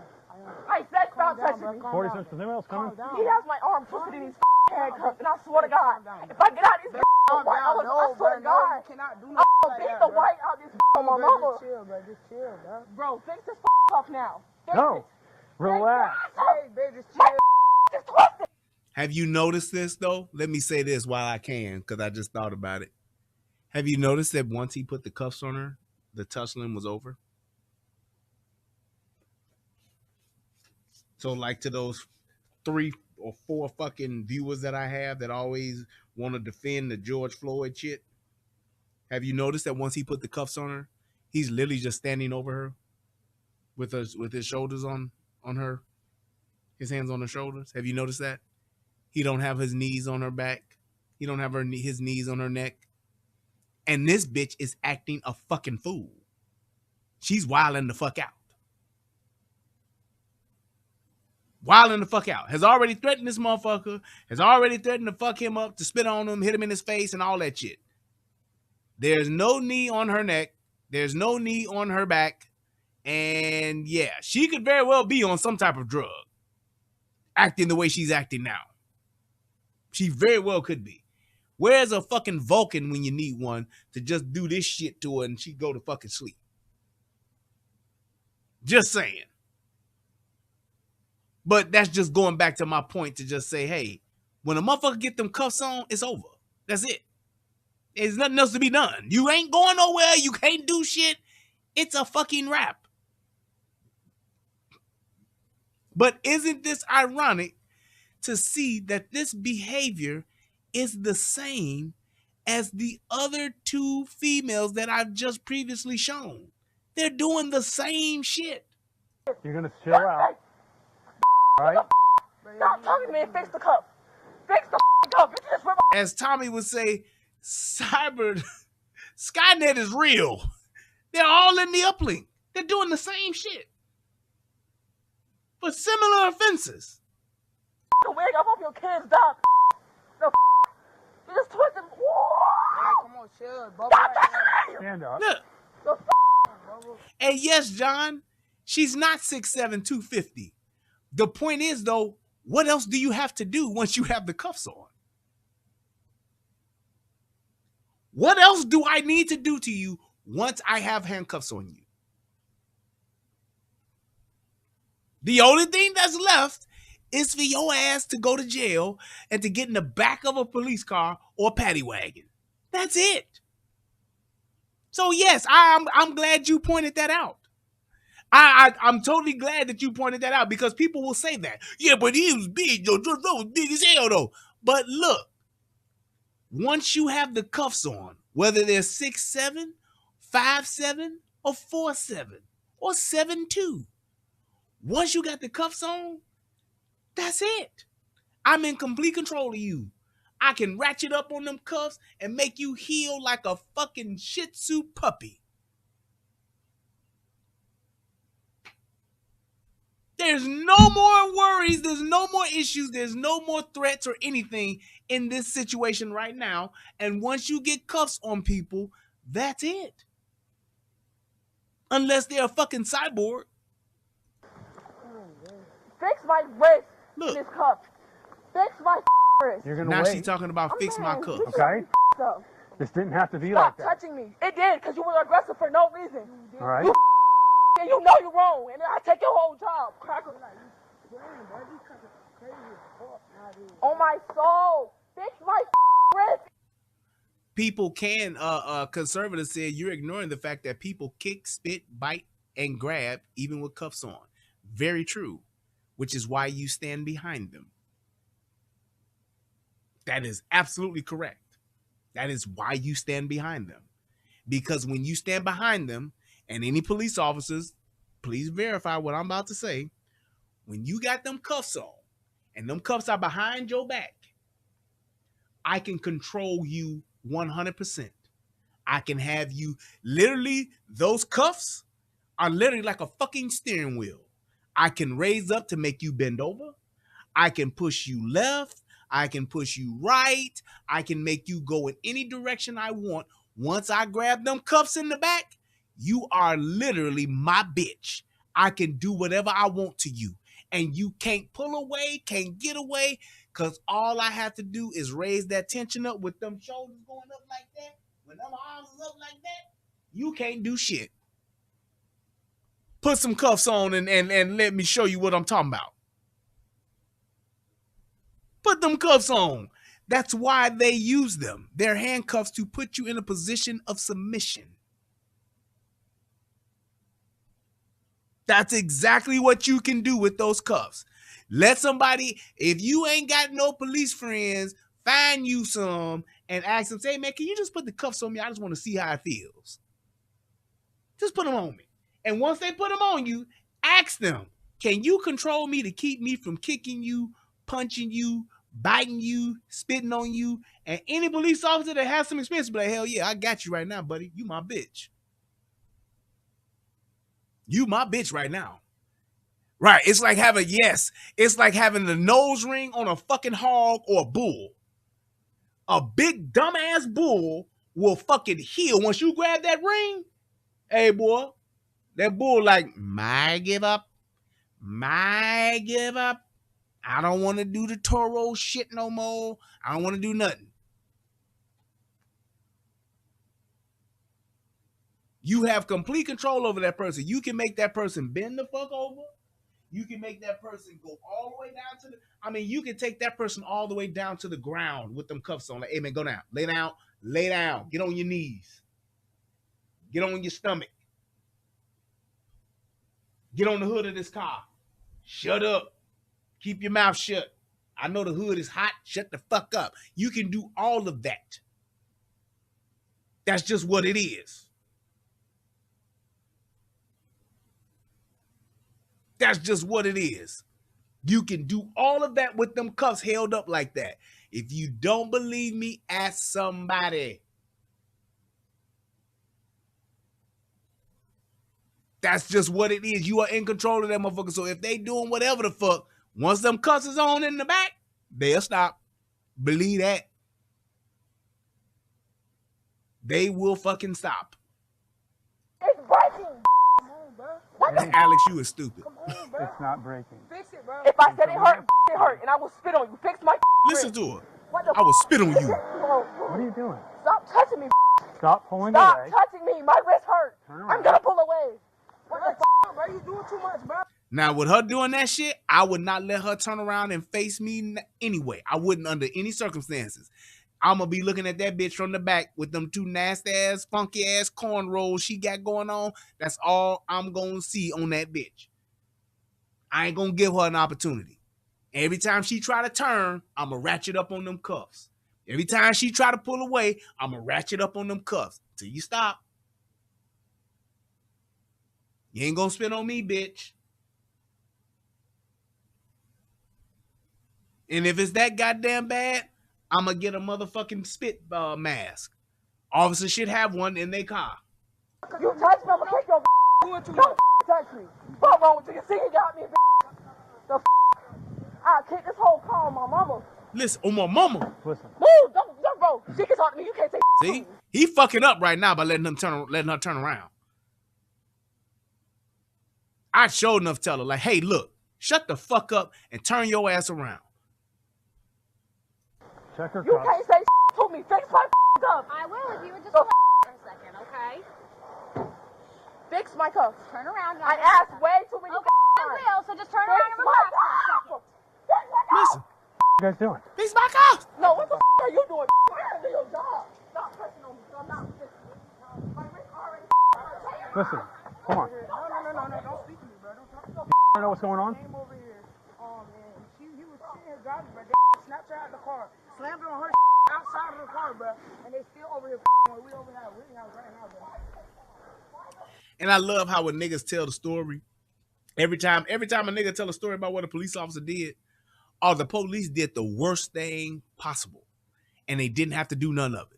I said stop touching me. 40 cents. Is anyone else coming? He has my arm twisted in these handcuffs, and I swear to God, if I get out of this white, I swear to God, I'll beat the white out this on my mama. Just chill, bro. Just chill, bro. Bro, fix this off now. No. Relax. Hey, babe, just chill. Just twisted. Have you noticed this, though? Let me say this while I can, because I just thought about it. Have you noticed that once he put the cuffs on her, the tussling was over? So, like, to those 3 or 4 fucking viewers that I have that always want to defend the George Floyd shit, have you noticed that once he put the cuffs on her, he's literally just standing over her with his shoulders on her, his hands on her shoulders? Have you noticed that? He don't have his knees on her back. He don't have his knees on her neck. And this bitch is acting a fucking fool. She's wilding the fuck out. Wilding the fuck out. Has already threatened this motherfucker. Has already threatened to fuck him up, to spit on him, hit him in his face, and all that shit. There's no knee on her neck. There's no knee on her back. And yeah, she could very well be on some type of drug. Acting the way she's acting now. She very well could be. Where's a fucking Vulcan when you need one to just do this shit to her and she go to fucking sleep? Just saying. But that's just going back to my point to just say, hey, when a motherfucker get them cuffs on, it's over. That's it. There's nothing else to be done. You ain't going nowhere. You can't do shit. It's a fucking wrap. But isn't this ironic to see that this behavior is the same as the other 2 females that I've just previously shown? They're doing the same shit. You're going to chill out. Right? Stop talking to me and fix the cup. Fix the cup. As Tommy would say, cyber Skynet is real. They're all in the uplink. They're doing the same shit for similar offenses. The wig up off your kids, dog. No, you just twisted. Hey, come on, chill. Stop touching me! Stand up. Look. And yes, John, she's not 6'7", 250. The point is, though, what else do you have to do once you have the cuffs on? What else do I need to do to you once I have handcuffs on you? The only thing that's left is for your ass to go to jail and to get in the back of a police car or a paddy wagon. That's it. So yes, I'm glad you pointed that out. I'm totally glad that you pointed that out, because people will say that. Yeah, but he was big, though. That was big as hell, though. But look, once you have the cuffs on, whether they're 6'7", 5'7", or 4'7", or 7'2", once you got the cuffs on, that's it. I'm in complete control of you. I can ratchet up on them cuffs and make you heel like a fucking Shih Tzu puppy. There's no more worries. There's no more issues. There's no more threats or anything in this situation right now. And once you get cuffs on people, that's it. Unless they're a fucking cyborg. Fix my wrist. Look. In this cup. Fix my wrist. You're gonna now wait. she's talking about fix my cuffs. Okay. This didn't have to be Stop like that. touching me. It did, because you were aggressive for no reason. All right. And you know you're wrong, and I take your whole job. Cracker. Oh my soul. Fix my wrist. People can, conservatives said, you're ignoring the fact that people kick, spit, bite, and grab even with cuffs on. Very true, which is why you stand behind them. That is absolutely correct. That is why you stand behind them. Because when you stand behind them, and any police officers, please verify what I'm about to say, when you got them cuffs on, and them cuffs are behind your back, I can control you 100%. I can have you, literally, those cuffs are literally like a fucking steering wheel. I can raise up to make you bend over. I can push you left. I can push you right. I can make you go in any direction I want. Once I grab them cuffs in the back, you are literally my bitch. I can do whatever I want to you. And you can't pull away, can't get away, because all I have to do is raise that tension up with them shoulders going up like that. When them arms is up like that, you can't do shit. Put some cuffs on and let me show you what I'm talking about. Put them cuffs on. That's why they use them. They're handcuffs to put you in a position of submission. That's exactly what you can do with those cuffs. Let somebody, if you ain't got no police friends, find you some and ask them, say, man, can you just put the cuffs on me? I just want to see how it feels. Just put them on me. And once they put them on you, ask them, can you control me to keep me from kicking you, punching you, biting you, spitting on you? And any police officer that has some experience will be like, hell yeah, I got you right now, buddy. You my bitch. You my bitch right now. Right. It's like having, yes, it's like having the nose ring on a fucking hog or a bull. A big dumbass bull will fucking heal. Once you grab that ring, hey boy, that bull like, might give up. I don't want to do the Toro shit no more. I don't want to do nothing. You have complete control over that person. You can make that person bend the fuck over. You can make that person go all the way down to the, I mean, you can take that person all the way down to the ground with them cuffs on. Like, hey man, go down, lay down, get on your knees, get on your stomach, get on the hood of this car, shut up, keep your mouth shut. I know the hood is hot, shut the fuck up. You can do all of that. That's just what it is. That's just what it is. You can do all of that with them cuffs held up like that. If you don't believe me, ask somebody. That's just what it is. You are in control of that motherfucker. So if they doing whatever the fuck, once them cuffs is on in the back, they'll stop. Believe that. They will fucking stop. It's breaking. Alex, you is stupid. It's not breaking. Fix it, bro. If I said it hurt, and I will spit on you. Fix my Listen to her. I will spit on you. What are you doing? Stop touching me. Stop pulling Stop away. touching me. My wrist hurt. Turn I'm around. gonna pull away. What the f***, bro? You doing too much, bro. Now, with her doing that shit, I would not let her turn around and face me anyway. I wouldn't under any circumstances. I'm going to be looking at that bitch from the back with them two nasty-ass, funky-ass cornrows she got going on. That's all I'm going to see on that bitch. I ain't going to give her an opportunity. Every time she try to turn, I'm going to ratchet up on them cuffs. Every time she try to pull away, I'm going to ratchet up on them cuffs till you stop. You ain't going to spit on me, bitch. And if it's that goddamn bad, I'm going to get a motherfucking spit mask. Officers should have one in their car. You touch me, I'm gonna kick your Don't touch me. What's wrong with you? You see you got me, the I'll kick this whole car on my mama. Listen, on my mama. Listen. Move, don't, bro. She can talk to me. You can't say. See? He fucking up right now by letting her turn around. I sure enough tell her, like, hey, look, shut the fuck up and turn your ass around. Check her You can't say to me. Fix my cuffs. I will if you would just relax for a second, okay? Fix my cuffs. Turn around. I asked way too many times. I will, so just turn around and relax for a second. Listen. What are you guys doing? Fix my cuffs. No, what the are you doing? Do your job. Stop pressing on me. I'm not listening. My wrist already. Listen, come on. No, don't speak to me, bro. Don't talk to me. You know what's going on? Came over here. Oh, man. He was sitting here driving, bro. Snapped her out of the car. Slammed her on her outside of the car, bro. And they still over here when we over here. We house right now, bro. And I love how when niggas tell the story. Every time a nigga tell a story about what a police officer did, or the police did the worst thing possible. And they didn't have to do none of it.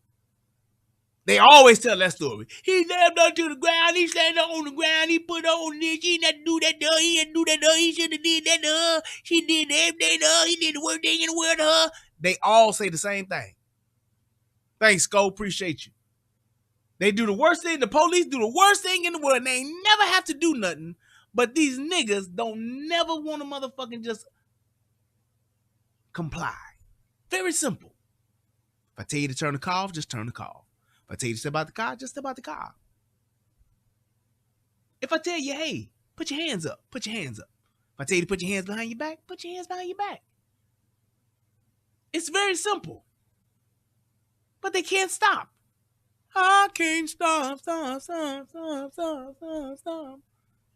They always tell that story. He slammed her to the ground. He slammed her on the ground. He put her on this. He didn't do that to her. He didn't do that to her. He should have did that to her. She did everything to her. He did the worst thing in the world to her. They all say the same thing. Thanks, Sko. Appreciate you. They do the worst thing. The police do the worst thing in the world. And they never have to do nothing. But these niggas don't never want to motherfucking just comply. Very simple. If I tell you to turn the car off, just turn the car off. If I tell you to step out the car, just step out the car. If I tell you, hey, put your hands up, put your hands up. If I tell you to put your hands behind your back, put your hands behind your back. It's very simple. But they can't stop. I can't stop.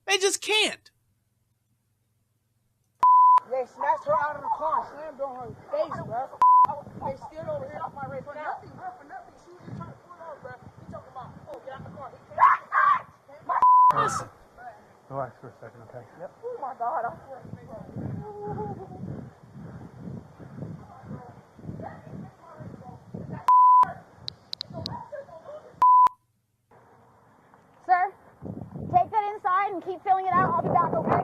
They just can't. They snatched her out of the car, slammed on her face, bro. They still over here off my race for nothing, bro. For nothing. She was just trying to pull over, bro. He talking about, oh, get out the car. Listen. Relax for a second, okay? Yep. Oh my God, I swear. Sir, take that inside and keep filling it out. I'll be back, okay?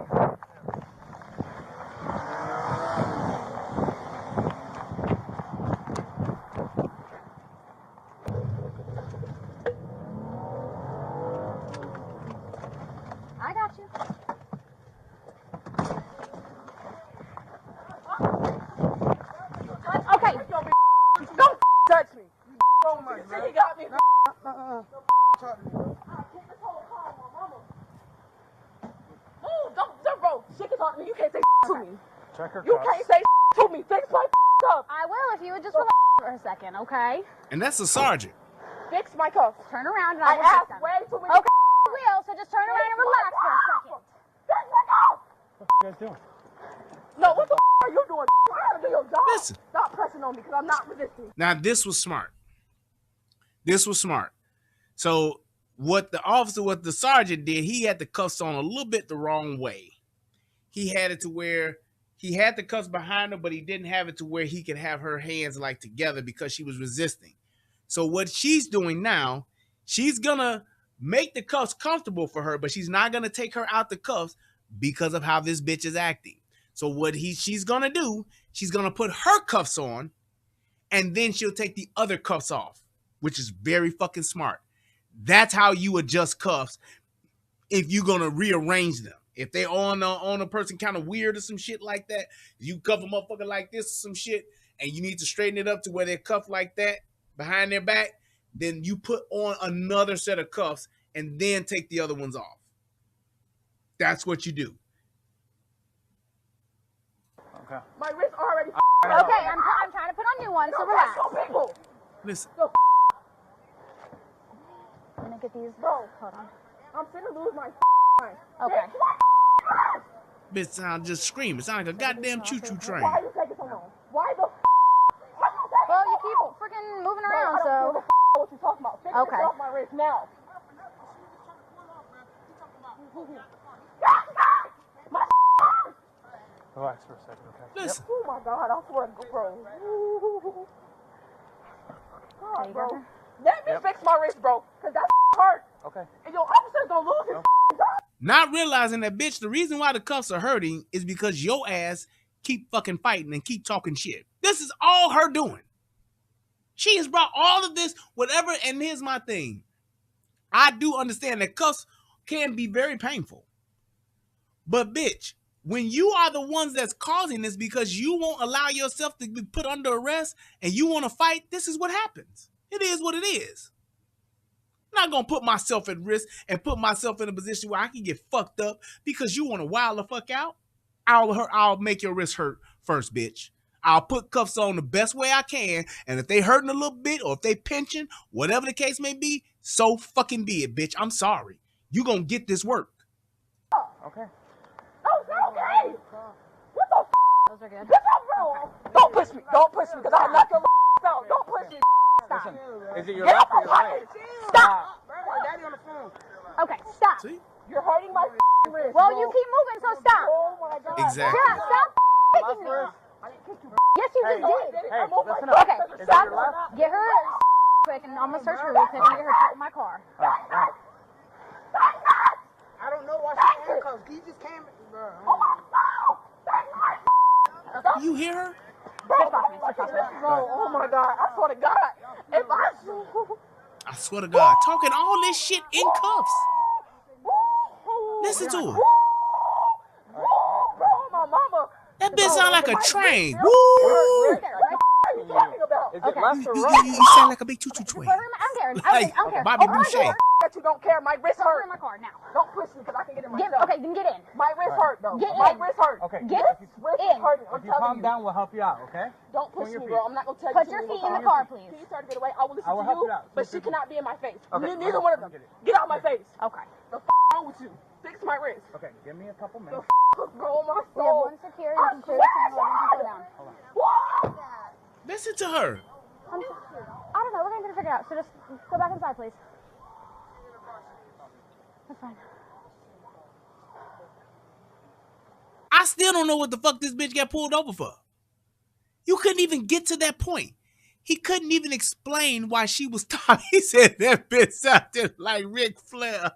I got you. Okay. Don't touch me. So much, bro. He got me. Move, don't, bro. She can talk to me. You can't say to me. Check her You cuffs. can't say to me. Fix my cuffs. I will if you would just relax for a second, okay? And that's a sergeant. Fix my cuffs. Turn around and I I will fix asked them. way too many. Okay, I will, so just turn around and relax for a second. Fix my cuffs. What are you guys doing? No, what the are you doing? You gotta do your job. Listen. Stop pressing on me because I'm not resisting. Now, this was smart. This was smart. So what the sergeant did, he had the cuffs on a little bit the wrong way. He had it to where he had the cuffs behind her, but he didn't have it to where he could have her hands like together because she was resisting. So what she's doing now, she's gonna make the cuffs comfortable for her, but she's not gonna take her out the cuffs because of how this bitch is acting. So what she's gonna do, she's gonna put her cuffs on, and then she'll take the other cuffs off, which is very fucking smart. That's how you adjust cuffs if you're gonna rearrange them. If they on a person kind of weird or some shit like that, you cuff a motherfucker like this or some shit, and you need to straighten it up to where they're cuffed like that behind their back, then you put on another set of cuffs and then take the other ones off. That's what you do. Okay. My wrist already. Okay, I'm trying to put on new ones, so relax. Listen. I'm gonna get these. Bro, hold on. I'm finna lose my mind. Okay. Bitch sound just screaming. It sound like a goddamn choo-choo train. Why are you taking so long? Why the Well, you keep freaking moving around, so. What you talking about? Fix this off my wrist now. Relax for a second, okay? Listen. Oh my God, I swear to God, bro. God, bro. Let me fix my wrist, bro, because that's hurt. Okay. And your officer's gonna lose his job. Not realizing that, bitch, the reason why the cuffs are hurting is because your ass keep fucking fighting and keep talking shit. This is all her doing. She has brought all of this, whatever, and here's my thing. I do understand that cuffs can be very painful. But, bitch, when you are the ones that's causing this because you won't allow yourself to be put under arrest and you want to fight, this is what happens. It is what it is. I'm not going to put myself at risk and put myself in a position where I can get fucked up because you want to wild the fuck out. I'll make your wrist hurt first, bitch. I'll put cuffs on the best way I can, and if they hurting a little bit or if they pinching, whatever the case may be, so fucking be it, bitch. I'm sorry. You gonna get this work. Okay. Oh, okay. What the Those are good. Get up, bro. Don't push me. Don't push me, because I'll knock your out. Don't push me. Stop. Listen, is it your left or your right? Stop. Daddy on the phone. Okay, stop. See? You're hurting my wrist. Well, you keep moving, so stop. Oh my God. Exactly. Yeah, stop kicking me. Yes, you just did. Hey, listen up. Okay, Is stop. that your left? Get her quick, and I'm gonna search her real quick and get her out of my car. I don't know why she handcuffs. He just came. Bro. You hear her? Bro, oh my God. I swear to God. If I swear to God. Talking all this shit in cuffs. Listen to her. Bro, my mama. That bitch sound like a train. Woo! What are you talking about? Is it left or right? You sound like a big choo-choo train. I'm caring. Like I'm caring. Bobby Boucher. That you don't care. My wrist hurt. In my car now. Don't push me because I can get in myself. Okay, then get in. My wrist hurt though. My wrist hurt. Okay. Get in. If you calm down, we'll help you out, okay? Don't push me, bro. I'm not gonna tell you. Put your feet in the car, please. Please try to get away. I will listen to you, but she cannot be in my face. Neither one of them. Get out of my face. Okay. The wrong with you? Fix my wrist. Okay, give me a couple minutes. Bro, my soul. We have one security. You can clear the channel. You can go down. Hold on. Listen to her. I don't know. We're gonna figure it out. So just go back inside, please. That's fine. I still don't know what the fuck this bitch got pulled over for. You couldn't even get to that point. He couldn't even explain why she was stopped. He said that bitch sounded like Ric Flair.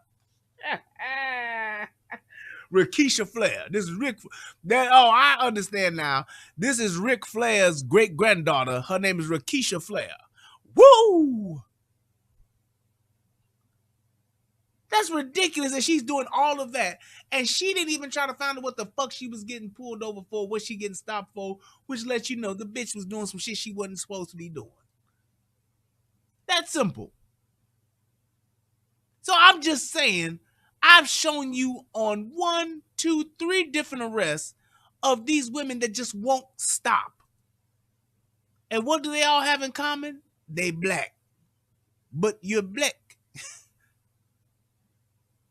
Rakisha Flair. This is Rick. I understand now. This is Ric Flair's great granddaughter. Her name is Rakisha Flair. Woo! That's ridiculous that she's doing all of that. And she didn't even try to find out what the fuck she was getting pulled over for, what she getting stopped for, which lets you know the bitch was doing some shit she wasn't supposed to be doing. That's simple. So I'm just saying, I've shown you on 1, 2, 3 different arrests of these women that just won't stop. And what do they all have in common? They black. But you're black.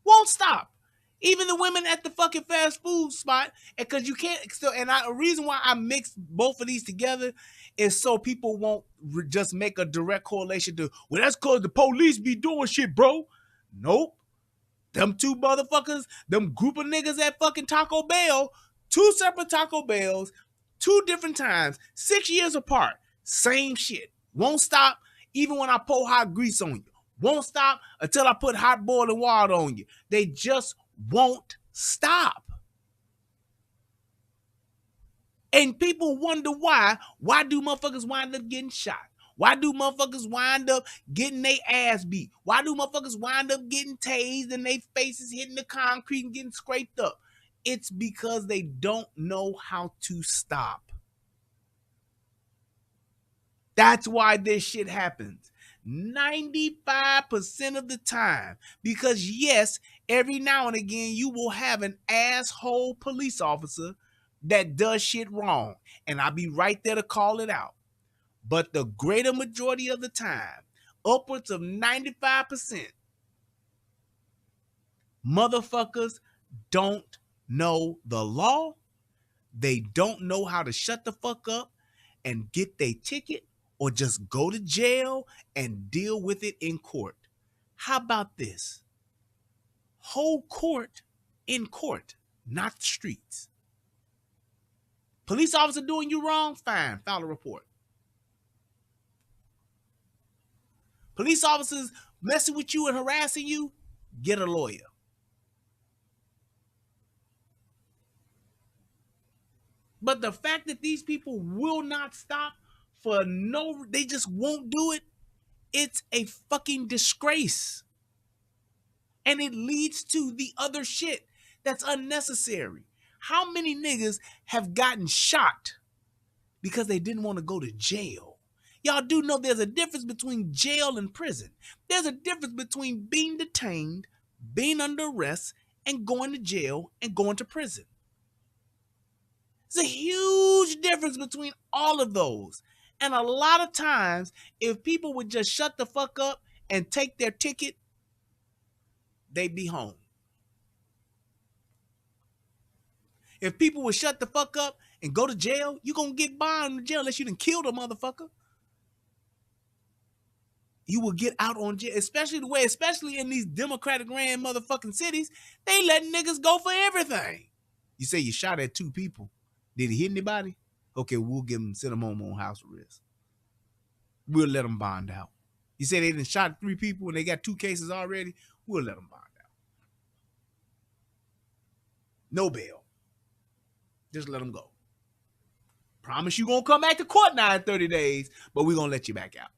Won't stop. Even the women at the fucking fast food spot, because you can't still. And a reason why I mixed both of these together is so people won't just make a direct correlation to, well, that's because the police be doing shit, bro. Nope. Them two motherfuckers, them group of niggas at fucking Taco Bell, 2 separate Taco Bells, 2 different times, 6 years apart, same shit. Won't stop even when I pour hot grease on you. Won't stop until I put hot boiling water on you. They just won't stop. And people wonder why. Why do motherfuckers wind up getting shot? Why do motherfuckers wind up getting their ass beat? Why do motherfuckers wind up getting tased and their faces hitting the concrete and getting scraped up? It's because they don't know how to stop. That's why this shit happens 95% of the time. Because yes, every now and again you will have an asshole police officer that does shit wrong. And I'll be right there to call it out. But the greater majority of the time, upwards of 95%, motherfuckers don't know the law. They don't know how to shut the fuck up and get their ticket or just go to jail and deal with it in court. How about this? Hold court in court, not the streets. Police officer doing you wrong? Fine, file a report. Police officers messing with you and harassing you? Get a lawyer. But the fact that these people will not stop for they just won't do it, it's a fucking disgrace. And it leads to the other shit that's unnecessary. How many niggas have gotten shot because they didn't want to go to jail? Y'all do know there's a difference between jail and prison. There's a difference between being detained, being under arrest, and going to jail and going to prison. There's a huge difference between all of those. And a lot of times, if people would just shut the fuck up and take their ticket, they'd be home. If people would shut the fuck up and go to jail, you're going to get bond in jail unless you done killed a motherfucker. You will get out on jail, especially in these Democratic ran motherfucking cities, they let niggas go for everything. You say you shot at 2 people. Did he hit anybody? Okay, we'll send them home on house arrest. We'll let them bond out. You say they done shot 3 people and they got 2 cases already? We'll let them bond out. No bail. Just let them go. Promise you gonna come back to court now in 30 days, but we're gonna let you back out.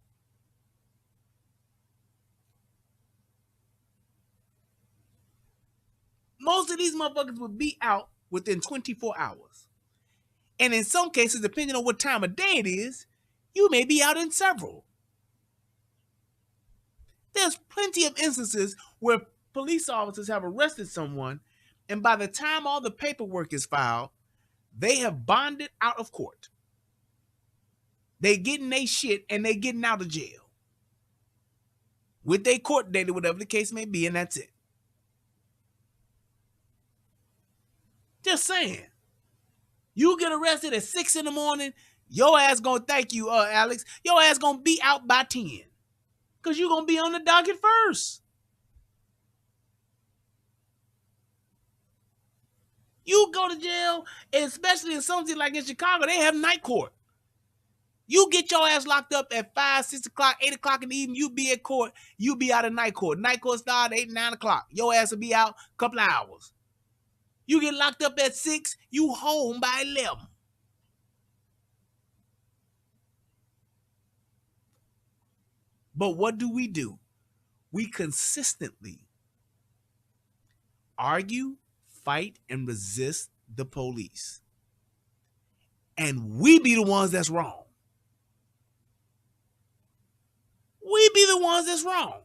Most of these motherfuckers will be out within 24 hours. And in some cases, depending on what time of day it is, you may be out in several. There's plenty of instances where police officers have arrested someone, and by the time all the paperwork is filed, they have bonded out of court. They getting their shit and they getting out of jail with their court date or whatever the case may be, and that's it. Just saying. You get arrested at 6 in the morning, your ass gonna thank you, Alex. Your ass gonna be out by 10. Because you're gonna be on the docket first. You go to jail, especially in something like in Chicago, they have night court. You get your ass locked up at 5, 6 o'clock, 8 o'clock in the evening, you be at court, you be out of night court. Night court start at 8, 9 o'clock. Your ass will be out a couple of hours. You get locked up at 6, you home by 11. But what do? We consistently argue, fight, and resist the police. And we be the ones that's wrong. We be the ones that's wrong.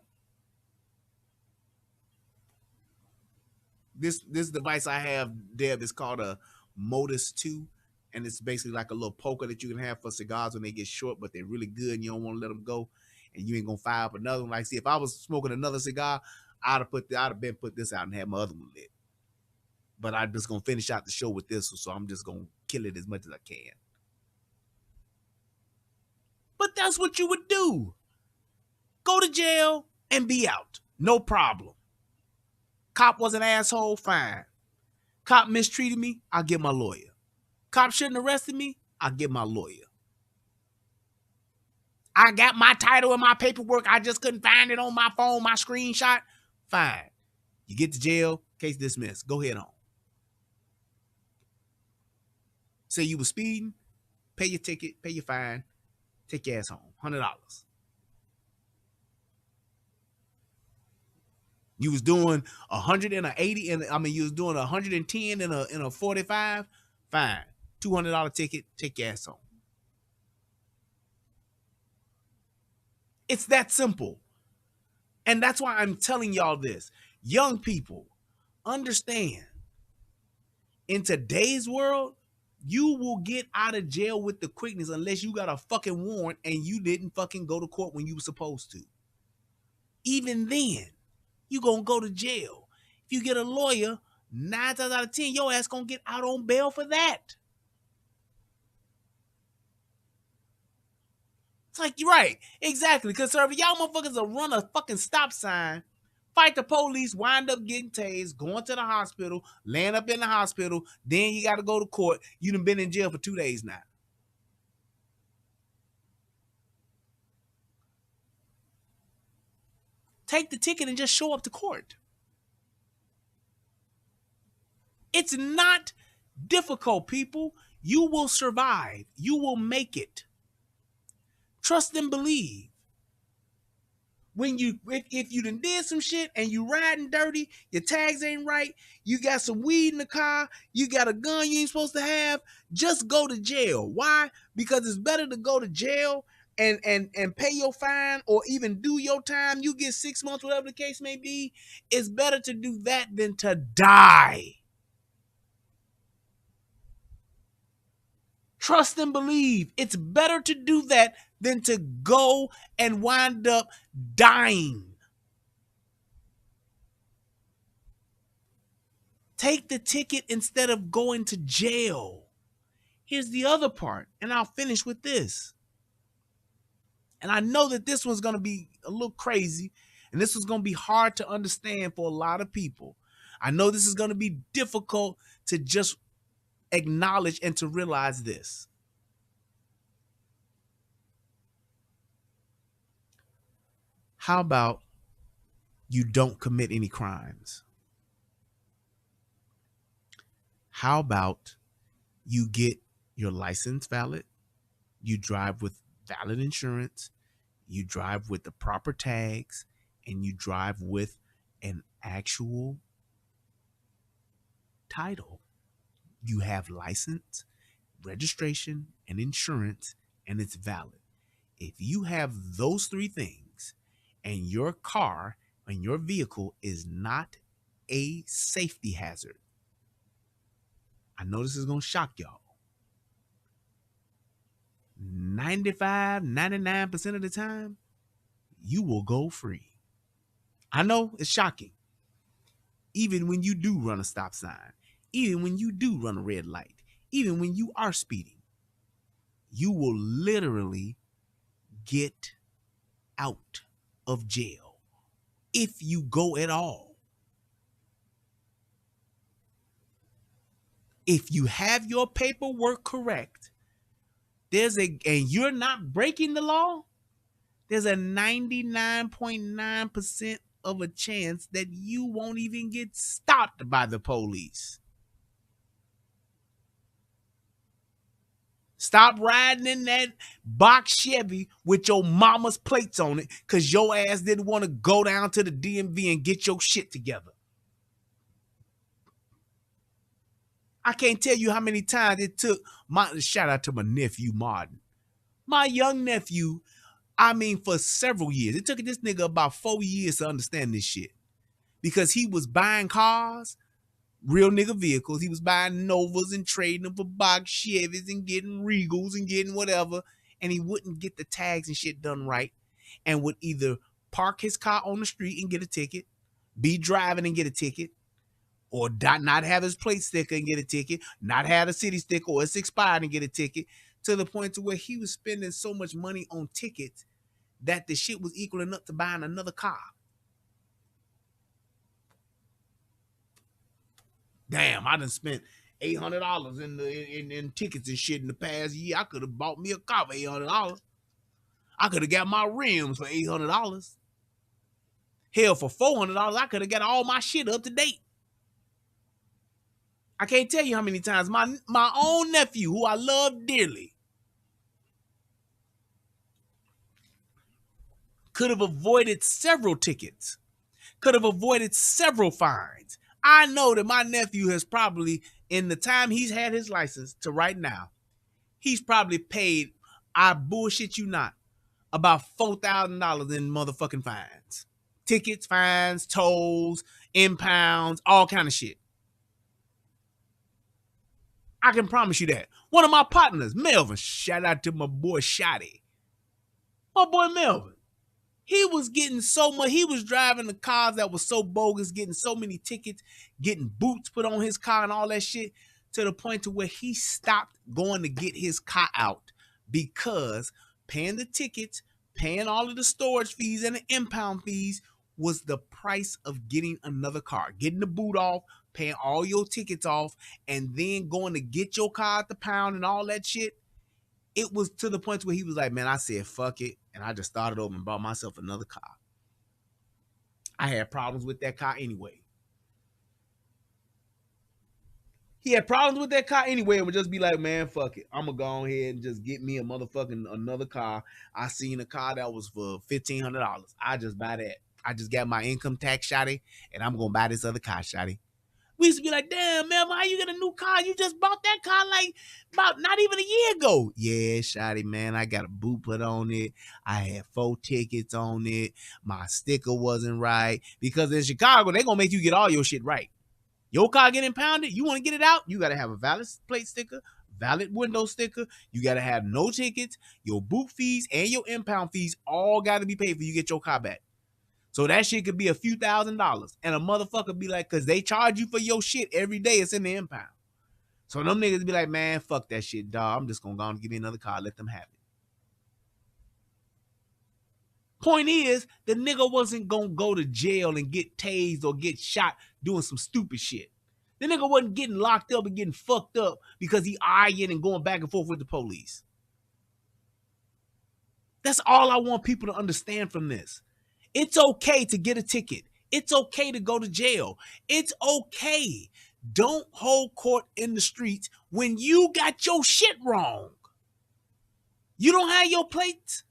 This device I have, Deb, is called a Modus 2. And it's basically like a little poker that you can have for cigars when they get short, but they're really good and you don't want to let them go. And you ain't going to fire up another one. Like, see, if I was smoking another cigar, I'd have put this out and had my other one lit. But I'm just going to finish out the show with this one, so I'm just going to kill it as much as I can. But that's what you would do. Go to jail and be out. No problem. Cop was an asshole, fine. Cop mistreated me, I'll get my lawyer. Cop shouldn't have arrested me, I'll get my lawyer. I got my title and my paperwork. I just couldn't find it on my phone, my screenshot. Fine. You get to jail, case dismissed. Go ahead on. Say you were speeding, pay your ticket, pay your fine, take your ass home. $100. You was doing 180 and you was doing 110 in a 45. Fine. $200 ticket, take your ass home. It's that simple. And that's why I'm telling y'all this. Young people, understand. In today's world, you will get out of jail with the quickness unless you got a fucking warrant and you didn't fucking go to court when you were supposed to. Even then, you gonna go to jail. If you get a lawyer, 9 times out of 10, your ass gonna get out on bail for that. It's like, you're right. Exactly. Because, sir, if y'all motherfuckers will run a fucking stop sign, fight the police, wind up getting tased, going to the hospital, laying up in the hospital, then you got to go to court. You done been in jail for 2 days now. Take the ticket and just show up to court. It's not difficult, people. You will survive. You will make it. Trust and believe. When if you done did some shit and you riding dirty, your tags ain't right, you got some weed in the car, you got a gun you ain't supposed to have, just go to jail. Why? Because it's better to go to jail and pay your fine or even do your time. You get 6 months, whatever the case may be. It's better to do that than to die. Trust and believe. It's better to do that than to go and wind up dying. Take the ticket instead of going to jail. Here's the other part, and I'll finish with this. And I know that this one's going to be a little crazy, and this was going to be hard to understand for a lot of people. I know this is going to be difficult to just acknowledge and to realize this. How about you don't commit any crimes? How about you get your license valid, you drive with valid insurance, you drive with the proper tags, and you drive with an actual title. You have license, registration, and insurance, and it's valid. If you have those 3 things and your car and your vehicle is not a safety hazard, I know this is going to shock y'all. 99% of the time, you will go free. I know it's shocking. Even when you do run a stop sign, even when you do run a red light, even when you are speeding, you will literally get out of jail if you go at all. If you have your paperwork correct, and you're not breaking the law, there's a 99.9% of a chance that you won't even get stopped by the police. Stop riding in that box Chevy with your mama's plates on it because your ass didn't want to go down to the DMV and get your shit together. I can't tell you how many times it took shout out to my nephew, Martin. My young nephew, for several years. It took this nigga about 4 years to understand this shit. Because he was buying cars, real nigga vehicles. He was buying Novas and trading them for box Chevys and getting Regals and getting whatever. And he wouldn't get the tags and shit done right. And would either park his car on the street and get a ticket, be driving and get a ticket, or not have his plate sticker and get a ticket, not have a city sticker or it's expired and get a ticket, to the point to where he was spending so much money on tickets that the shit was equaling up to buying another car. Damn, I done spent $800 in tickets and shit in the past year. I could have bought me a car for $800. I could have got my rims for $800. Hell, for $400, I could have got all my shit up to date. I can't tell you how many times my own nephew, who I love dearly, could have avoided several tickets, could have avoided several fines. I know that my nephew has probably, in the time he's had his license to right now, he's probably paid, I bullshit you not, about $4,000 in motherfucking fines. Tickets, fines, tolls, impounds, all kind of shit. I can promise you that. One of my partners, Melvin, shout out to my boy Shotty. My boy Melvin. He was getting so much, he was driving the cars that was so bogus, getting so many tickets, getting boots put on his car and all that shit, to the point to where he stopped going to get his car out because paying the tickets, paying all of the storage fees and the impound fees was the price of getting another car. Getting the boot off, paying all your tickets off, and then going to get your car at the pound and all that shit. It was to the point where he was like, man, I said, fuck it. And I just started over and bought myself another car. I had problems with that car anyway. He had problems with that car anyway and would just be like, man, fuck it. I'm going to go ahead and just get me a motherfucking another car. I seen a car that was for $1,500. I just buy that. I just got my income tax, shawty, and I'm going to buy this other car, shawty. We used to be like, damn, man, how you get a new car? You just bought that car like about not even a year ago. Yeah, shawty, man, I got a boot put on it. I had 4 tickets on it. My sticker wasn't right. Because in Chicago, they're going to make you get all your shit right. Your car get impounded, you want to get it out, you got to have a valid plate sticker, valid window sticker. You got to have no tickets. Your boot fees and your impound fees all got to be paid for you get your car back. So that shit could be a few $1,000s. And a motherfucker be like, because they charge you for your shit every day. It's in the impound. So them niggas be like, man, fuck that shit, dog. I'm just going to go and give me another car. Let them have it. Point is, the nigga wasn't going to go to jail and get tased or get shot doing some stupid shit. The nigga wasn't getting locked up and getting fucked up because he arguing and going back and forth with the police. That's all I want people to understand from this. It's okay to get a ticket. It's okay to go to jail. It's okay. Don't hold court in the streets when you got your shit wrong. You don't have your plates.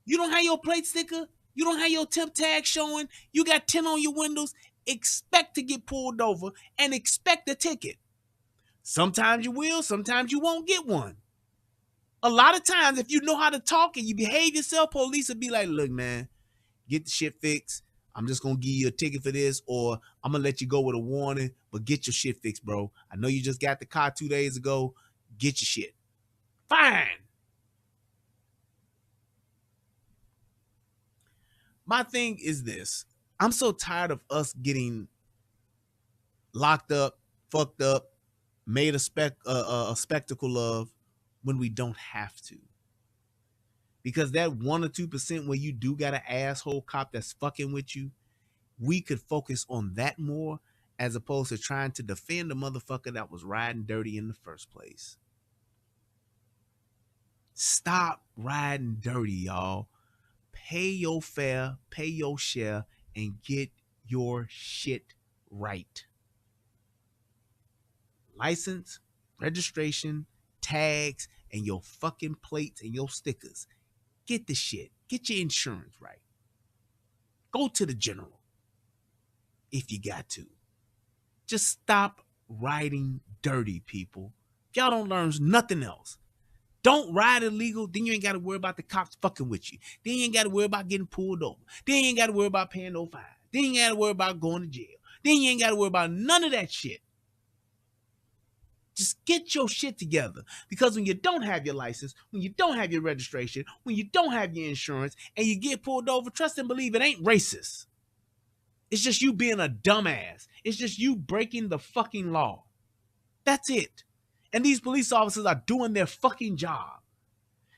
You don't have your plate sticker. You don't have your temp tag showing. You got 10 on your windows. Expect to get pulled over and expect a ticket. Sometimes you will, sometimes you won't get one. A lot of times, if you know how to talk and you behave yourself, police will be like, look, man, get the shit fixed. I'm just going to give you a ticket for this, or I'm going to let you go with a warning, but get your shit fixed, bro. I know you just got the car 2 days ago. Get your shit. Fine. My thing is this. I'm so tired of us getting locked up, fucked up, made a spectacle of when we don't have to. Because that 1 or 2% where you do got an asshole cop that's fucking with you, we could focus on that more as opposed to trying to defend the motherfucker that was riding dirty in the first place. Stop riding dirty, y'all. Pay your fare, pay your share, and get your shit right. License, registration, tags, and your fucking plates and your stickers. Get the shit. Get your insurance right. Go to the general if you got to. Just stop riding dirty, people. If y'all don't learn nothing else, don't ride illegal, then you ain't got to worry about the cops fucking with you. Then you ain't got to worry about getting pulled over. Then you ain't got to worry about paying no fine. Then you ain't got to worry about going to jail. Then you ain't got to worry about none of that shit. Just get your shit together. Because when you don't have your license, when you don't have your registration, when you don't have your insurance, and you get pulled over, trust and believe it ain't racist. It's just you being a dumbass. It's just you breaking the fucking law. That's it. And these police officers are doing their fucking job.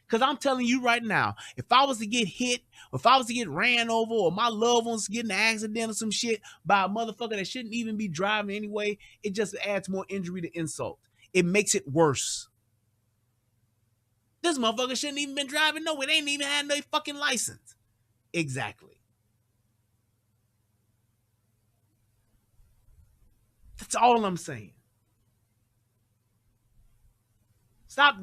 Because I'm telling you right now, if I was to get hit, or if I was to get ran over, or my loved ones get in an accident or some shit by a motherfucker that shouldn't even be driving anyway, it just adds more injury to insult. It makes it worse. This motherfucker shouldn't even been driving nowhere. They ain't even had no fucking license. Exactly. That's all I'm saying. Stop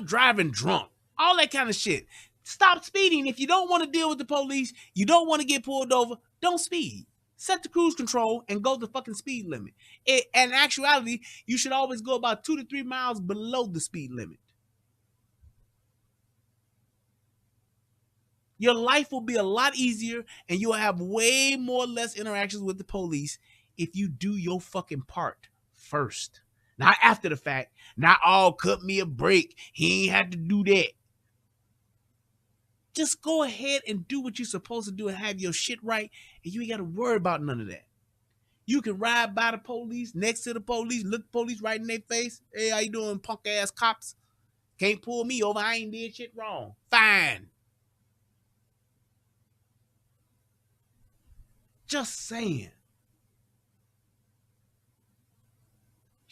driving drunk. All that kind of shit. Stop speeding. If you don't want to deal with the police, you don't want to get pulled over, don't speed. Set the cruise control and go the fucking speed limit. In actuality, you should always go about 2 to 3 miles below the speed limit. Your life will be a lot easier and you'll have way less interactions with the police if you do your fucking part first. Not after the fact. Not all cut me a break. He ain't had to do that. Just go ahead and do what you're supposed to do and have your shit right, and you ain't got to worry about none of that. You can ride by the police, next to the police, look the police right in their face. Hey, how you doing, punk ass cops? Can't pull me over. I ain't did shit wrong. Fine. Just saying.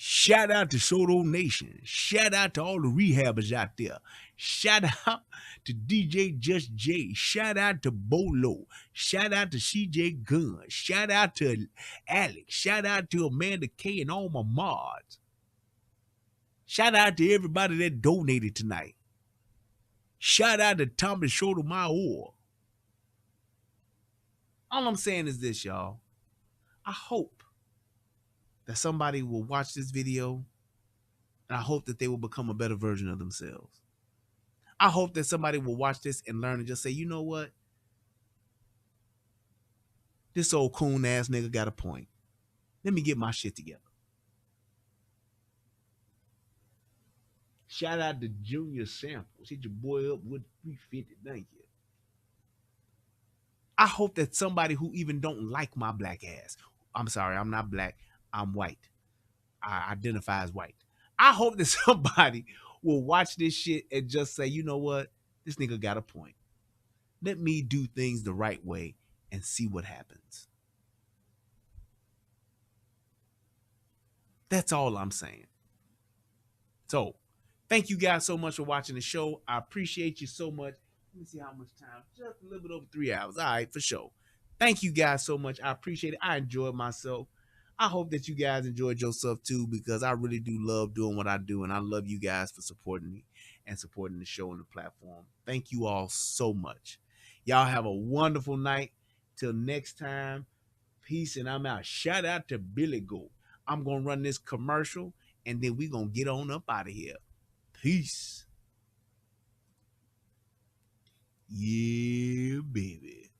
Shout out to Soto Nation. Shout out to all the rehabbers out there. Shout out to DJ Just J. Shout out to Bolo. Shout out to CJ Gunn. Shout out to Alex. Shout out to Amanda K and all my mods. Shout out to everybody that donated tonight. Shout out to Thomas Sotomayor. All I'm saying is this, y'all. I hope that somebody will watch this video, and I hope that they will become a better version of themselves. I hope that somebody will watch this and learn and just say, you know what? This old coon ass nigga got a point. Let me get my shit together. Shout out to Junior Samples. Hit your boy up with 350. Thank you. I hope that somebody who even don't like my black ass, I'm sorry, I'm not black, I'm white. I identify as white. I hope that somebody will watch this shit and just say, you know what? This nigga got a point. Let me do things the right way and see what happens. That's all I'm saying. So, thank you guys so much for watching the show. I appreciate you so much. Let me see how much time. Just a little bit over 3 hours. All right, for sure. Thank you guys so much. I appreciate it. I enjoyed myself. I hope that you guys enjoyed yourself too, because I really do love doing what I do, and I love you guys for supporting me and supporting the show and the platform. Thank you all so much. Y'all have a wonderful night. Till next time, peace, and I'm out. Shout out to Billy Goat. I'm going to run this commercial, and then we're going to get on up out of here. Peace. Yeah, baby.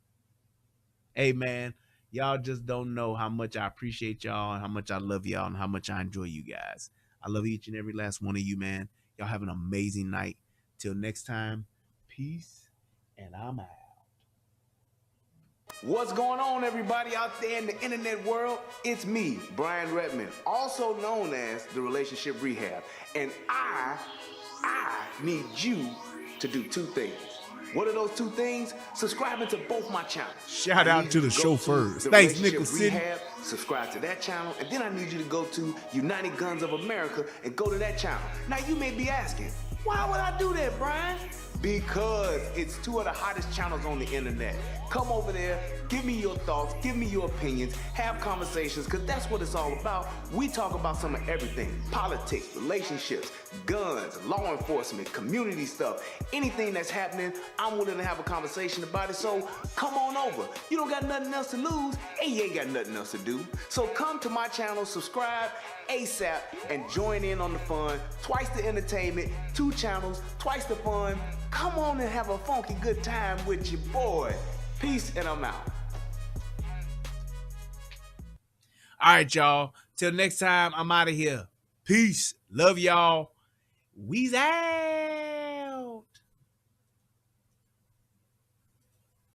Hey, man. Y'all just don't know how much I appreciate y'all and how much I love y'all and how much I enjoy you guys. I love each and every last one of you, man. Y'all have an amazing night. Till next time, peace, and I'm out. What's going on, everybody out there in the internet world? It's me, Brian Redmond, also known as the Relationship Rehab. And I need you to do 2 things. What are those 2 things? Subscribing to both my channels. Shout out to the chauffeurs. Thanks, Nickel City. Subscribe to that channel, and then I need you to go to United Guns of America and go to that channel. Now, you may be asking, why would I do that, Brian? Because it's 2 of the hottest channels on the internet. Come over there, give me your thoughts, give me your opinions, have conversations, because that's what it's all about. We talk about some of everything: politics, relationships, guns, law enforcement, community stuff. Anything that's happening, I'm willing to have a conversation about it. So come on over. You don't got nothing else to lose, and you ain't got nothing else to do. So come to my channel, subscribe ASAP, and join in on the fun. Twice the entertainment, 2 channels, twice the fun. Come on and have a funky good time with your boy. Peace, and I'm out. All right, y'all. Till next time, I'm out of here. Peace. Love y'all. Weezy.